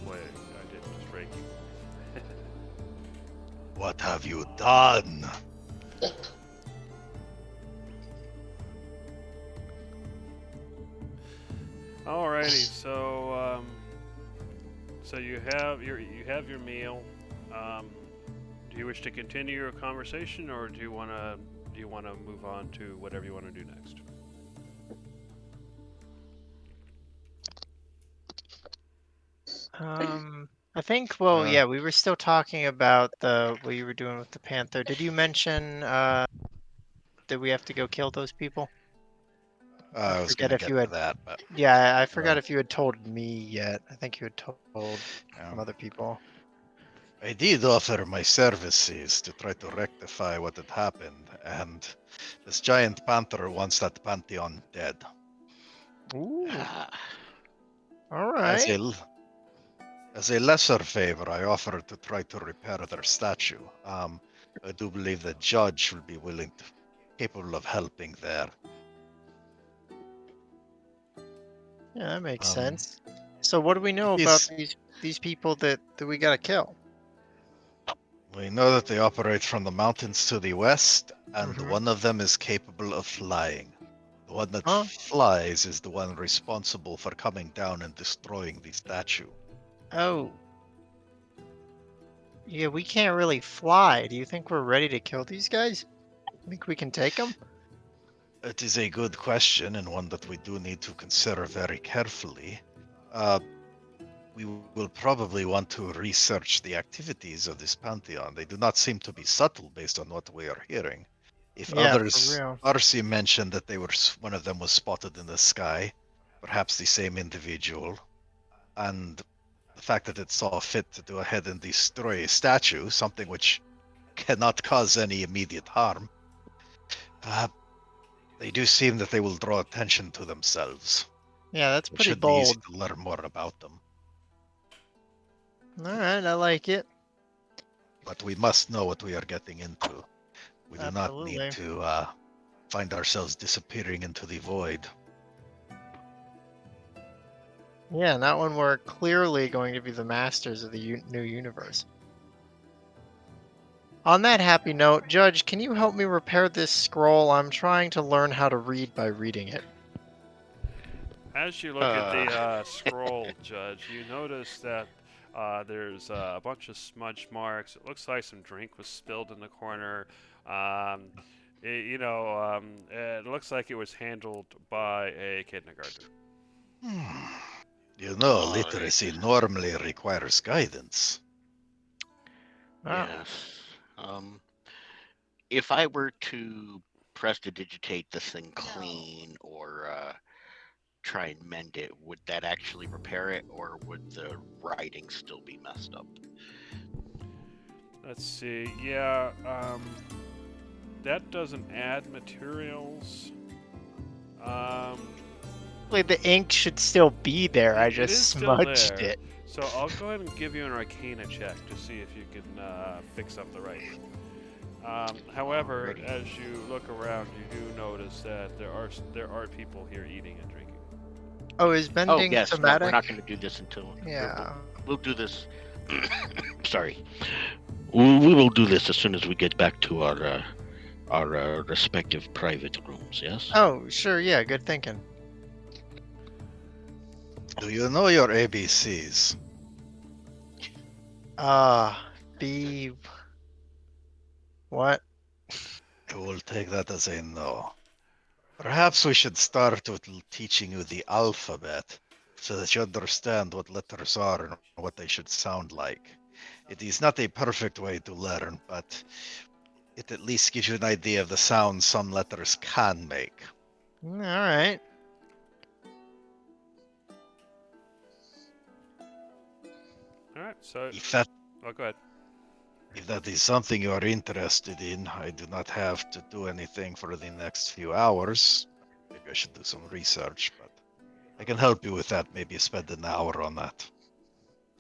Wait, I did just break you. What have you done? Alrighty, so you have your meal. Do you wish to continue your conversation, or do you wanna move on to whatever you want to do next? I think. Well, Uh, yeah, we were still talking about what you were doing with the panther. Did you mention that we have to go kill those people? I was forget gonna if get you to had- that, but Yeah, I forgot Uh, if you had told me yet. I think you had told yeah. some other people. I did offer my services to try to rectify what had happened, and this giant panther wants that pantheon dead. Ooh, Ah, all As right. as a lesser favor, I offered to try to repair their statue. I do believe the judge will be capable of helping there. Yeah, that makes Um, sense. So, what do we know it about is- these people that we gotta kill? We know that they operate from the mountains to the west, and Mhm. one of them is capable of flying. The one that Huh? flies is the one responsible for coming down and destroying the statue. Oh, yeah, we can't really fly. Do you think we're ready to kill these guys? Think we can take them? It is a good question, and one that we do need to consider very carefully. We will probably want to research the activities of this pantheon. They do not seem to be subtle based on what we are hearing. If Yeah, for others, real. Arcee mentioned that one of them was spotted in the sky, perhaps the same individual, and the fact that it saw fit to go ahead and destroy a statue, something which cannot cause any immediate harm, they do seem that they will draw attention to themselves. Yeah, that's It pretty should be easy bold. to learn more about them. All right, I like it. But we must know what we are getting into. We do not Absolutely. need to find ourselves disappearing into the void. Yeah, not when we're clearly going to be the masters of the new universe. On that happy note, Judge, can you help me repair this scroll? I'm trying to learn how to read by reading it. As you look at the scroll, Judge, you notice that there's a bunch of smudge marks. It looks like some drink was spilled in the corner. It looks like it was handled by a kindergartner. You know, All literacy right. normally requires guidance. Ah, Yes. If I were to prestidigitate this thing clean or try and mend it, would that actually repair it, or would the writing still be messed up? Let's see. Yeah, that doesn't add materials. Like the ink should still be there. I It just is still smudged there. it. So I'll go ahead and give you an Arcana check to see if you can fix up the writing. However, Alrighty. as you look around, you do notice that there are people here eating and drinking. Oh, is Oh bending yes, no, somatic? we're not going to do this until Yeah. we'll do this. Sorry, we will do this as soon as we get back to our respective private rooms. Yes. Oh, sure. Yeah, good thinking. Do you know your ABCs? B. What? I will take that as a no. Perhaps we should start with teaching you the alphabet so that you understand what letters are and what they should sound like. It is not a perfect way to learn, but it at least gives you an idea of the sounds some letters can make. All right. All right. So, If that go ahead. If that is something you are interested in, I do not have to do anything for the next few hours. Maybe I should do some research, but I can help you with that. Maybe spend an hour on that.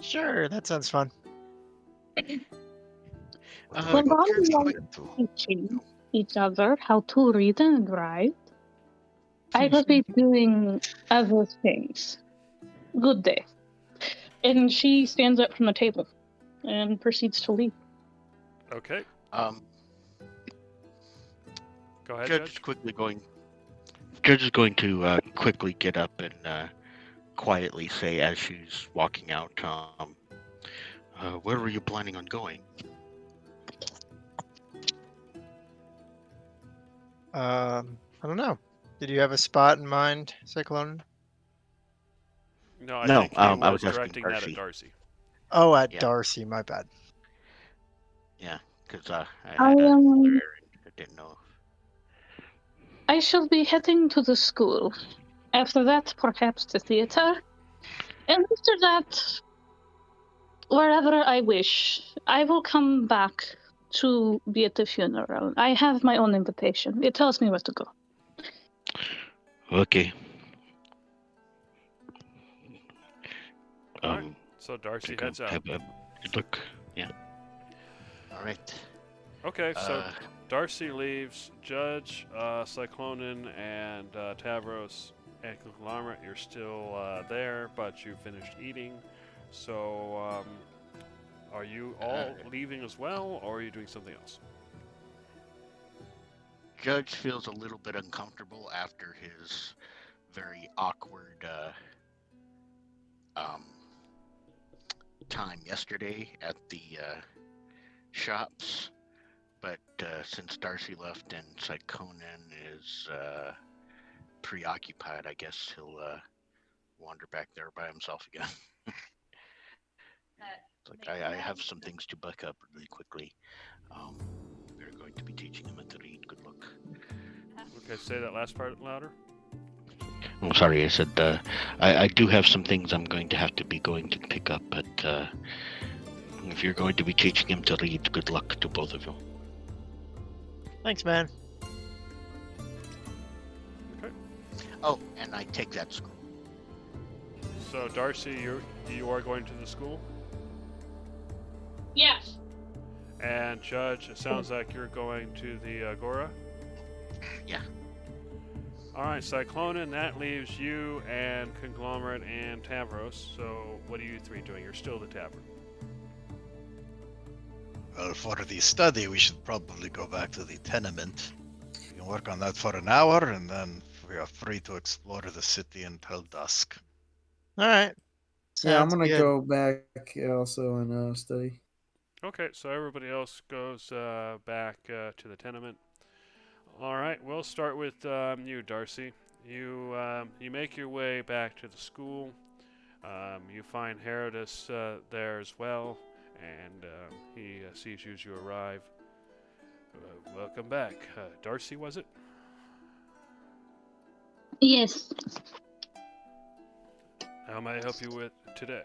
Sure, that sounds fun. What have Well, I got Bonnie to was commit to? teaching each other how to read and write. I will be doing other things. Good day. And she stands up from the table and proceeds to leave. Okay. Um, Go ahead, Judge Judge. is quickly going. Judge is going to quickly get up and quietly say as she's walking out, "Where were you planning on going?" I don't know. Did you have a spot in mind, Cyclone? No, I No, think he I was was asking directing that Darcy. at Darcy. Oh, at Yeah. Darcy. My bad. Yeah, because I I had a am- other errand. I didn't know. I shall be heading to the school. After that, perhaps the theater. And after that, wherever I wish. I will come back to be at the funeral. I have my own invitation. It tells me where to go. Okay. Alright. So Darcy think heads I'll out. have a good look. Yeah. All right. Okay, so Uh, Darcy leaves. Judge, Cyclonin, and Tavros and Conglomerate, you're still there, but you finished eating. So, are you all leaving as well, or are you doing something else? Judge feels a little bit uncomfortable after his very awkward time yesterday at the shops, but since Darcy left and Psychonin is preoccupied, I guess he'll wander back there by himself again. It's like I have some things to buck up really quickly. We're going to be teaching him to read. Good luck. Okay, say that last part louder. I'm sorry, I said I do have some things I'm going to have to be going to pick up, but if you're going to be teaching him to read, good luck to both of you. Thanks, man. Oh, and I take that scroll. So, Darcy, you are going to the school? Yes. And Judge, it sounds like you're going to the Agora? Yeah. Alright, Cyclonin, that leaves you and Conglomerate and Tavros. So, what are you three doing? You're still at the tavern. Well, for the study, we should probably go back to the tenement. We can work on that for an hour, and then we are free to explore the city until dusk. All right. Yeah, I'm Sounds gonna good. go back also and study. Okay, so everybody else goes back to the tenement. All right, we'll start with you, Darcy. You make your way back to the school. You find Herodus there as well, and he sees you as you arrive. Welcome back, Darcy. Was it? Yes. How may I help you with today?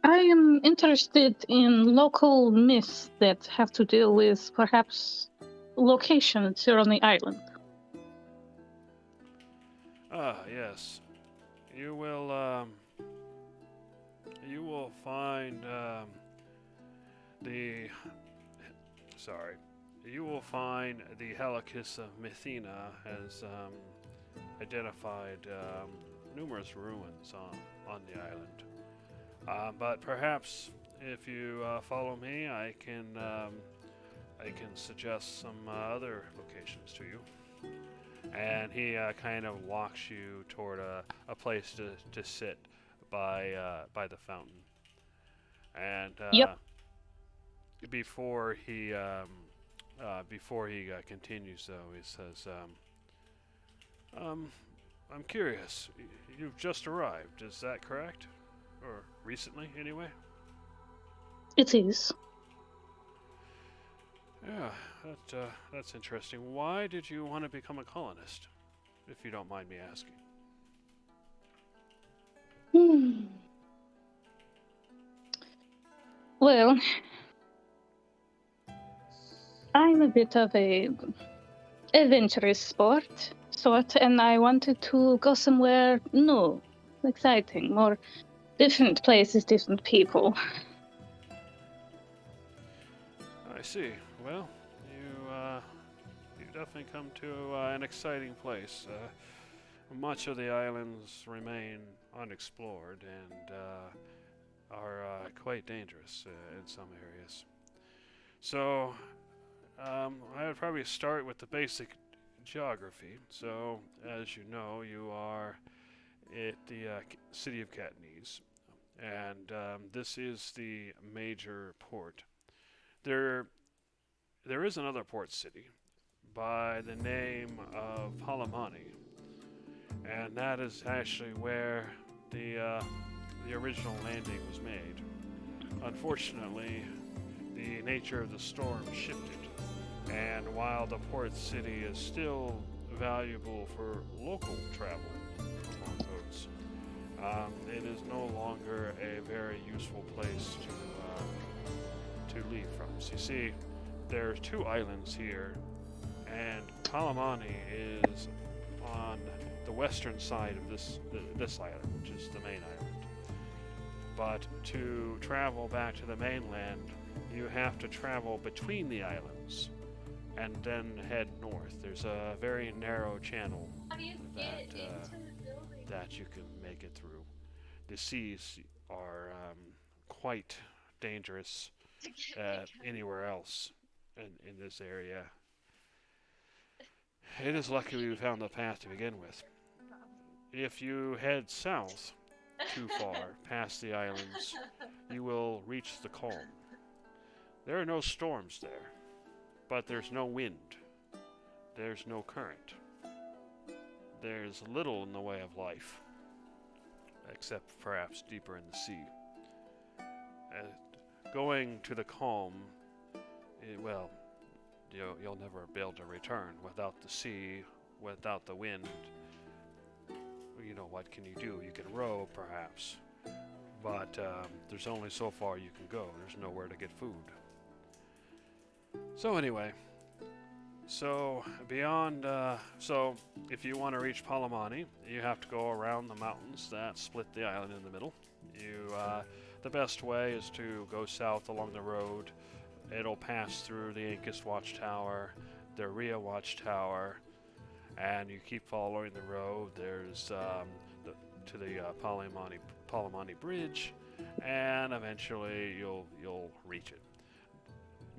I am interested in local myths that have to deal with perhaps locations here on the island. Ah, yes. You will find you will find the Helicus of Mithina has identified numerous ruins on the island. But perhaps if you follow me, I can suggest some other locations to you. And he kind of walks you toward a place to sit by the fountain. And Yep. before he continues, though, he says, "I'm curious. You've just arrived. Is that correct? Or recently, anyway?" It is. Yeah, that's interesting. Why did you want to become a colonist, if you don't mind me asking? Well, I'm a bit of a adventurous sort, and I wanted to go somewhere new, exciting, more Different places, different people. I see. Well, you definitely come to an exciting place. Much of the islands remain unexplored and are quite dangerous in some areas. So, I would probably start with the basic geography. So, as you know, you are at the city of Katniss, and this is the major port. There, there is another port city by the name of Palamani, and that is actually where the original landing was made. Unfortunately, the nature of the storm shifted, and while the port city is still valuable for local travel along boats, it is no longer a very useful place to leave from. So you see, there are two islands here, and Palamani is on the western side of this island, which is the main island. But to travel back to the mainland, you have to travel between the islands and then head north. There's a very narrow channel that you can make it through. The seas are quite dangerous anywhere else in this area. It is lucky we found the path to begin with. If you head south too far past the islands, you will reach the calm. There are no storms there, but there's no wind. There's no current. There's little in the way of life, except perhaps deeper in the sea. Going to the calm, well, you'll never be able to return without the sea, without the wind. You know, what can you do? You can row, perhaps, but there's only so far you can go. There's nowhere to get food. So anyway, so beyond, so if you want to reach Palamani, you have to go around the mountains that split the island in the middle. The best way is to go south along the road. It'll pass through the Incus Watchtower, the Rhea Watchtower, and you keep following the road. There's to the Palamani Bridge, and eventually you'll reach it.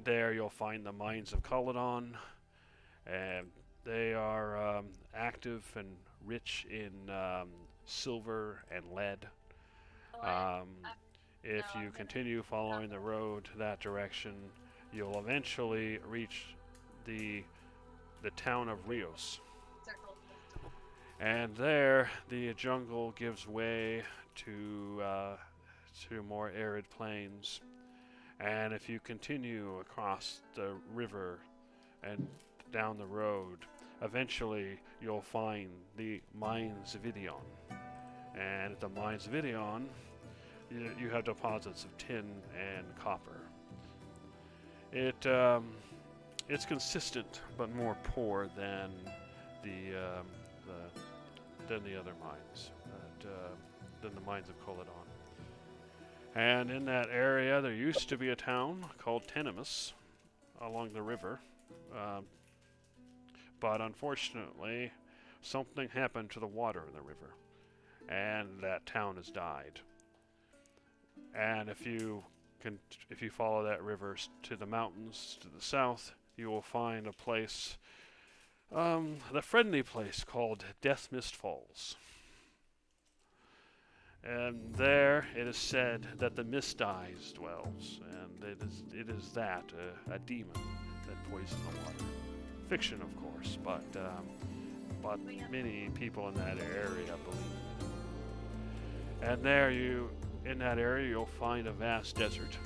There you'll find the mines of Culloden, and they are active and rich in silver and lead. If you continue following the road that direction, you'll eventually reach the town of Rios. And there, the jungle gives way to more arid plains. And if you continue across the river and down the road, eventually you'll find the Mines of Idion. And at the Mines of Idion, you have deposits of tin and copper. It's consistent, but more poor than the other mines, than the mines of Culloden. And in that area, there used to be a town called Tenemus along the river, but unfortunately, something happened to the water in the river, and that town has died. And if you follow that river to the mountains to the south, you will find a place, the friendly place called Death Mist Falls. And there it is said that the Mist Eyes dwells, and it is that, a demon that poisoned the water. Fiction, of course, but many people in that area believe it. And there in that area, you'll find a vast desert.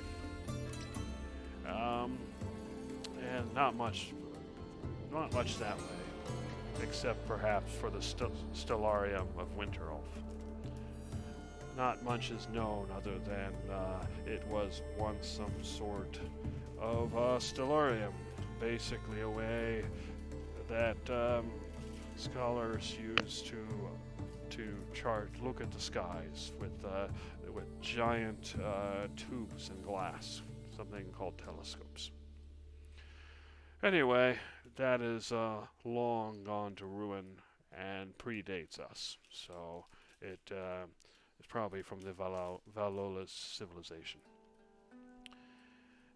And not much that way, except perhaps for the Stellarium of Winterolf. Not much is known other than it was once some sort of stellarium, basically a way that scholars use to to look at the skies with giant tubes and glass, something called telescopes. Anyway, that is long gone to ruin and predates us, so it is probably from the Valolas civilization.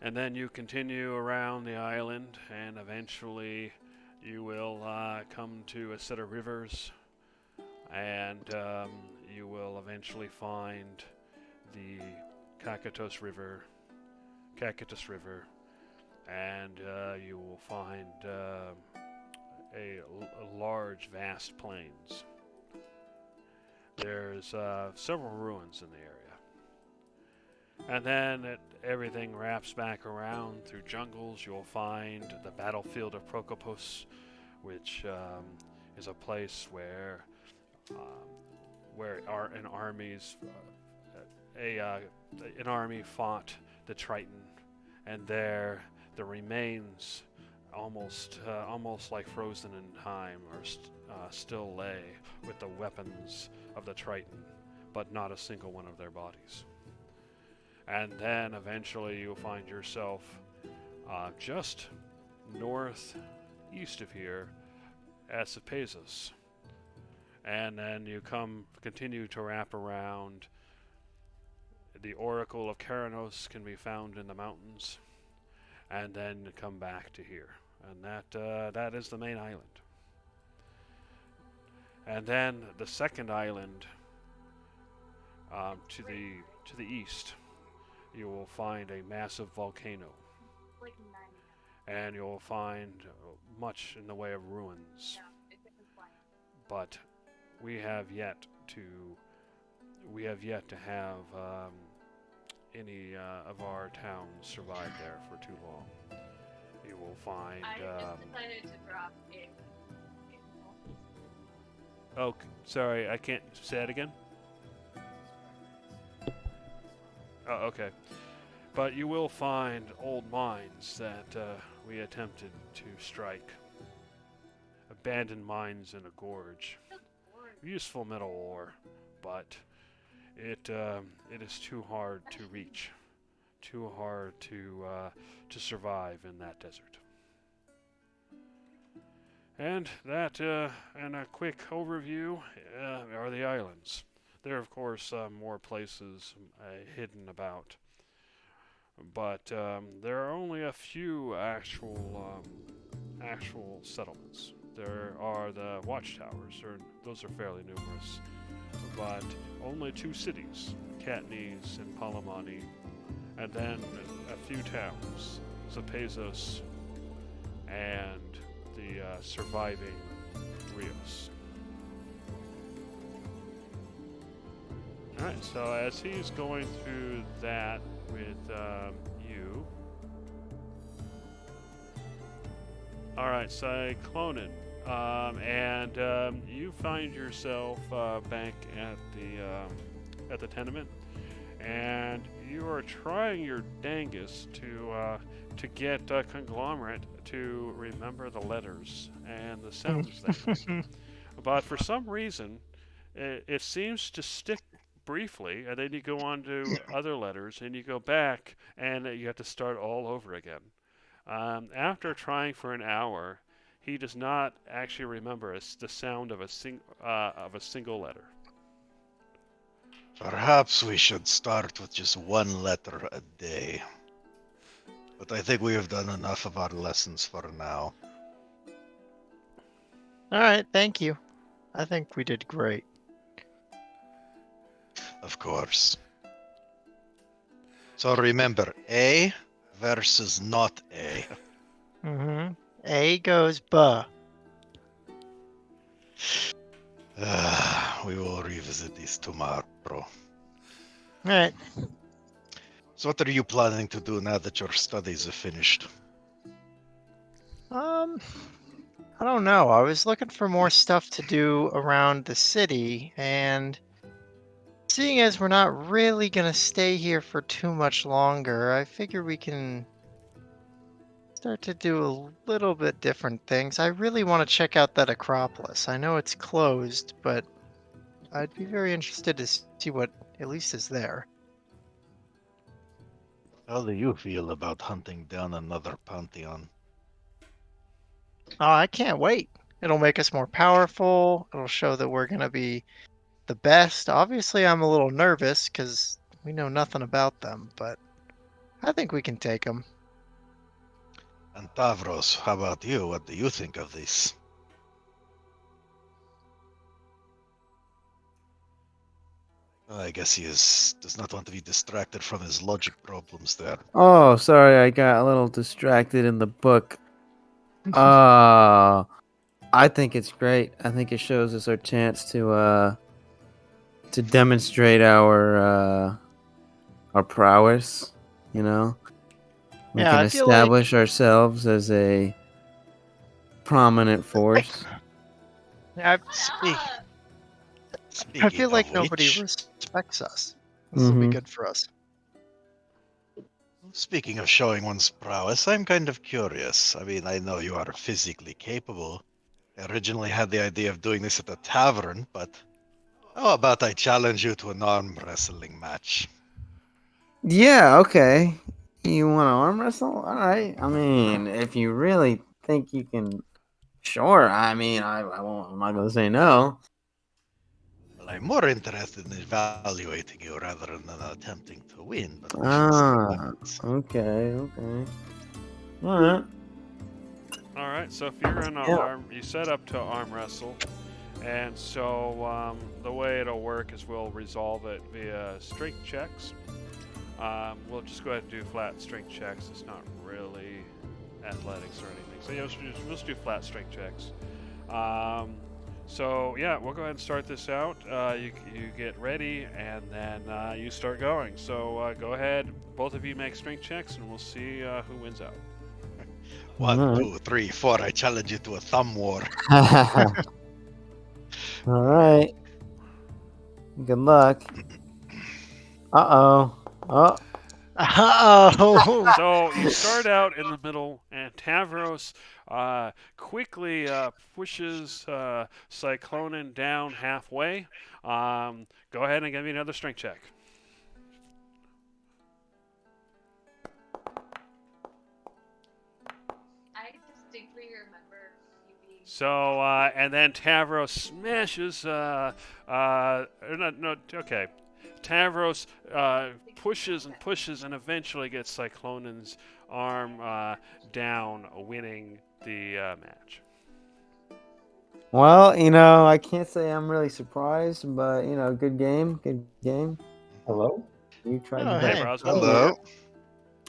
And then you continue around the island, and eventually you will come to a set of rivers, and you will eventually find the Cactus River, and you will find a large, vast plains. There's several ruins in the area. And then everything wraps back around through jungles. You'll find the battlefield of Prokopos, which is a place where an army fought the Triton, and there the remains, almost like frozen in time, still lay with the weapons of the Triton, but not a single one of their bodies. And then eventually you'll find yourself just northeast of here at Cepazos. And then you continue to wrap around. The Oracle of Keranos can be found in the mountains, and then come back to here. And that is the main island. And then the second island to the east, you will find a massive volcano, and you'll find much in the way of ruins. But we have yet to have any of our towns survive there for too long. You will find. I just decided to drop it. Oh, sorry, I can't say that again. Oh, okay. But you will find old mines that we attempted to strike. Abandoned mines in a gorge. Useful metal ore, but it is too hard to reach, too hard to survive in that desert. And that, and a quick overview, are the islands. There are, of course, more places hidden about, but there are only a few actual settlements. There are the watchtowers, those are fairly numerous, but only 2 cities, Katniss and Palamani, and then a few towns, Cepazos and the surviving Rios. Alright, so as he's going through that with you. Alright, Cyclonin. And you find yourself back at the tenement, and you are trying your dangest to get Conglomerate to remember the letters and the sounds there. But for some reason, it seems to stick briefly, and then you go on to other letters, and you go back, and you have to start all over again. After trying for an hour, he does not actually remember the sound of a single letter. Perhaps we should start with just 1 letter a day. But I think we have done enough of our lessons for now. All right, thank you. I think we did great. Of course. So remember, A versus not A. Mm-hmm. A goes buh. We will revisit this tomorrow. All right. So what are you planning to do now that your studies are finished? I don't know. I was looking for more stuff to do around the city, and seeing as we're not really gonna stay here for too much longer, I figure we can start to do a little bit different things. I really want to check out that Acropolis. I know it's closed, but I'd be very interested to see what at least is there. How do you feel about hunting down another Pantheon? Oh, I can't wait. It'll make us more powerful. It'll show that we're gonna be the best. Obviously, I'm a little nervous because we know nothing about them, but I think we can take them. And Tavros, how about you? What do you think of this? I guess he does not want to be distracted from his logic problems there. Oh, sorry, I got a little distracted in the book. I think it's great. I think it shows us our chance to demonstrate our prowess. You know, we Yeah, can I feel like- establish ourselves as a prominent force. I, Speak. I Speaking feel like of nobody which, respects us. This will be Mhm. good for us. speaking of showing one's prowess, I'm kind of curious. I mean, I know you are physically capable. I originally had the idea of doing this at a tavern, but how about I challenge you to an arm wrestling match? Yeah. Okay. You want to arm wrestle? All right. I mean, if you really think you can, sure. I mean, I won't. I'm not gonna say no. Well, I'm more interested in evaluating you rather than attempting to win, but we shall Ah. see. Okay. Okay. All right. All right. So if you're in you set up to arm wrestle, and so the way it'll work is we'll resolve it via strength checks. We'll just go ahead and do flat strength checks. It's not really athletics or anything. So we'll just do flat strength checks. So yeah, we'll go ahead and start this out. You get ready, and then you start going. So go ahead, both of you make strength checks, and we'll see who wins out. 1, Alright. 2, 3, 4. I challenge you to a thumb war. All right. Good luck. Uh-oh. Oh. Oh, So you start out in the middle, and Tavros quickly pushes Cyclonin down halfway. Go ahead and give me another strength check. I distinctly remember you being. So and then Tavros smashes. Okay. Tavros pushes and pushes and eventually gets Cyclonin's arm down, winning the match. Well, you know, I can't say I'm really surprised, but you know, good game, good game. Hello? You tried Oh, to Hey, hey. Browser. Hello.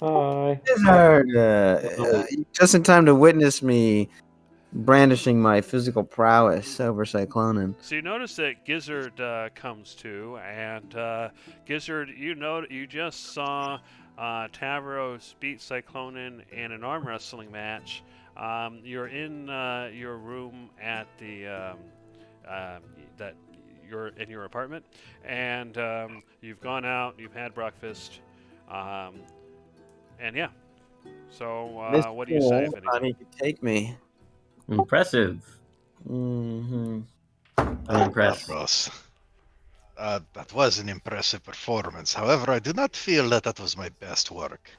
Hi. Blizzard, just in time to witness me brandishing my physical prowess over Cyclonin. So you notice that Gizzard comes to, and Gizzard, you just saw Tavros beat Cyclonin in an arm wrestling match. You're in your room at the that you're in your apartment, and you've gone out, you've had breakfast, and yeah. So what do you say? If Thought anything? he could take me. Impressive. Mm-hmm. I'm impressed. Tavros. That was an impressive performance. However, I do not feel that that was my best work.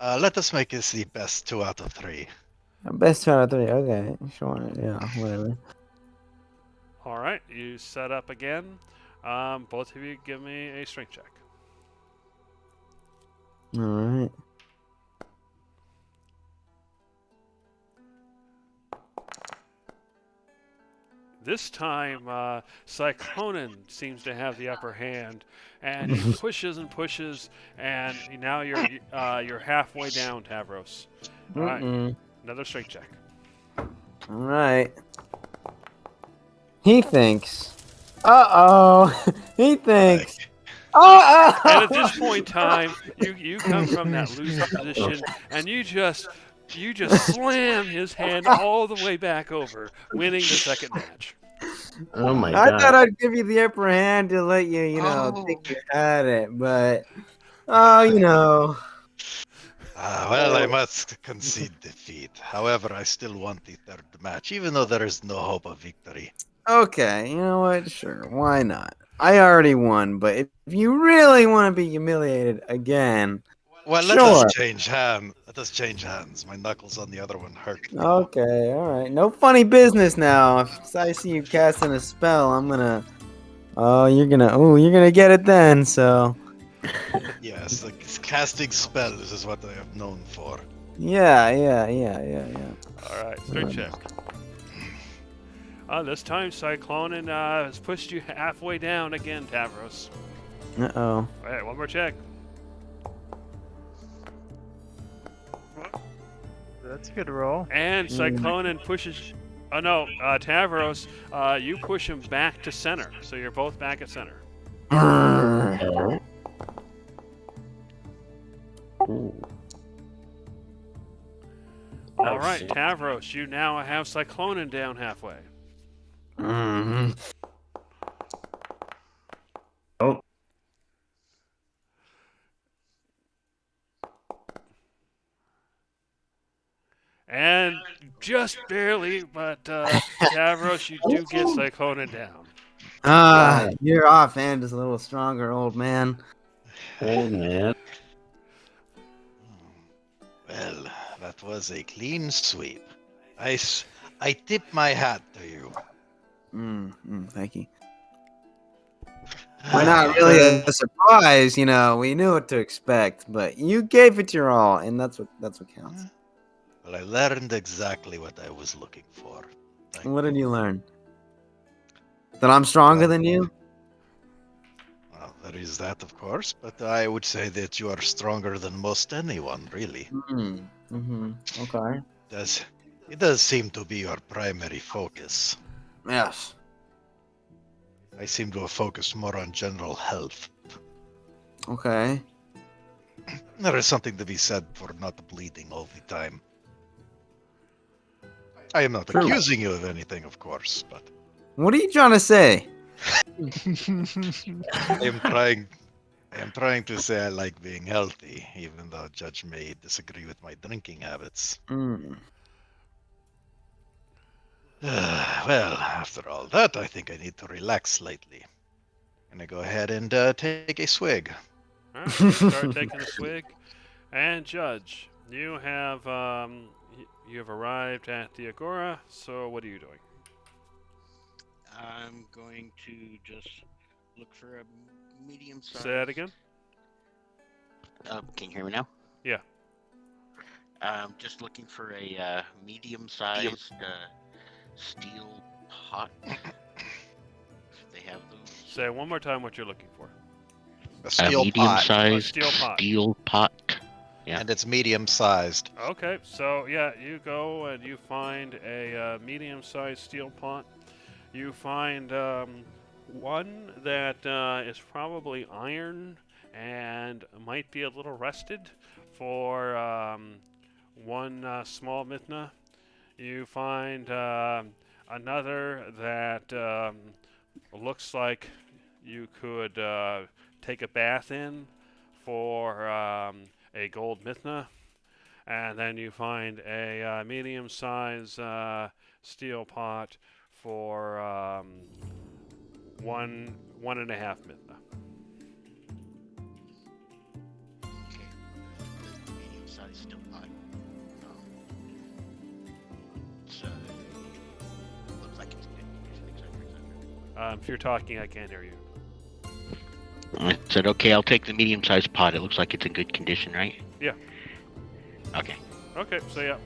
Let us make this the best 2 out of 3. Best 2 out of 3. Okay, sure. Yeah, whatever. All right, you set up again. Both of you give me a strength check. All right. This time, Cyclonin seems to have the upper hand, and he pushes and pushes, and now you're halfway down, Tavros. All right, Mm-mm. another strength check. All right. He thinks. Uh-oh. He thinks. Uh-oh. And at this point in time, you come from that loser position, and you just slam his hand all the way back over, winning the second match. Oh my I god. thought I'd give you the upper hand to let you, you know, Oh. think you had it, but you know. Well, I must concede defeat. However, I still want the third match, even though there is no hope of victory. Okay, you know what? Sure, why not? I already won, but if you really want to be humiliated again, Well, let sure. us change hands. Let us change hands. My knuckles on the other one hurt. Okay, all right. No funny business now. If I see you casting a spell, I'm gonna. Oh, you're gonna get it then. So Yes, like casting spells is what I am known for. yeah. All right, strength check. This time, Cyclonin has pushed you halfway down again, Tavros. Uh-oh. All right, one more check. That's a good roll. And Cyclonin pushes. Oh no, Tavros, you push him back to center, so you're both back at center. Oh. Ooh. All right, Tavros, you now have Cyclonin down halfway. Mhm. Oh. And just barely, but Tavros, you do get Cyclonin down. Your offhand is a little stronger, old man. Old man. Well, that was a clean sweep. I tip my hat to you. Thank you. We're not really a surprise, you know. We knew what to expect, but you gave it your all, and that's what counts. Well, I learned exactly what I was looking for. What did you learn? That I'm stronger than you? Well, there is that, of course, but I would say that you are stronger than most anyone, really. Okay. It does seem to be your primary focus. Yes. I seem to have focused more on general health. Okay. There is something to be said for not bleeding all the time. I am not accusing you of anything, of course, but What are you trying to say? I am trying to say I like being healthy, even though Judge may disagree with my drinking habits. Well, after all that, I think I need to relax slightly. Gonna go ahead and take a swig. All right, you start taking a swig, and Judge, you have arrived at the Agora. So what are you doing? I'm going to just look for a medium size. Say that again. Can you hear me now? Yeah. Just looking for a medium-sized steel pot. If they have those. Say one more time what you're looking for. A steel pot. Medium-sized A steel pot. steel pot. Yeah. And it's medium-sized. Okay, so yeah, you go and you find a medium-sized steel pot. You find one that is probably iron and might be a little rusted for one small Mithna. You find another that looks like you could take a bath in for a gold Mithna. And then you find a medium-sized steel pot for 1.5 Mithna. Okay. Medium-sized steel pot. So looks like it's in good condition, etc. If you're talking, I can't hear you. I said, okay, I'll take the medium-sized pot. It looks like it's in good condition, right? Yeah. Okay. Okay, so yeah,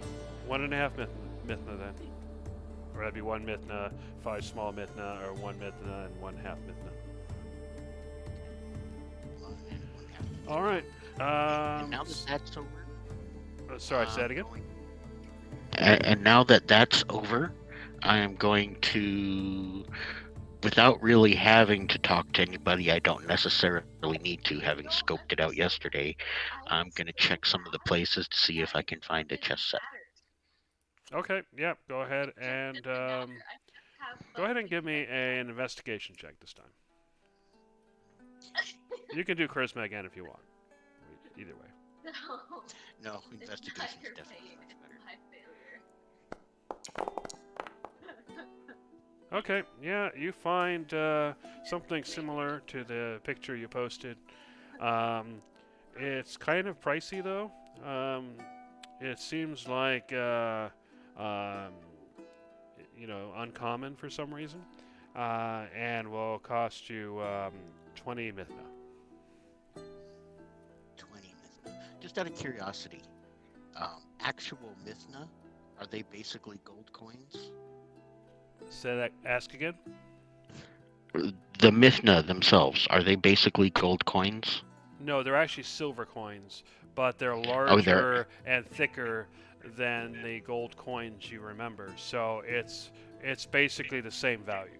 1.5 Mithna then. Or that'd be 1 Mithna, 5 small Mithna, or 1 Mithna and 1/2 Mithna. All right. And now that that's over. Sorry, say that again. And now that that's over, I am going to, without really having to talk to anybody I don't necessarily need to, having scoped it out yesterday, I'm going to check some of the places to see if I can find a chest set. Okay, yeah, go ahead and give me an investigation check this time. You can do charisma again if you want. Either way. No, investigation is definitely much better. Okay, yeah, you find something similar to the picture you posted. Um, it's kind of pricey though. It seems like um, uncommon for some reason, and will cost you 20 Mithna. 20 Mithna. Just out of curiosity, actual Mithna, are they basically gold coins? Say that. Ask again. The Mithna themselves, are they basically gold coins? No, they're actually silver coins, but they're Oh, they're larger and thicker than the gold coins you remember. So it's basically the same value.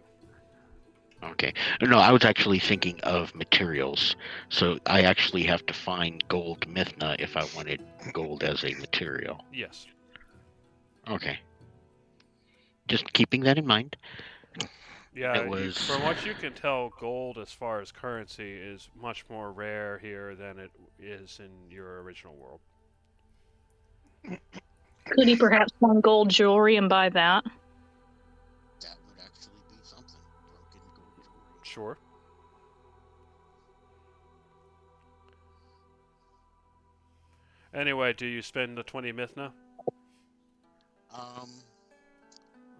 okay. No, I was actually thinking of materials. So I actually have to find gold Mithna if I wanted gold as a material. Yes. Okay. Just keeping that in mind. Yeah, It was from what you can tell, gold as far as currency is much more rare here than it is in your original world. Could he perhaps find gold jewelry and buy that? that would actually be something. Broken gold jewelry. Sure. Anyway, do you spend the 20 Mithna, Um,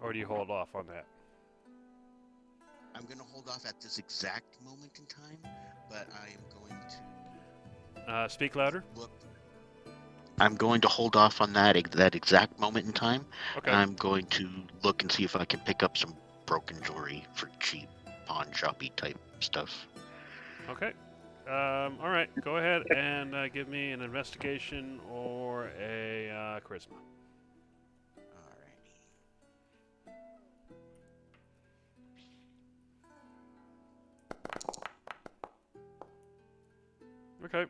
or do you hold off on that? I'm gonna hold off at this exact moment in time, but I am going to Speak louder. look. I'm going to hold off on that exact moment in time. Okay. I'm going to look and see if I can pick up some broken jewelry for cheap pawn shoppy type stuff. Okay. All right. Go ahead and give me an investigation or a charisma. Alrighty. Okay.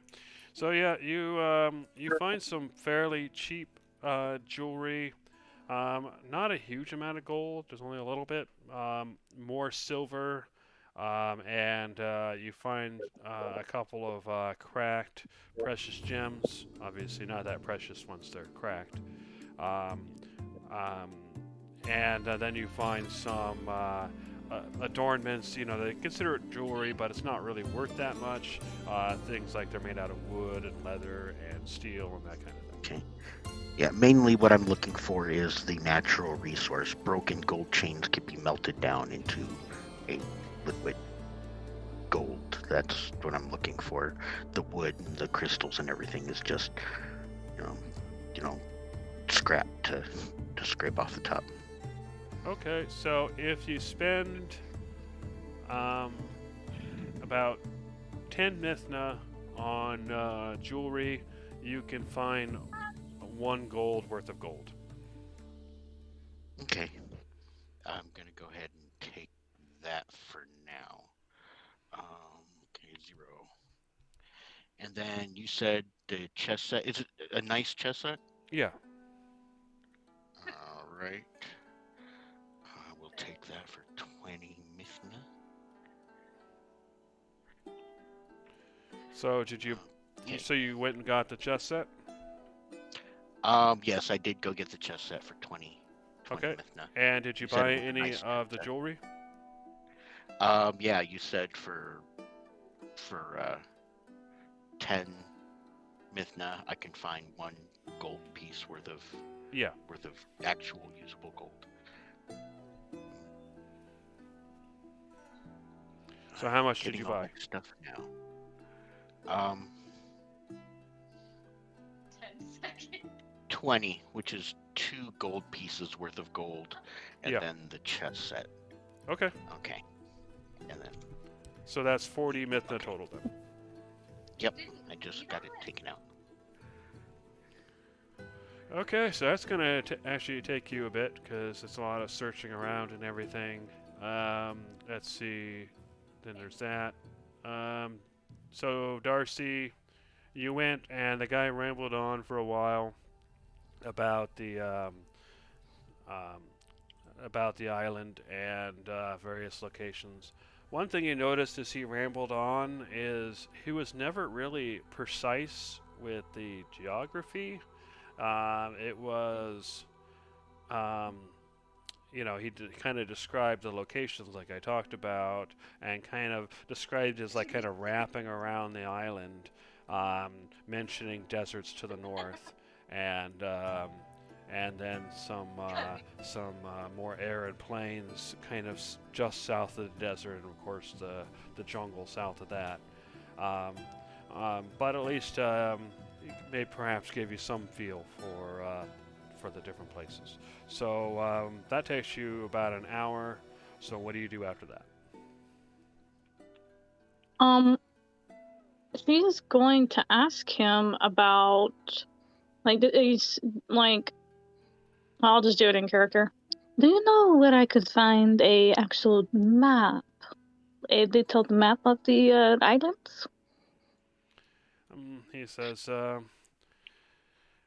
So yeah, you find some fairly cheap jewelry. Not a huge amount of gold. There's only a little bit. More silver. And you find a couple of cracked precious gems. Obviously, not that precious once they're cracked. Um, um, and then you find some adornments. They consider it jewelry, but it's not really worth that much. Things like they're made out of wood and leather and steel and that kind of thing. Okay. Yeah, mainly what I'm looking for is the natural resource. Broken gold chains can be melted down into a liquid gold. That's what I'm looking for. The wood and the crystals and everything is just, scrap to scrape off the top. Okay, so if you spend about 10 Mithna on jewelry, you can find 1 gold worth of gold. Okay. I'm gonna go ahead and take that for now. Okay, 0. And then you said the chess set. Is it a nice chess set? Yeah. All right. We'll take that for 20 Mithna. So did you? Okay. So you went and got the chess set? Yes, I did go get the chess set for 20 Okay. Mithna. And did you You said buy it was a any nice of the set. jewelry? Yeah, you said for 10 Mithna, I can find 1 gold piece worth of actual usable gold. So how much did Getting you all buy? my stuff now. 10 seconds. 20, which is 2 gold pieces worth of gold, and Yeah. then the chess set. Okay. Okay. And then, So that's 40 Mithna total then. yep, I just got it taken out. Okay, so that's gonna actually take you a bit because it's a lot of searching around and everything. Let's see. Then there's that. So Darcy, you went and the guy rambled on for a while about the island and various locations. One thing you noticed as he rambled on is he was never really precise with the geography. It was he kind of described the locations like I talked about, and kind of described as like kind of wrapping around the island, mentioning deserts to the north, and then some more arid plains, kind of just south of the desert, and of course the jungle south of that. Um, but at least it may perhaps give you some feel for the different places. So that takes you about an hour. So what do you do after that? She's going to ask him about, like, he's like, I'll just do it in character. Do you know where I could find a actual map, a detailed map of the islands? He says,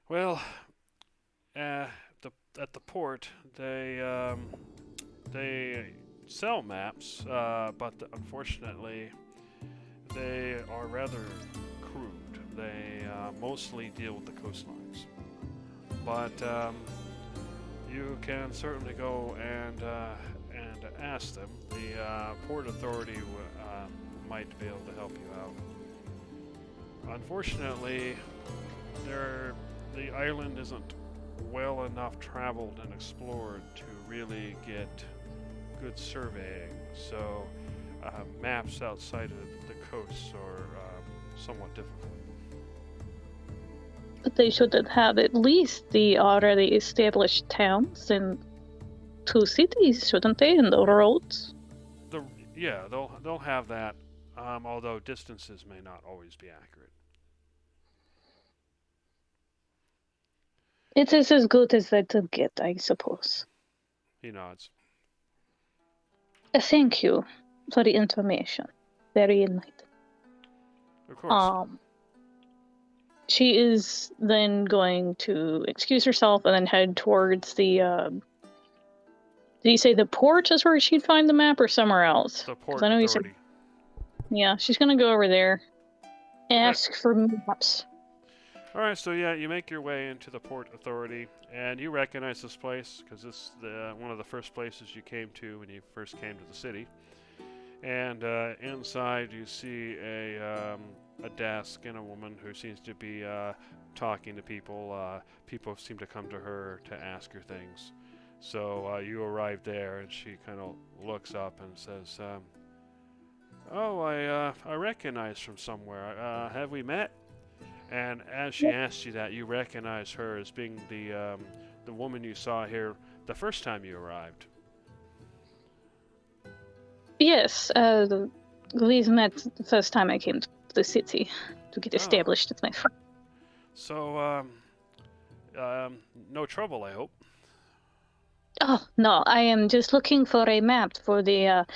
well, at the port they sell maps, but unfortunately they are rather crude. They mostly deal with the coastlines, but you can certainly go and ask them. The port authority might be able to help you out. Unfortunately, the island isn't well enough traveled and explored to really get good surveying, so maps outside of the coasts are somewhat difficult. But they should have at least the already established towns and 2 cities, shouldn't they, and the roads? Yeah, they'll have that, although distances may not always be accurate. It is as good as they could get, I suppose. He nods. Thank you for the information. Very enlightening. Of course. She is then going to excuse herself and then head towards the, did you say the port is where she'd find the map or somewhere else? The port I know authority. Yeah, she's gonna go over there. Ask for maps. Alright, so yeah, you make your way into the Port Authority, and you recognize this place, because this is one of the first places you came to when you first came to the city. And inside you see a desk and a woman who seems to be talking to people. People seem to come to her to ask her things. So you arrive there, and she kind of looks up and says, "Oh, I recognize from somewhere. Have we met?" And as she asks you that, you recognize her as being the woman you saw here the first time you arrived. Yes, we met the first time I came to the city to get established as my friend. So, no trouble, I hope. Oh, no, I am just looking for a map for the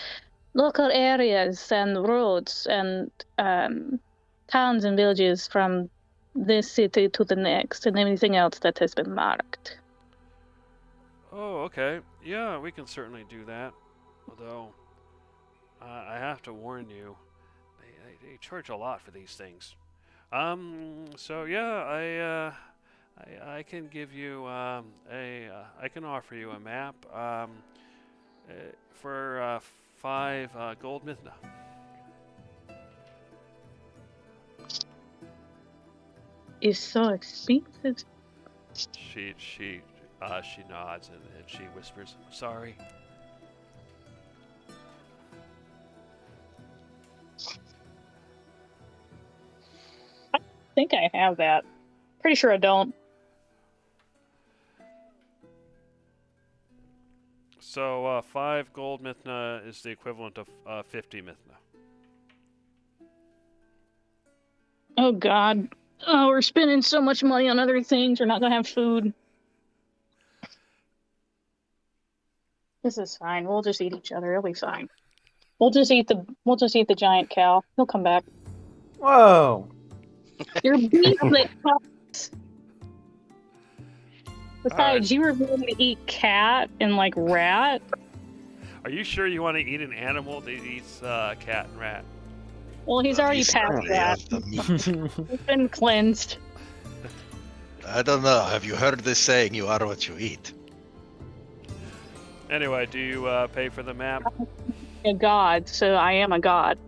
local areas and roads and towns and villages from this city to the next and anything else that has been marked. Oh, okay. Yeah, we can certainly do that. Although, I have to warn you, they charge a lot for these things. So yeah, I can give you I can offer you a map for 5 gold mithna. Is so expensive. She nods and she whispers, "Sorry." I think I have that. Pretty sure I don't. So 5 gold mithna is the equivalent of 50 mithna. Oh God. Oh, we're spending so much money on other things. We're not gonna have food. This is fine. We'll just eat each other. It'll be fine. We'll just eat the giant cow. He'll come back. Whoa. Your beeflet cuts. Besides, you were willing to eat cat and like rat. Are you sure you want to eat an animal that eats cat and rat? Well, he's already past that. He's been cleansed. I don't know. Have you heard this saying, you are what you eat? Anyway, do you pay for the map? A god, so I am a god.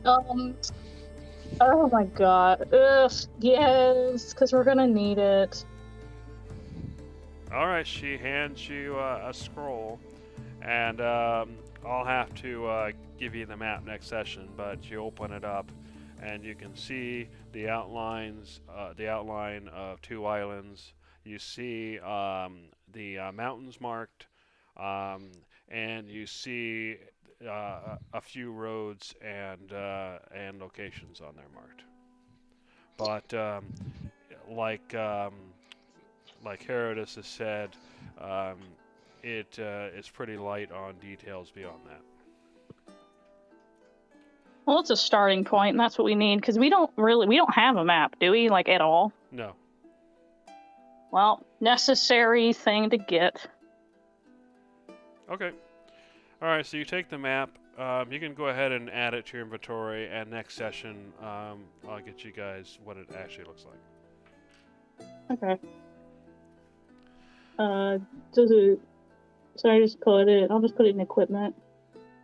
Oh my god. Ugh, yes, because we're gonna need it. All right, she hands you a scroll, and I'll have to give you the map next session. But you open it up, and you can see the the outline of 2 islands. You see the mountains marked, and you see a few roads and locations on there marked. But like like Herodotus has said, um, it is pretty light on details beyond that. Well, it's a starting point, and that's what we need, because we don't have a map, do we? Like, at all? No. Well, necessary thing to get. Okay. All right. So you take the map. You can go ahead and add it to your inventory, and next session, I'll get you guys what it actually looks like. Okay. Does it... So I just put it... I'll just put it in equipment.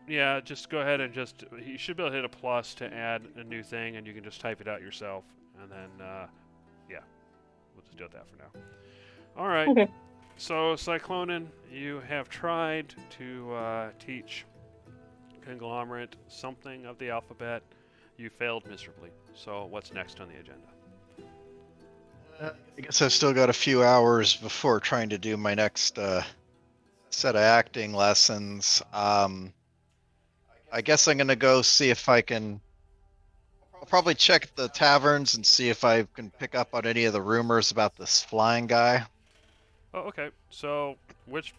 Yeah, just go ahead and you should be able to hit a plus to add a new thing, and you can just type it out yourself, and then, yeah, we'll just do that for now. All right. Okay. So, Cyclonin, you have tried to teach Conglomerate something of the alphabet. You failed miserably. So, what's next on the agenda? I guess I've still got a few hours before trying to do my next set of acting lessons. I guess I'm gonna go see if I can. I'll probably check the taverns and see if I can pick up on any of the rumors about this flying guy. Oh, okay. So, which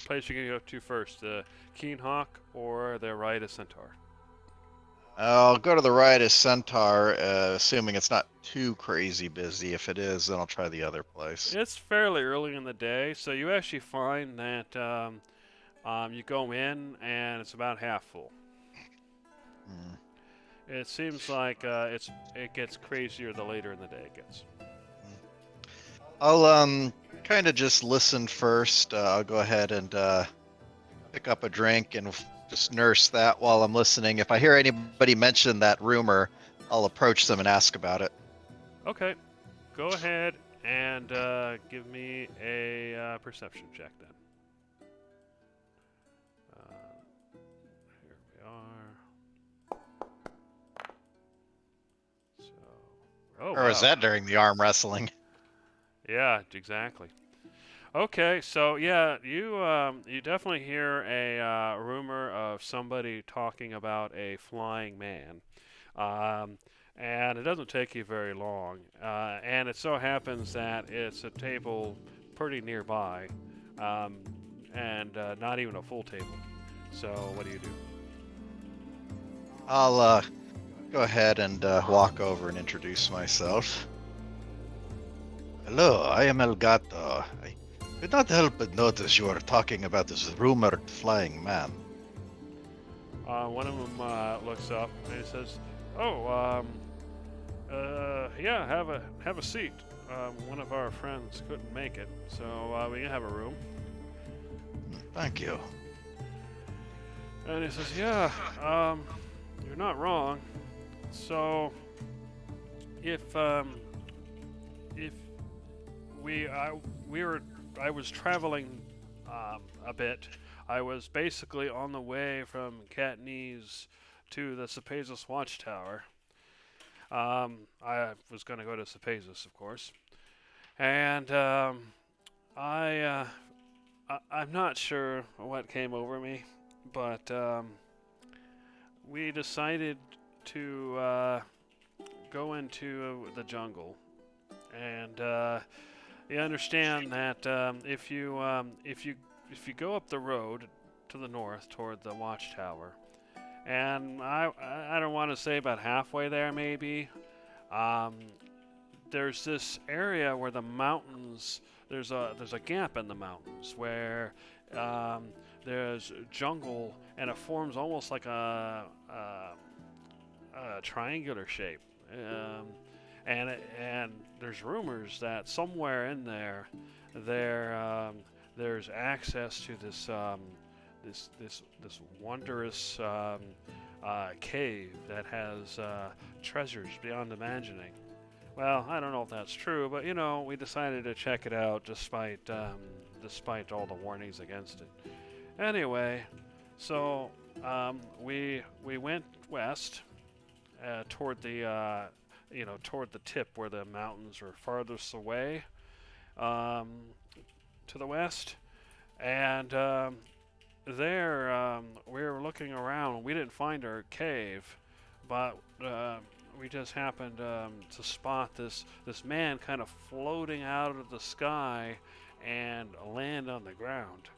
place are you going to go to first? The Keen Hawk or the Riotous Centaur? I'll go to the Riotous Centaur, assuming it's not too crazy busy. If it is, then I'll try the other place. It's fairly early in the day, so you actually find that you go in and it's about half full. It seems like it gets crazier the later in the day it gets. I'll kind of just listen first. I'll go ahead and pick up a drink and just nurse that while I'm listening. If I hear anybody mention that rumor, I'll approach them and ask about it. Okay, go ahead and give me a perception check then. Here we are. So, Or was that during the arm wrestling? Yeah, exactly. Okay, so yeah, you definitely hear a rumor of somebody talking about a flying man, and it doesn't take you very long. And it so happens that it's a table pretty nearby, and not even a full table. So what do you do? I'll go ahead and walk over and introduce myself. Hello, I am Elgato. I could not help but notice you were talking about this rumored flying man. One of them looks up and he says, "Oh, yeah, have a seat. One of our friends couldn't make it, so we can have a room." Thank you. And he says, "Yeah, you're not wrong. So, if I was traveling a bit. I was basically on the way from Katniss to the Cephesus Watchtower. I was going to go to Cephesus, of course, and I'm not sure what came over me, but we decided to go into the jungle, and you understand that if you go up the road to the north toward the watchtower, and I don't want to say about halfway there maybe, there's this area where the mountains there's a gap in the mountains where there's jungle and it forms almost like a triangular shape. And there's rumors that somewhere in there there's access to this wondrous cave that has treasures beyond imagining. Well, I don't know if that's true, but we decided to check it out despite all the warnings against it. Anyway, so we went west toward toward the tip where the mountains were farthest away to the west, and there we were looking around. We didn't find our cave, but we just happened to spot this man kind of floating out of the sky and land on the ground.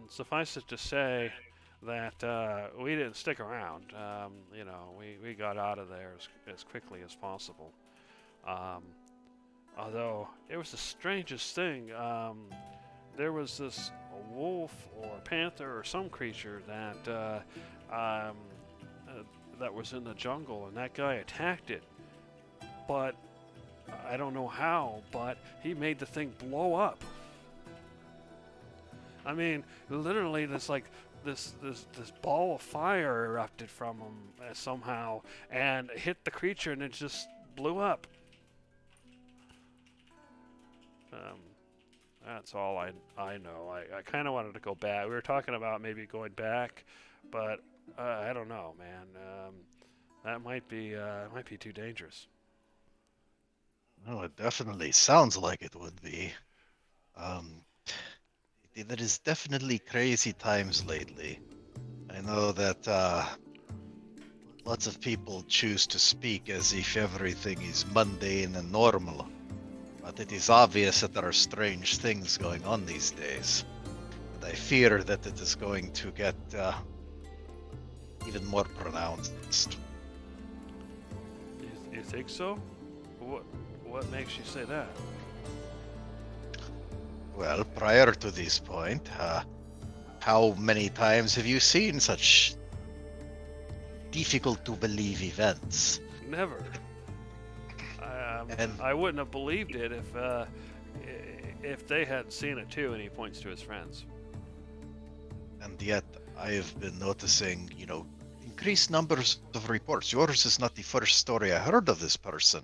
Suffice it to say that we didn't stick around. We got out of there as quickly as possible. Although it was the strangest thing. There was this wolf or panther or some creature that was in the jungle, and that guy attacked it. But I don't know how, but he made the thing blow up. I mean, literally, this ball of fire erupted from him somehow and hit the creature, and it just blew up. That's all I know. I kind of wanted to go back. We were talking about maybe going back, but I don't know, man. That might be too dangerous. No, it definitely sounds like it would be. There is definitely crazy times lately. I know that lots of people choose to speak as if everything is mundane and normal. But it is obvious that there are strange things going on these days. And I fear that it is going to get even more pronounced. You think so? What makes you say that? Well, prior to this point, how many times have you seen such difficult to believe events? Never. And I wouldn't have believed it if they hadn't seen it too. And he points to his friends. And yet, I have been noticing, increased numbers of reports. Yours is not the first story I heard of this person.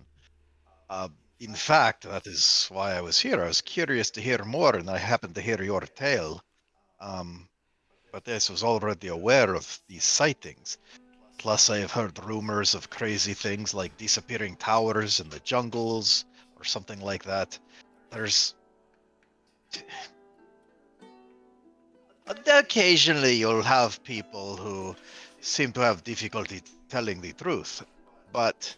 In fact, that is why I was here. I was curious to hear more, and I happened to hear your tale. But yes, was already aware of these sightings. Plus, I have heard rumors of crazy things like disappearing towers in the jungles, or something like that. Occasionally, you'll have people who seem to have difficulty telling the truth, but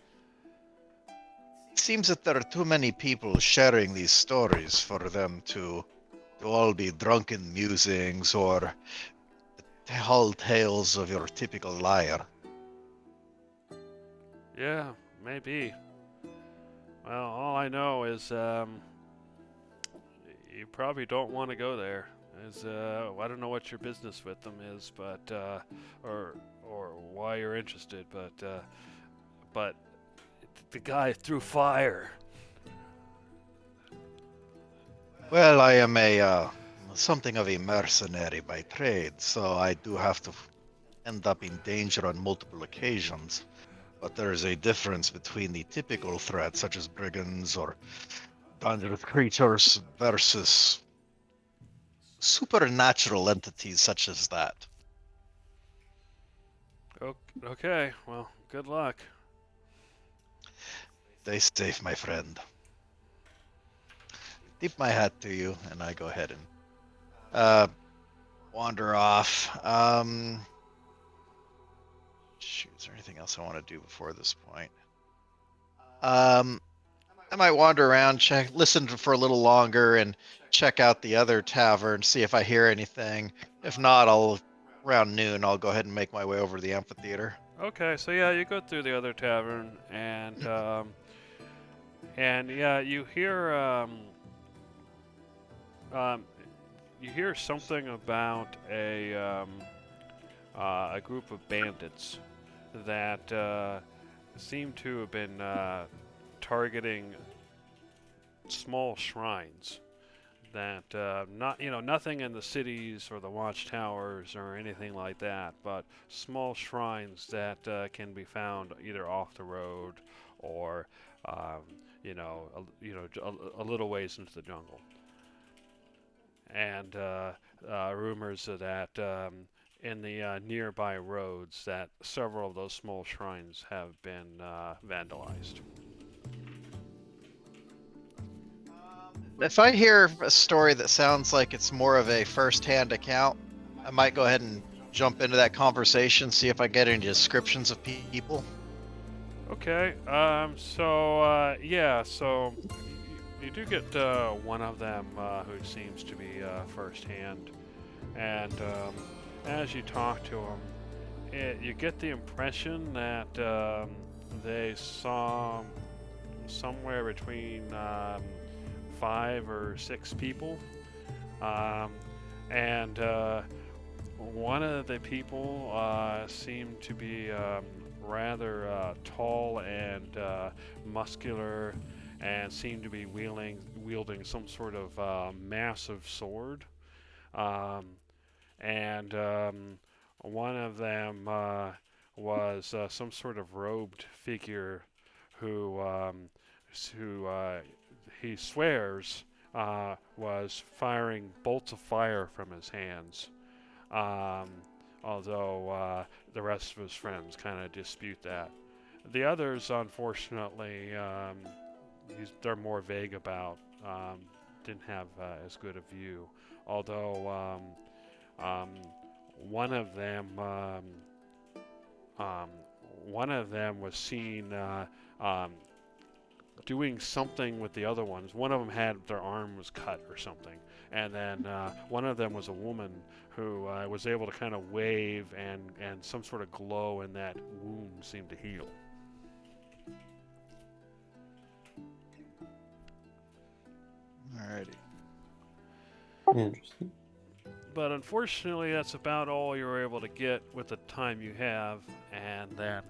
it seems that there are too many people sharing these stories for them to all be drunken musings or tall tales of your typical liar. Yeah, maybe. Well, all I know is you probably don't want to go there. I don't know what your business with them is, but or why you're interested, but the guy threw fire. Well, I am something of a mercenary by trade, so I do have to end up in danger on multiple occasions. But there is a difference between the typical threats, such as brigands or dangerous creatures, versus supernatural entities such as that. Okay, well, good luck. Stay safe, my friend. Tip my hat to you, and I go ahead and wander off. Shoot, is there anything else I want to do before this point? I might wander around, listen for a little longer, and check out the other tavern, see if I hear anything. If not, around noon, I'll go ahead and make my way over to the amphitheater. Okay, so yeah, you go through the other tavern, and yeah, you hear something about a group of bandits that seem to have been targeting small shrines that nothing in the cities or the watchtowers or anything like that, but small shrines that can be found either off the road or a little ways into the jungle. And rumors of that in the nearby roads that several of those small shrines have been vandalized. If I hear a story that sounds like it's more of a first-hand account, I might go ahead and jump into that conversation, see if I get any descriptions of people. Okay. So you do get one of them who seems to be firsthand, and as you talk to him, you get the impression that they saw somewhere between 5 or 6 people, and one of the people seemed to be rather tall and muscular, and seemed to be wielding some sort of massive sword. And one of them was some sort of robed figure who he swears was firing bolts of fire from his hands. Although the rest of his friends kind of dispute that. The others, unfortunately, they're more vague about. Didn't have as good a view. Although one of them was seen doing something with the other ones. One of them had their arm was cut or something, and then one of them was a woman who was able to kind of wave, and some sort of glow in that wound seemed to heal. Alrighty. Interesting. But unfortunately, that's about all you were able to get with the time you have, and then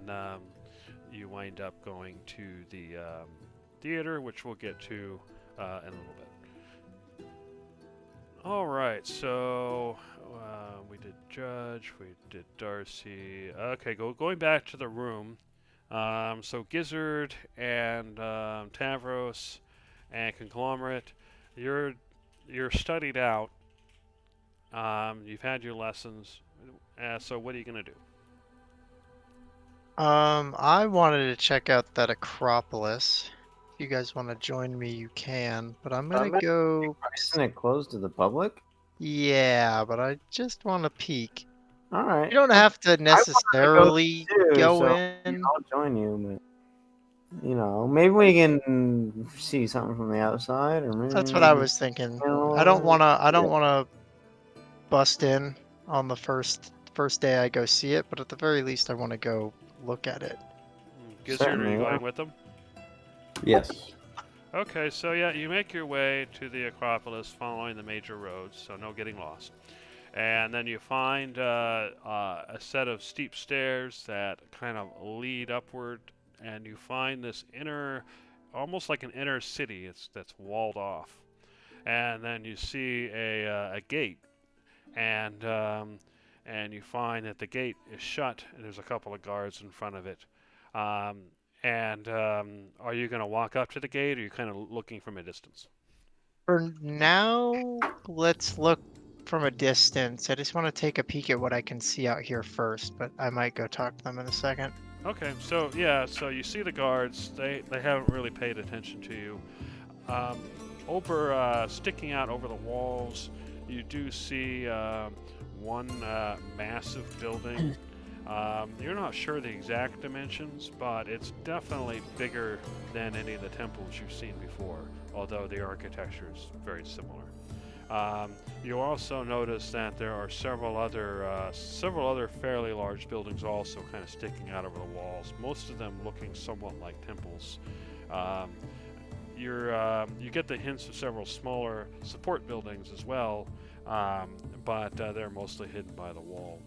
you wind up going to the theater, which we'll get to in a little bit. All right, so we did Judge, we did Darcy. Okay, going back to the room. So Gizzard and Tavros and Conglomerate, you're studied out. You've had your lessons. So what are you gonna do? I wanted to check out that Acropolis. If you guys want to join me, you can. But I'm gonna go. Isn't it closed to the public? Yeah, but I just want to peek. All right. You don't have to necessarily too, go so in. I'll join you, but maybe we can see something from the outside, or maybe That's what I was thinking. I don't wanna bust in on the first day I go see it, but at the very least I want to go look at it. Gizzard, are Certainly, you yeah. going with them? Yes. Okay, so yeah, you make your way to the Acropolis following the major roads, so no getting lost. And then you find a set of steep stairs that kind of lead upward, and you find this almost like an inner city. That's walled off. And then you see a gate, and you find that the gate is shut, and there's a couple of guards in front of it. Are you going to walk up to the gate, or are you kind of looking from a distance? For now, let's look from a distance. I just want to take a peek at what I can see out here first, but I might go talk to them in a second. Okay, so yeah, so you see the guards. They haven't really paid attention to you. Sticking out over the walls, you do see one massive building. You're not sure the exact dimensions, but it's definitely bigger than any of the temples you've seen before, although the architecture is very similar. You also notice that there are several other fairly large buildings also kind of sticking out over the walls, most of them looking somewhat like temples. You get the hints of several smaller support buildings as well, but they're mostly hidden by the wall.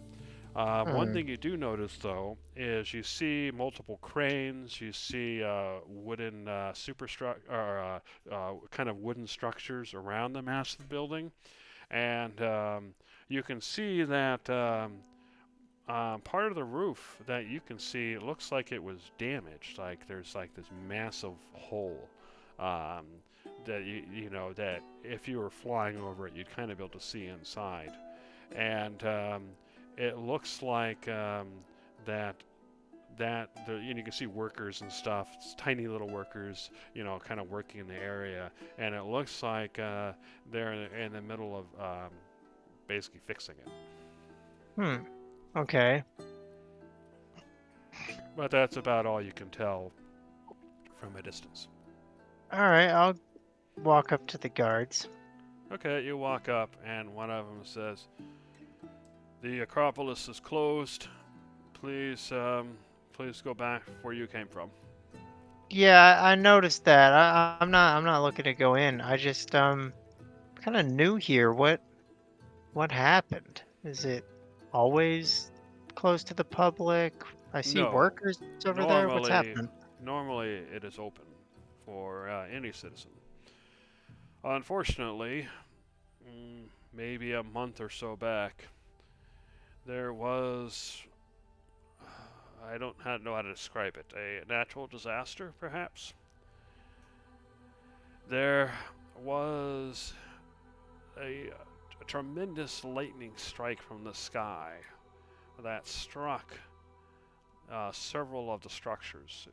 One thing you do notice, though, is you see multiple cranes. You see wooden kind of wooden structures around the massive building, and you can see that part of the roof that you can see looks like it was damaged. Like there's like this massive hole um, that that if you were flying over it, you'd kind of be able to see inside, and it looks like that you can see workers and stuff, tiny little workers, kind of working in the area, and it looks like they're in the middle of basically fixing it. Okay. But that's about all you can tell from a distance. All right, I'll walk up to the guards. Okay, you walk up, and one of them says, "The Acropolis is closed. Please go back where you came from." Yeah, I noticed that. I'm not looking to go in. I just kind of new here. What happened? Is it always closed to the public? I see No. workers over there. What's happening? Normally, it is open for any citizen. Unfortunately, maybe a month or so back, there was, I don't know how to describe it, a natural disaster, perhaps. There was a tremendous lightning strike from the sky that struck several of the structures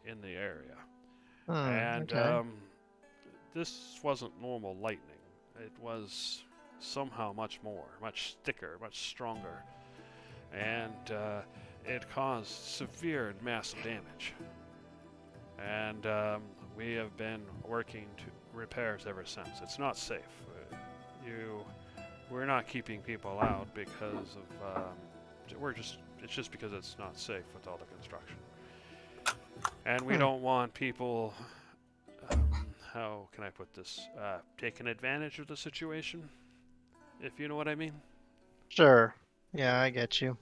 in the area. And Okay. this wasn't normal lightning. It was somehow much more, much thicker, much stronger. And it caused severe and massive damage. And we have been working to repairs ever since. It's not safe. We're not keeping people out because of it's just because it's not safe with all the construction. And we don't want people, how can I put this, taking advantage of the situation, if you know what I mean. Sure. Yeah, I get you.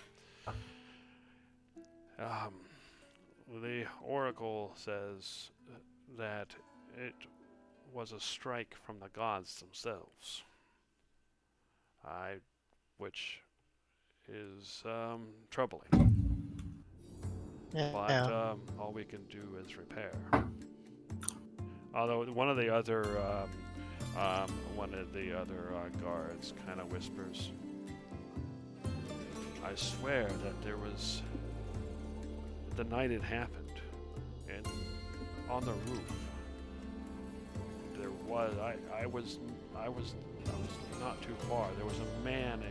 The Oracle says that it was a strike from the gods themselves, which is troubling. Yeah. But all we can do is repair. Although one of the other guards kind of whispers, "I swear that there was the night it happened, and on the roof there was I was not too far. There was a man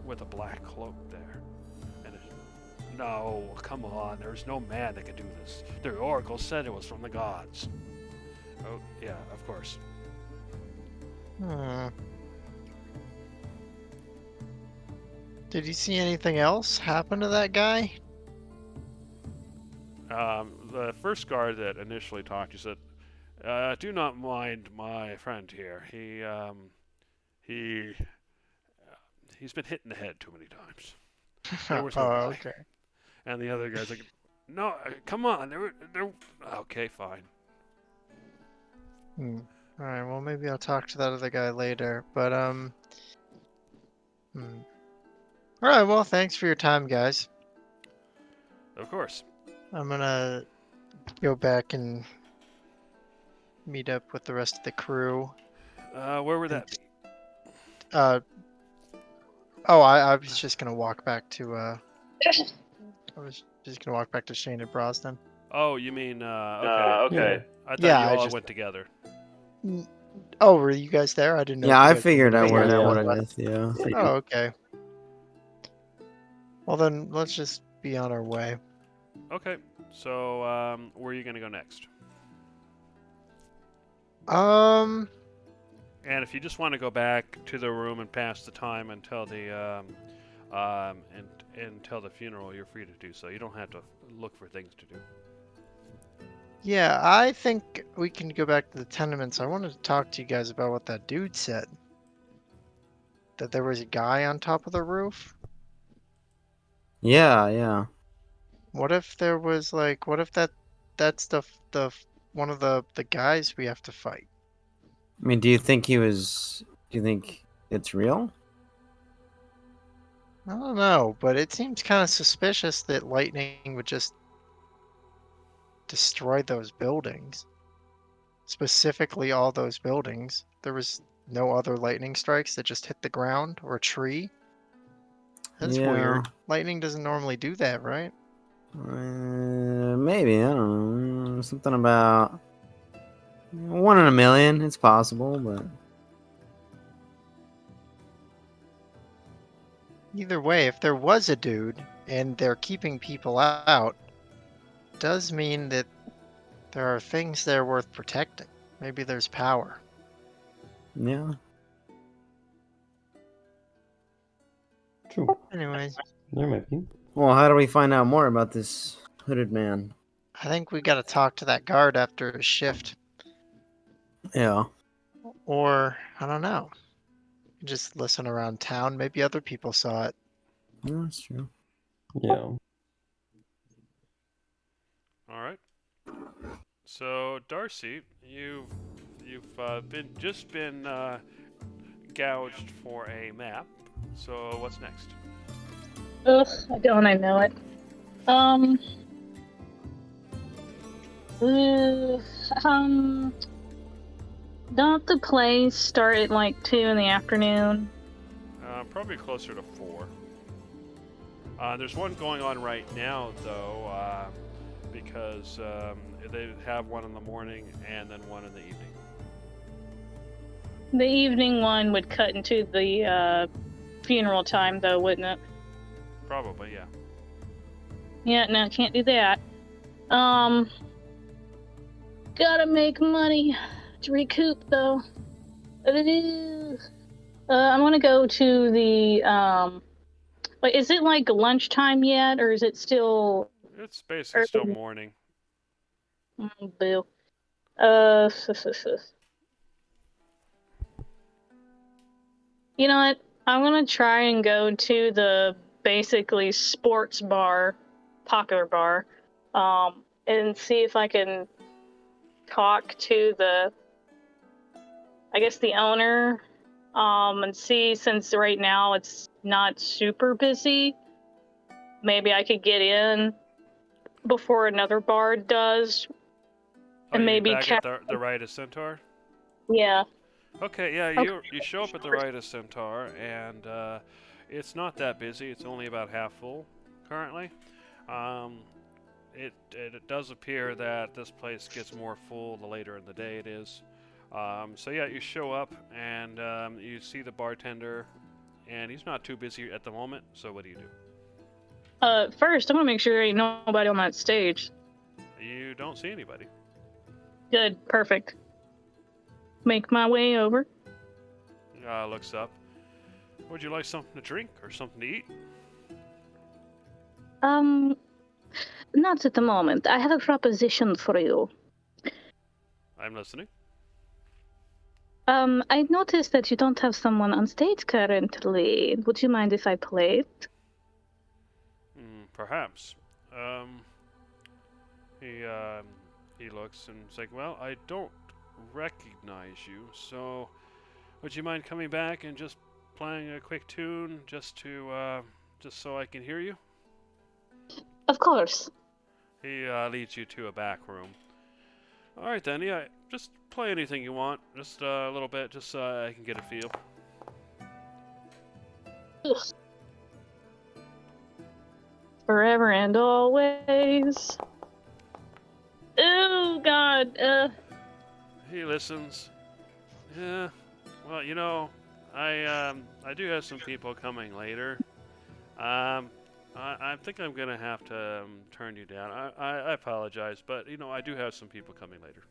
with a black cloak there, and no, come on, there's no man that could do this. The Oracle said it was from the gods." Oh yeah, of course. Did you see anything else happen to that guy? The first guard that initially talked, he said, "Do not mind my friend here. He's been hit in the head too many times. There was no guy." Okay. And the other guy's like, "No, come on. There. Okay, fine." All right. Well, maybe I'll talk to that other guy later. But All right. Well, thanks for your time, guys. Of course. I'm gonna go back and meet up with the rest of the crew. Where would that be? I was just gonna walk back to Shane and Brosnan. Oh, you mean okay. I thought Yeah, you all went together. Oh, were you guys there? I didn't know. Yeah, if you I guys figured were out where there. that was. Yeah. Oh, okay. Well, then let's just be on our way. Okay. So, where are you gonna go next? Um, And if you just want to go back to the room and pass the time until the until the funeral, you're free to do so. You don't have to look for things to do. yeah, I think we can go back to the tenements. I wanted to talk to you guys about what that dude said. That there was a guy on top of the roof. Yeah, yeah. What if there was like, what if that's one of the guys we have to fight? I mean, do you think he was? Do you think it's real? I don't know, but it seems kind of suspicious that lightning would just destroy those buildings. Specifically, all those buildings. There was no other lightning strikes that just hit the ground or a tree. That's Yeah. weird. Lightning doesn't normally do that, right? Maybe, I don't know. Something about 1 in a million. It's possible, but Either way, if there was a dude and they're keeping people out, does mean that there are things there worth protecting. Maybe there's power. yeah. True. Anyways, There might be. Well, how do we find out more about this hooded man? I think we gotta talk to that guard after his shift. Yeah. Or, I don't know. Just listen around town. Maybe other people saw it. That's true. Yeah. All right. So Darcy, you've been gouged for a map. So what's next? Ugh, I know it. Uh, um, don't the plays start at like 2 in the afternoon? Probably closer to 4. There's one going on right now, though, because they have one in the morning and then one in the evening. The evening one would cut into the funeral time, though, wouldn't it? Probably, yeah. Yeah, no, can't do that. Gotta make money to recoup, though. I'm gonna go to the Wait, is it like lunchtime yet, or is it still? It's basically still morning. Boo. You know what? I'm gonna try and go to the basically sports bar, popular bar, and see if I can talk to the owner, and see, since right now it's not super busy, maybe I could get in before another bar does, and you mean maybe back at the Rite of Centaur? Yeah. Okay, yeah, Okay. you show up at the Rite of Centaur, and it's not that busy. It's only about half full currently. It does appear that this place gets more full the later in the day it is. So yeah, you show up and you see the bartender, and he's not too busy at the moment. So what do you do? First, I'm gonna make sure there ain't nobody on that stage. You don't see anybody. Good, perfect. Make my way over. Looks up. Would you like something to drink or something to eat? Not at the moment. I have a proposition for you. I'm listening. I noticed that you don't have someone on stage currently. Would you mind if I played? Perhaps. He looks and is like, well, I don't recognize you, so would you mind coming back and just playing a quick tune just so I can hear you? Of course. He leads you to a back room. All right then, yeah, just play anything you want, just a little bit, just so I can get a feel. Ugh. Forever and always. Oh God. He listens. Yeah. Well, you know, I do have some people coming later. I think I'm gonna have to turn you down. I apologize, but you know, I do have some people coming later.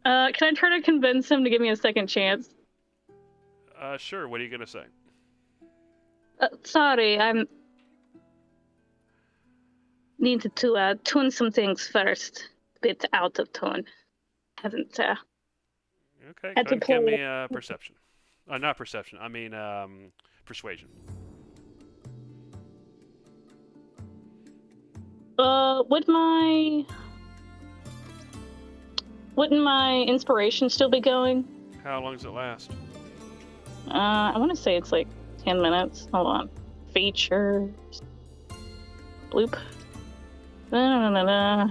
Can I try to convince him to give me a second chance? Sure. What are you gonna say? Sorry, I'm needed to tune some things first. Bit out of tune. Haven't Okay. had Go to ahead and give play. me perception. Not perception. I mean persuasion. Wouldn't my inspiration still be going? How long does it last? I want to say it's like 10 minutes. Hold on. Features. Bloop. Allow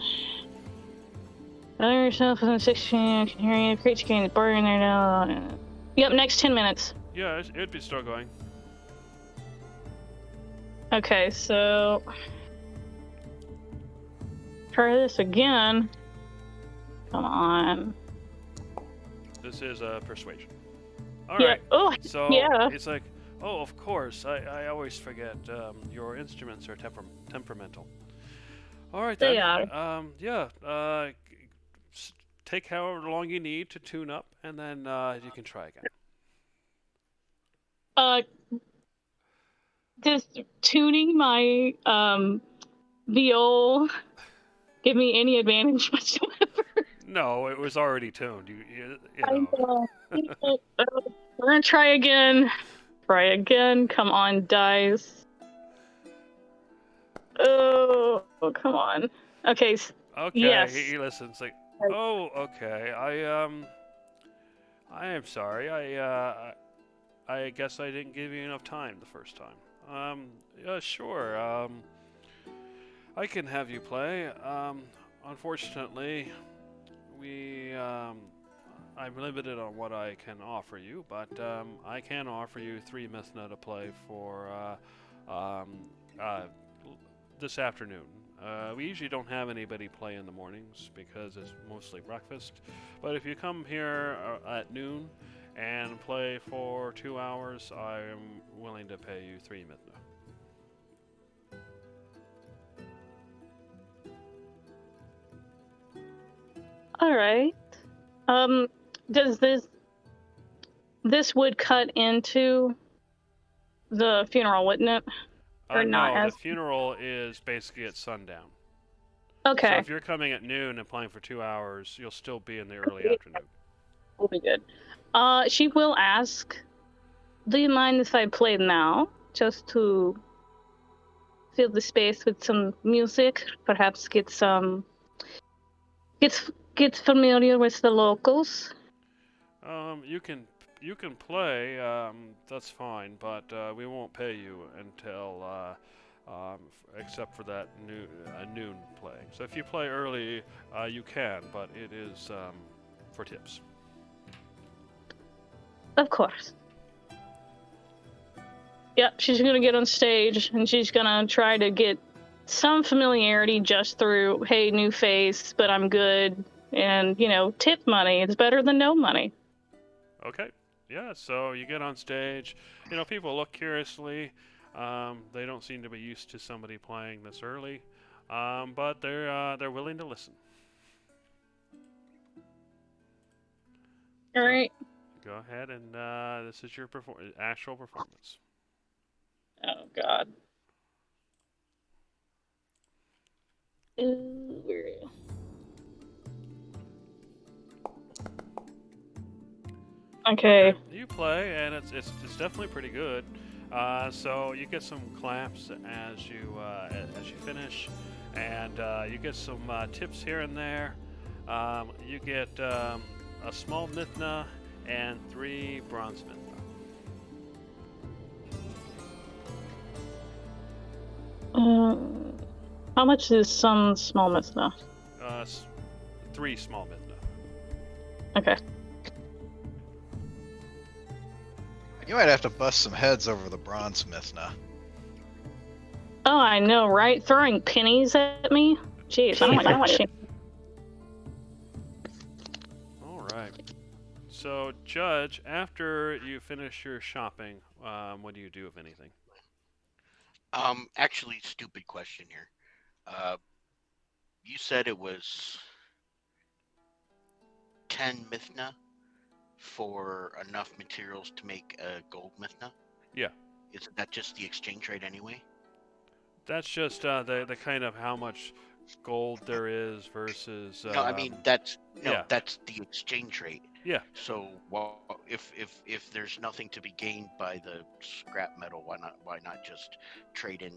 yourself within 16 can hear you. Creature gains burn there now. Yep, next 10 minutes. Yeah, it'd be still going. Okay, so try this again. Come on. This is persuasion. All Yeah. right. Oh, So yeah. it's like, oh, of course. I always forget. Your instruments are temperamental. All right then. They are. Yeah. Take however long you need to tune up, and then you can try again. Does tuning my viol give me any advantage whatsoever? No, it was already tuned. You I know. know. We're gonna try again. Try again. Come on, dice. Oh, come on. Okay. Okay. Yes. He listens. Like, oh, okay. I am sorry. I guess I didn't give you enough time the first time. Yeah, sure. I can have you play. Unfortunately, I'm limited on what I can offer you, but I can offer you 3 Mithna to play for this afternoon. We usually don't have anybody play in the mornings because it's mostly breakfast. But if you come here at noon and play for 2 hours, I am willing to pay you 3 Mithna. All right. Does this would cut into the funeral, wouldn't it? Or not No, as the funeral is basically at sundown. okay. So if you're coming at noon and playing for 2 hours, you'll still be in the early afternoon. Will be good. She will ask, do you mind if I play now? Just to fill the space with some music, perhaps get familiar with the locals. You can play. That's fine, but we won't pay you until except for that noon playing. So if you play early, you can, but it is for tips. Of course. Yep, she's gonna get on stage and she's gonna try to get some familiarity just through, hey, new face, but I'm good, and tip money. It's better than no money. Okay. Yeah. So you get on stage. People look curiously. They don't seem to be used to somebody playing this early, but they're willing to listen. All right. Go ahead and this is your actual performance. Oh God. Ooh, where? Okay. You play, and it's definitely pretty good. So you get some claps as you finish, and you get some tips here and there. You get a small Mithna and 3 bronze Mithna. How much is some small Mithna? 3 small Mithna. Okay. You might have to bust some heads over the bronze Mithna. Oh, I know, right? Throwing pennies at me? Jeez, I don't like that shit. All right. So, Judge, after you finish your shopping, what do you do, if anything? Actually, stupid question here. You said it was 10 Mithna for enough materials to make a gold Mithna? Yeah. Isn't that just the exchange rate anyway? That's just the kind of how much gold there is versus. No, I mean that's the exchange rate. Yeah. So, if there's nothing to be gained by the scrap metal, why not just trade in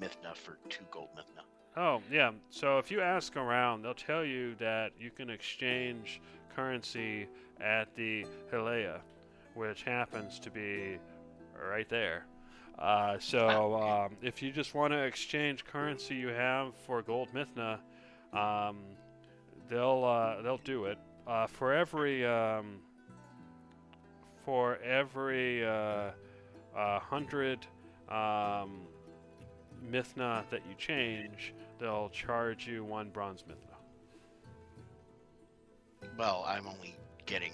Mithna for 2 gold Mithna? Oh, yeah. So if you ask around, they'll tell you that you can exchange currency at the Hilea, which happens to be right there. If you just want to exchange currency you have for gold Mithna, um, they'll do it. For every 100 um, Mithna that you change, they'll charge you 1 bronze Mithna. Well, I'm only getting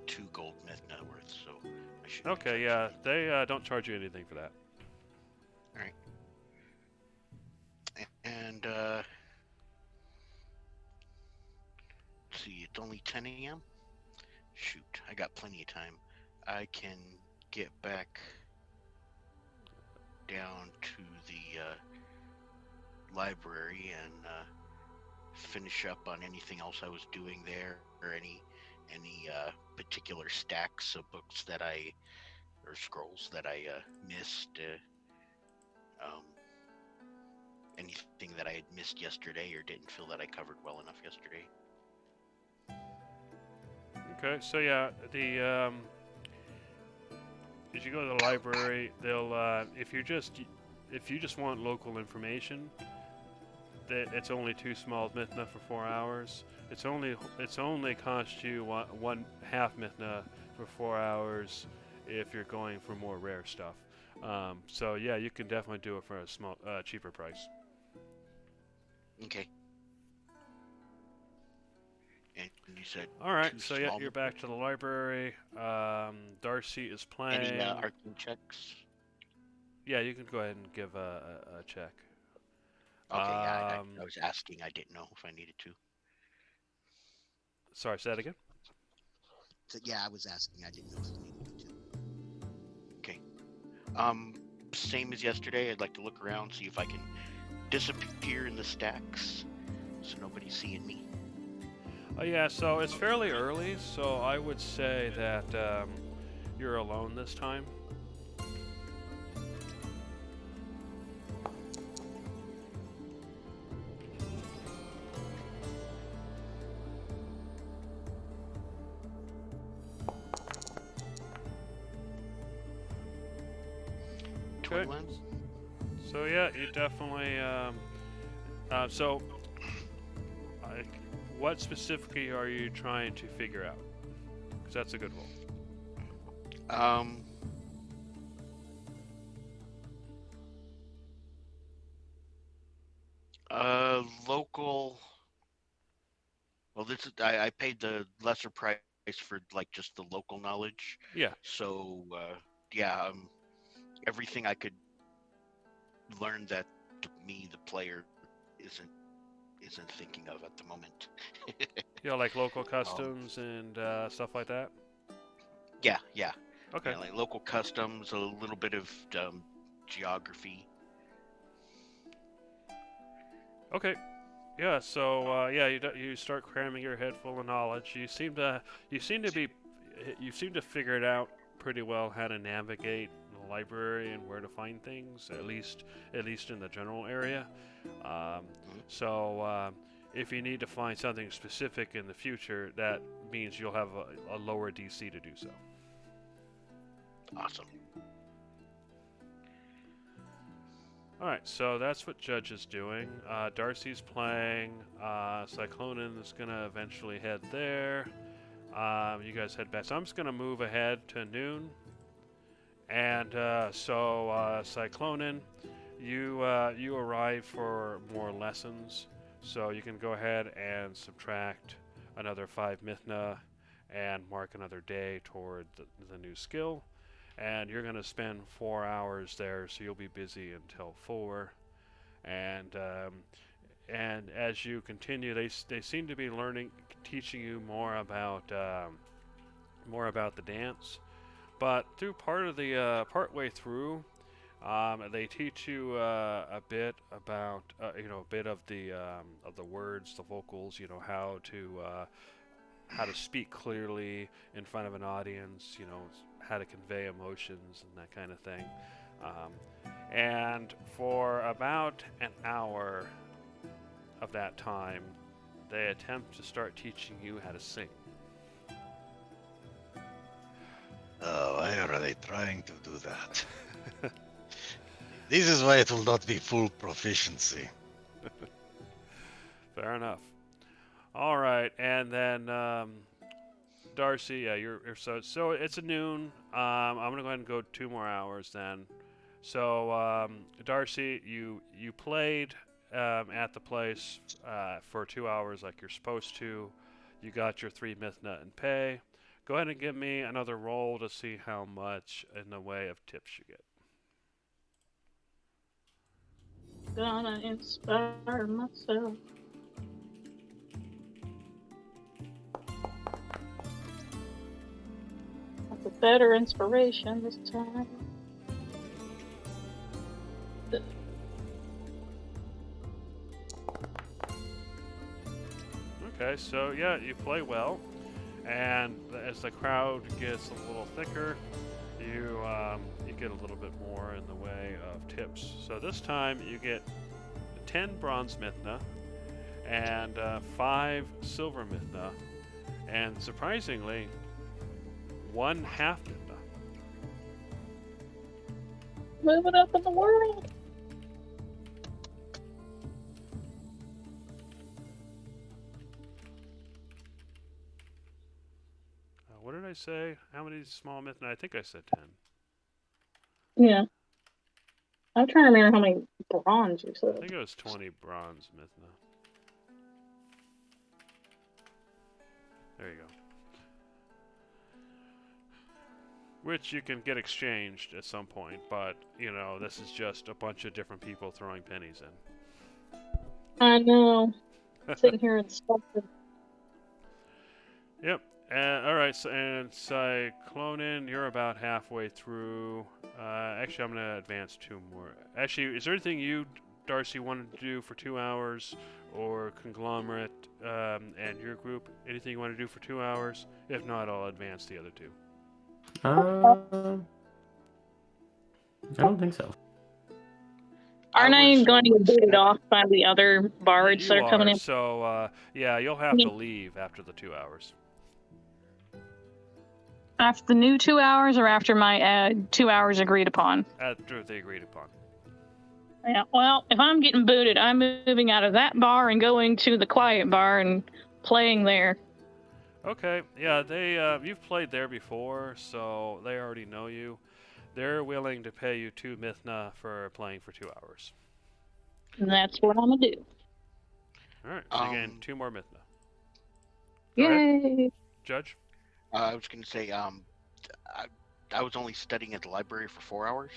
2 gold Mithna worth, so I should. Okay, yeah, they don't charge you anything for that. And let's see, it's only 10 a.m. Shoot, I got plenty of time. I can get back down to the library and finish up on anything else I was doing there, or any particular stacks of books that or scrolls that I missed. Anything that I had missed yesterday or didn't feel that I covered well enough yesterday. Okay, so yeah, as you go to the library, they'll if you just want local information, it's only 2 small Mithna for 4 hours. It's only cost you one half Mithna for 4 hours if you're going for more rare stuff. So yeah, you can definitely do it for a cheaper price. Okay. And you said. All right, 2 so yeah, small you're back to the library. Darcy is playing. Any arcane checks? Yeah, you can go ahead and give a check. Okay, yeah, I was asking. I didn't know if I needed to. Sorry, say that again. So, yeah, I was asking. I didn't know if I needed to. Okay. Same as yesterday. I'd like to look around, see if I can disappear in the stacks, so nobody's seeing me. Yeah, so it's fairly early, so I would say that you're alone this time. Okay. 21. So yeah, you definitely. What specifically are you trying to figure out? Because that's a good roll. Local. Well, this is I paid the lesser price for like just the local knowledge. Yeah. So yeah, everything I could learn that me, the player, isn't thinking of at the moment. Yeah, like local customs and stuff like that. Yeah. Okay. Yeah, like local customs, a little bit of geography. Okay. Yeah. So yeah, you start cramming your head full of knowledge. You seem to figure it out pretty well how to navigate the library and where to find things, at least in the general area. If you need to find something specific in the future, that means you'll have a lower DC to do so. Awesome. Alright, so that's what Judge is doing. Darcy's playing. Cyclonin is going to eventually head there. You guys head back. So I'm just going to move ahead to noon. And Cyclonin, you arrive for more lessons. So you can go ahead and subtract another 5 Mithna and mark another day toward the new skill. And you're going to spend 4 hours there, so you'll be busy until 4. And as you continue, they seem to be teaching you more about the dance. But through partway through, they teach you a bit about a bit of the words, the vocals, how to speak clearly in front of an audience, how to convey emotions and that kind of thing. And for about an hour of that time, they attempt to start teaching you how to sing. Oh, why are they trying to do that? This is why it will not be full proficiency. Fair enough. All right, and then Darcy, yeah, you're so it's a noon. I'm gonna go ahead and go 2 more hours then. So Darcy, you played at the place for 2 hours like you're supposed to. You got your 3 Mythna in pay. Go ahead and give me another roll to see how much in the way of tips you get. Gonna inspire myself. That's a better inspiration this time. Okay, so yeah, you play well, and as the crowd gets a little thicker, you get a little bit more in the way of tips. So this time you get 10 bronze Mythna and 5 silver Mythna, and surprisingly, 1 half Mythna. Move it up in the world. What did I say? How many small Mythna? I think I said 10. Yeah. I'm trying to remember how many bronze you I said. think it was 20 bronze Mythna. There you go. Which you can get exchanged at some point, but, you know, this is just a bunch of different people throwing pennies in. I know. Sitting here and stuff. Yep. All right, so, and Cyclonin, you're about halfway through. Actually, I'm going to advance 2 more. Actually, is there anything you, Darcy, wanted to do for 2 hours? Or Conglomerate and your group? Anything you want to do for 2 hours? If not, I'll advance the other 2. I don't think so. Aren't I was going to get booted almost- off by the other bards that You are coming in? So, yeah, you'll have to leave after the 2 hours. After the new 2 hours or after my 2 hours agreed upon? After they agreed upon. Yeah, well, if I'm getting booted, I'm moving out of that bar and going to the quiet bar and playing there. Okay, yeah, you've played there before, so they already know you. They're willing to pay you 2 Mythna for playing for 2 hours. And that's what I'm going to do. All right, so again, 2 more Mythna. Go Yay! ahead, Judge. I was going to say, I was only studying at the library for 4 hours.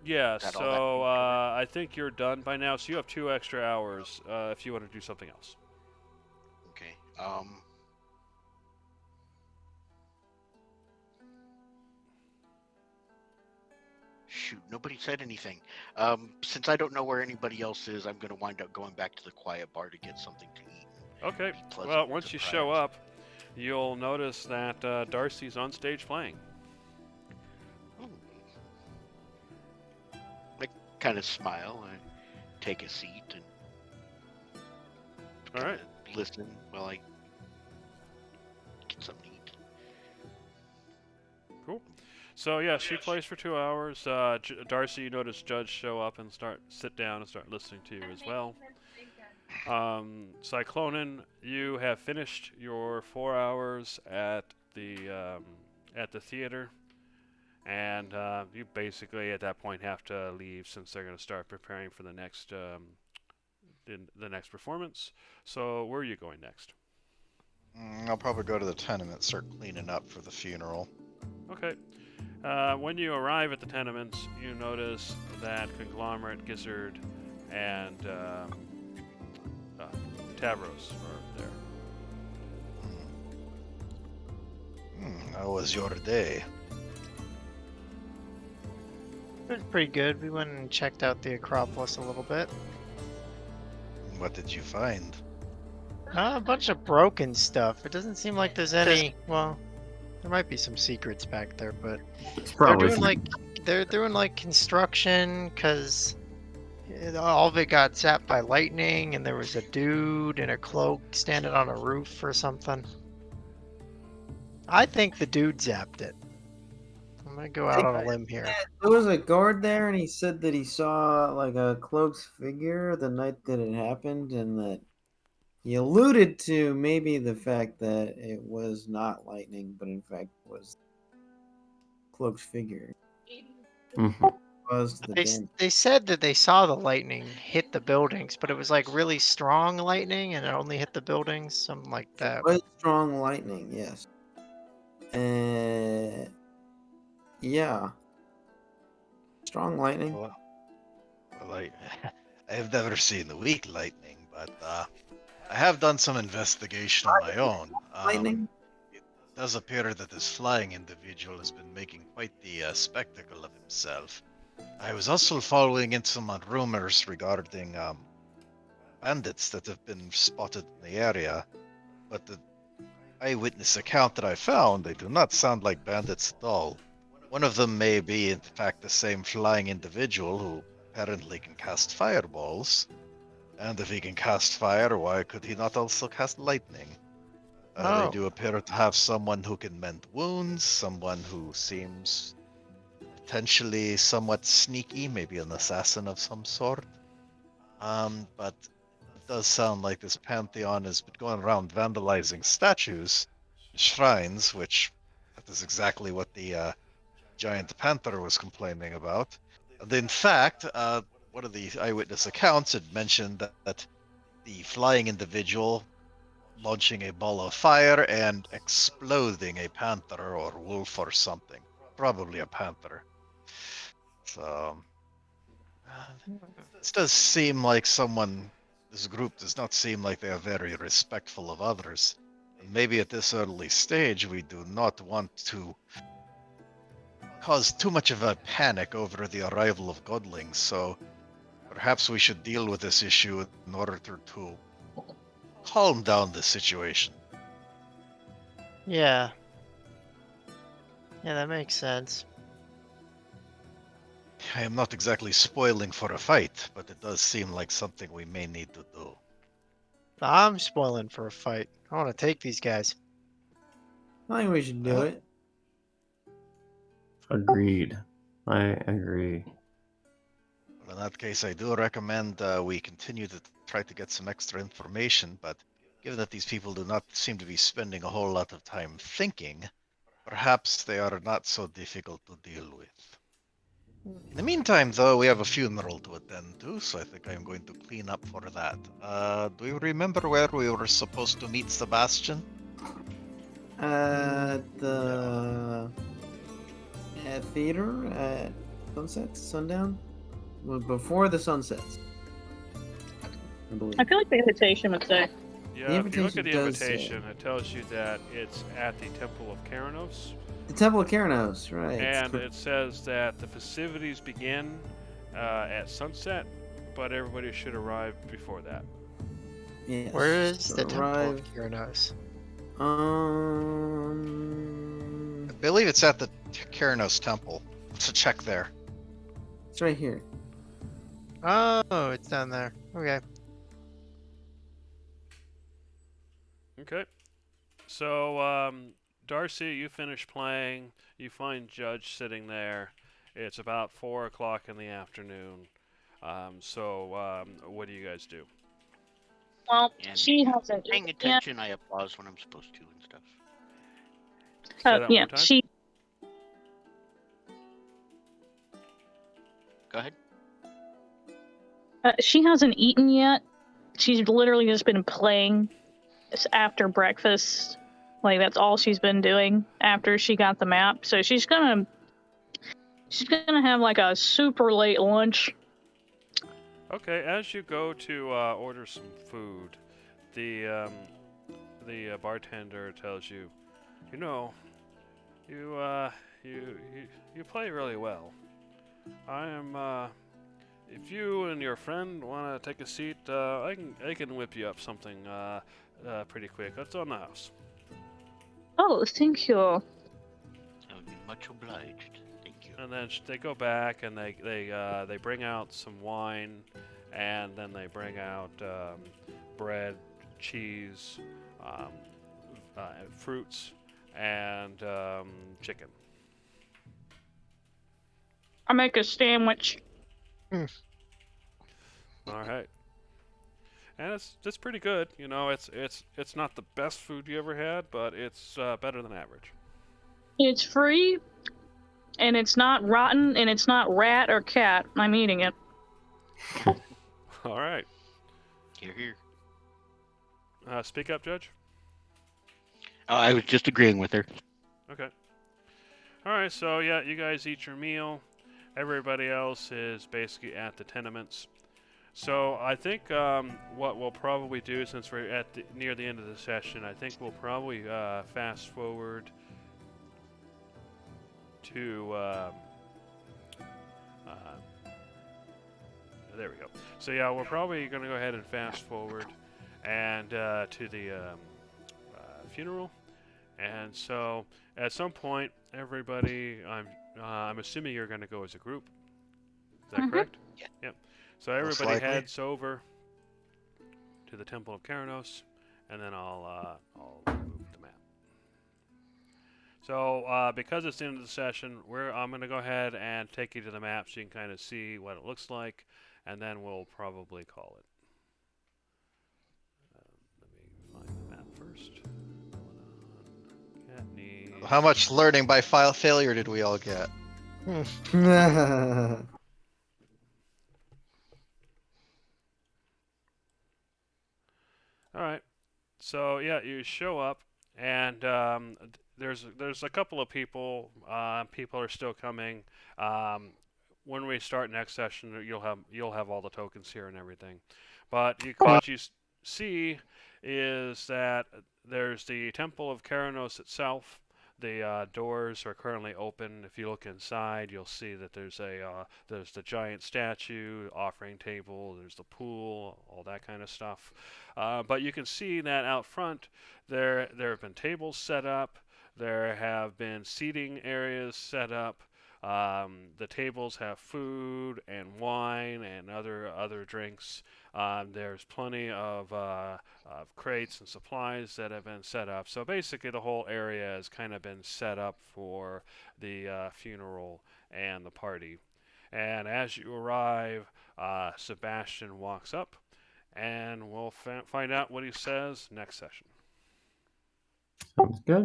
Yeah, That all so that being covered? I think you're done by now, so you have 2 extra hours if you want to do something else. Okay. Shoot, nobody said anything. Since I don't know where anybody else is, I'm going to wind up going back to the quiet bar to get something to eat. Okay, Be pleasantly well, once you show surprised. up, you'll notice that Darcy's on stage playing. I kind of smile. I take a seat and All right. kinda listen while I get something to eat. Cool. So yeah, she plays for 2 hours. Darcy, you notice Judge show up and sit down and start listening to you as well. Cyclonin, you have finished your 4 hours at the theater, and you basically at that point have to leave since they're going to start preparing for the next performance. So where are you going next? I'll probably go to the tenement, start cleaning up for the funeral. Okay. When you arrive at the tenements, you notice that Conglomerate, Gizzard, and Tavros are there. How was your day? It was pretty good. We went and checked out the Acropolis a little bit. What did you find? A bunch of broken stuff. It doesn't seem like there's any. Well, there might be some secrets back there, but It's they're probably doing like they're doing like construction because all of it got zapped by lightning, and there was a dude in a cloak standing on a roof or something. I think the dude zapped it. I'm gonna go out on a limb here. There was a guard there, and he said that he saw like a cloaked figure the night that it happened, and that he alluded to maybe the fact that it was not lightning, but in fact was cloaked figure Mhm. caused the damage. They said that they saw the lightning hit the buildings, but it was like really strong lightning, and it only hit the buildings, something like that. It was strong lightning, yes. Yeah. Strong lightning. Well, I have never seen the weak lightning, but I have done some investigation on my own. Lightning. It does appear that this flying individual has been making quite the spectacle of himself. I was also following in some rumors regarding bandits that have been spotted in the area, but the eyewitness account that I found, they do not sound like bandits at all. One of them may be, in fact, the same flying individual who apparently can cast fireballs. And if he can cast fire, why could he not also cast lightning? They do appear to have someone who can mend wounds, someone who seems potentially somewhat sneaky, maybe an assassin of some sort. But it does sound like this pantheon has been going around vandalizing statues, shrines, which that is exactly what the giant panther was complaining about. And in fact, one of the eyewitness accounts had mentioned that the flying individual launching a ball of fire and exploding a panther or wolf or something. Probably a panther. So, this does seem like this group does not seem like they are very respectful of others. And maybe at this early stage, we do not want to cause too much of a panic over the arrival of godlings, so perhaps we should deal with this issue in order to calm down the situation. Yeah. Yeah, that makes sense. I am not exactly spoiling for a fight, but it does seem like something we may need to do. I'm spoiling for a fight. I want to take these guys. I think we should do it. Agreed. I agree. In that case, I do recommend we continue to try to get some extra information, but given that these people do not seem to be spending a whole lot of time thinking, perhaps they are not so difficult to deal with. In the meantime, though, we have a funeral to attend to, so I think I'm going to clean up for that. Do you remember where we were supposed to meet Sebastian? At the theater at sundown? Well, before the sun sets. I believe. I feel like the invitation would say. Yeah, if you look at the invitation does say- invitation, it tells you that it's at the Temple of Keranos. The Temple of Keranos, right. And it says that the festivities begin at sunset, but everybody should arrive before that. Yes, Where is so the Temple arrive- of Keranos? I believe it's at the Keranos Temple. Let's check there. It's right here. Oh, it's down there. Okay. Okay. So, Darcy, you finish playing. You find Judge sitting there. It's about 4 o'clock in the afternoon. What do you guys do? Well, And she hasn't Paying eaten yet. attention, I applause when I'm supposed to and stuff. Say that one Yeah, more time? she. Go ahead. She hasn't eaten yet. She's literally just been playing after breakfast. Like that's all she's been doing after she got the map. So she's gonna have like a super late lunch. Okay, as you go to order some food, the bartender tells you, you know, you play really well. I am. If you and your friend want to take a seat, I can whip you up something pretty quick. That's on the house. Oh, thank you. I would be much obliged. Thank you. And then they go back and they bring out some wine, and then they bring out bread, cheese, um, fruits, and chicken. I make a sandwich. All right. And it's pretty good. You know, it's not the best food you ever had, but it's better than average. It's free, and it's not rotten, and it's not rat or cat. I'm eating it. All right. Here. Speak up, Judge. Oh, I was just agreeing with her. Okay. All right. So yeah, you guys eat your meal. Everybody else is basically at the tenements. So I think what we'll probably do, since we're at near the end of the session, I think we'll probably fast forward to there we go. So yeah, we're probably going to go ahead and fast forward and to the funeral. And so at some point, everybody, I'm assuming you're going to go as a group. Is that correct? Yeah. Yep. So Most everybody likely. heads over to the Temple of Keranos, and then I'll move the map. So because it's the end of the session, I'm going to go ahead and take you to the map so you can kind of see what it looks like, and then we'll probably call it. Let me find the map first. Katniss. How much learning by file failure did we all get? All right. So yeah, you show up, and there's a couple of people. People are still coming. When we start next session, you'll have all the tokens here and everything. But what you see is that there's the Temple of Keranos itself. The doors are currently open. If you look inside, you'll see that there's the giant statue, offering table, there's the pool, all that kind of stuff. But you can see that out front, there have been tables set up. There have been seating areas set up. The tables have food and wine and other drinks. There's plenty of crates and supplies that have been set up. So basically, the whole area has kind of been set up for the funeral and the party. And as you arrive, Sebastian walks up, and we'll find out what he says next session. Sounds good.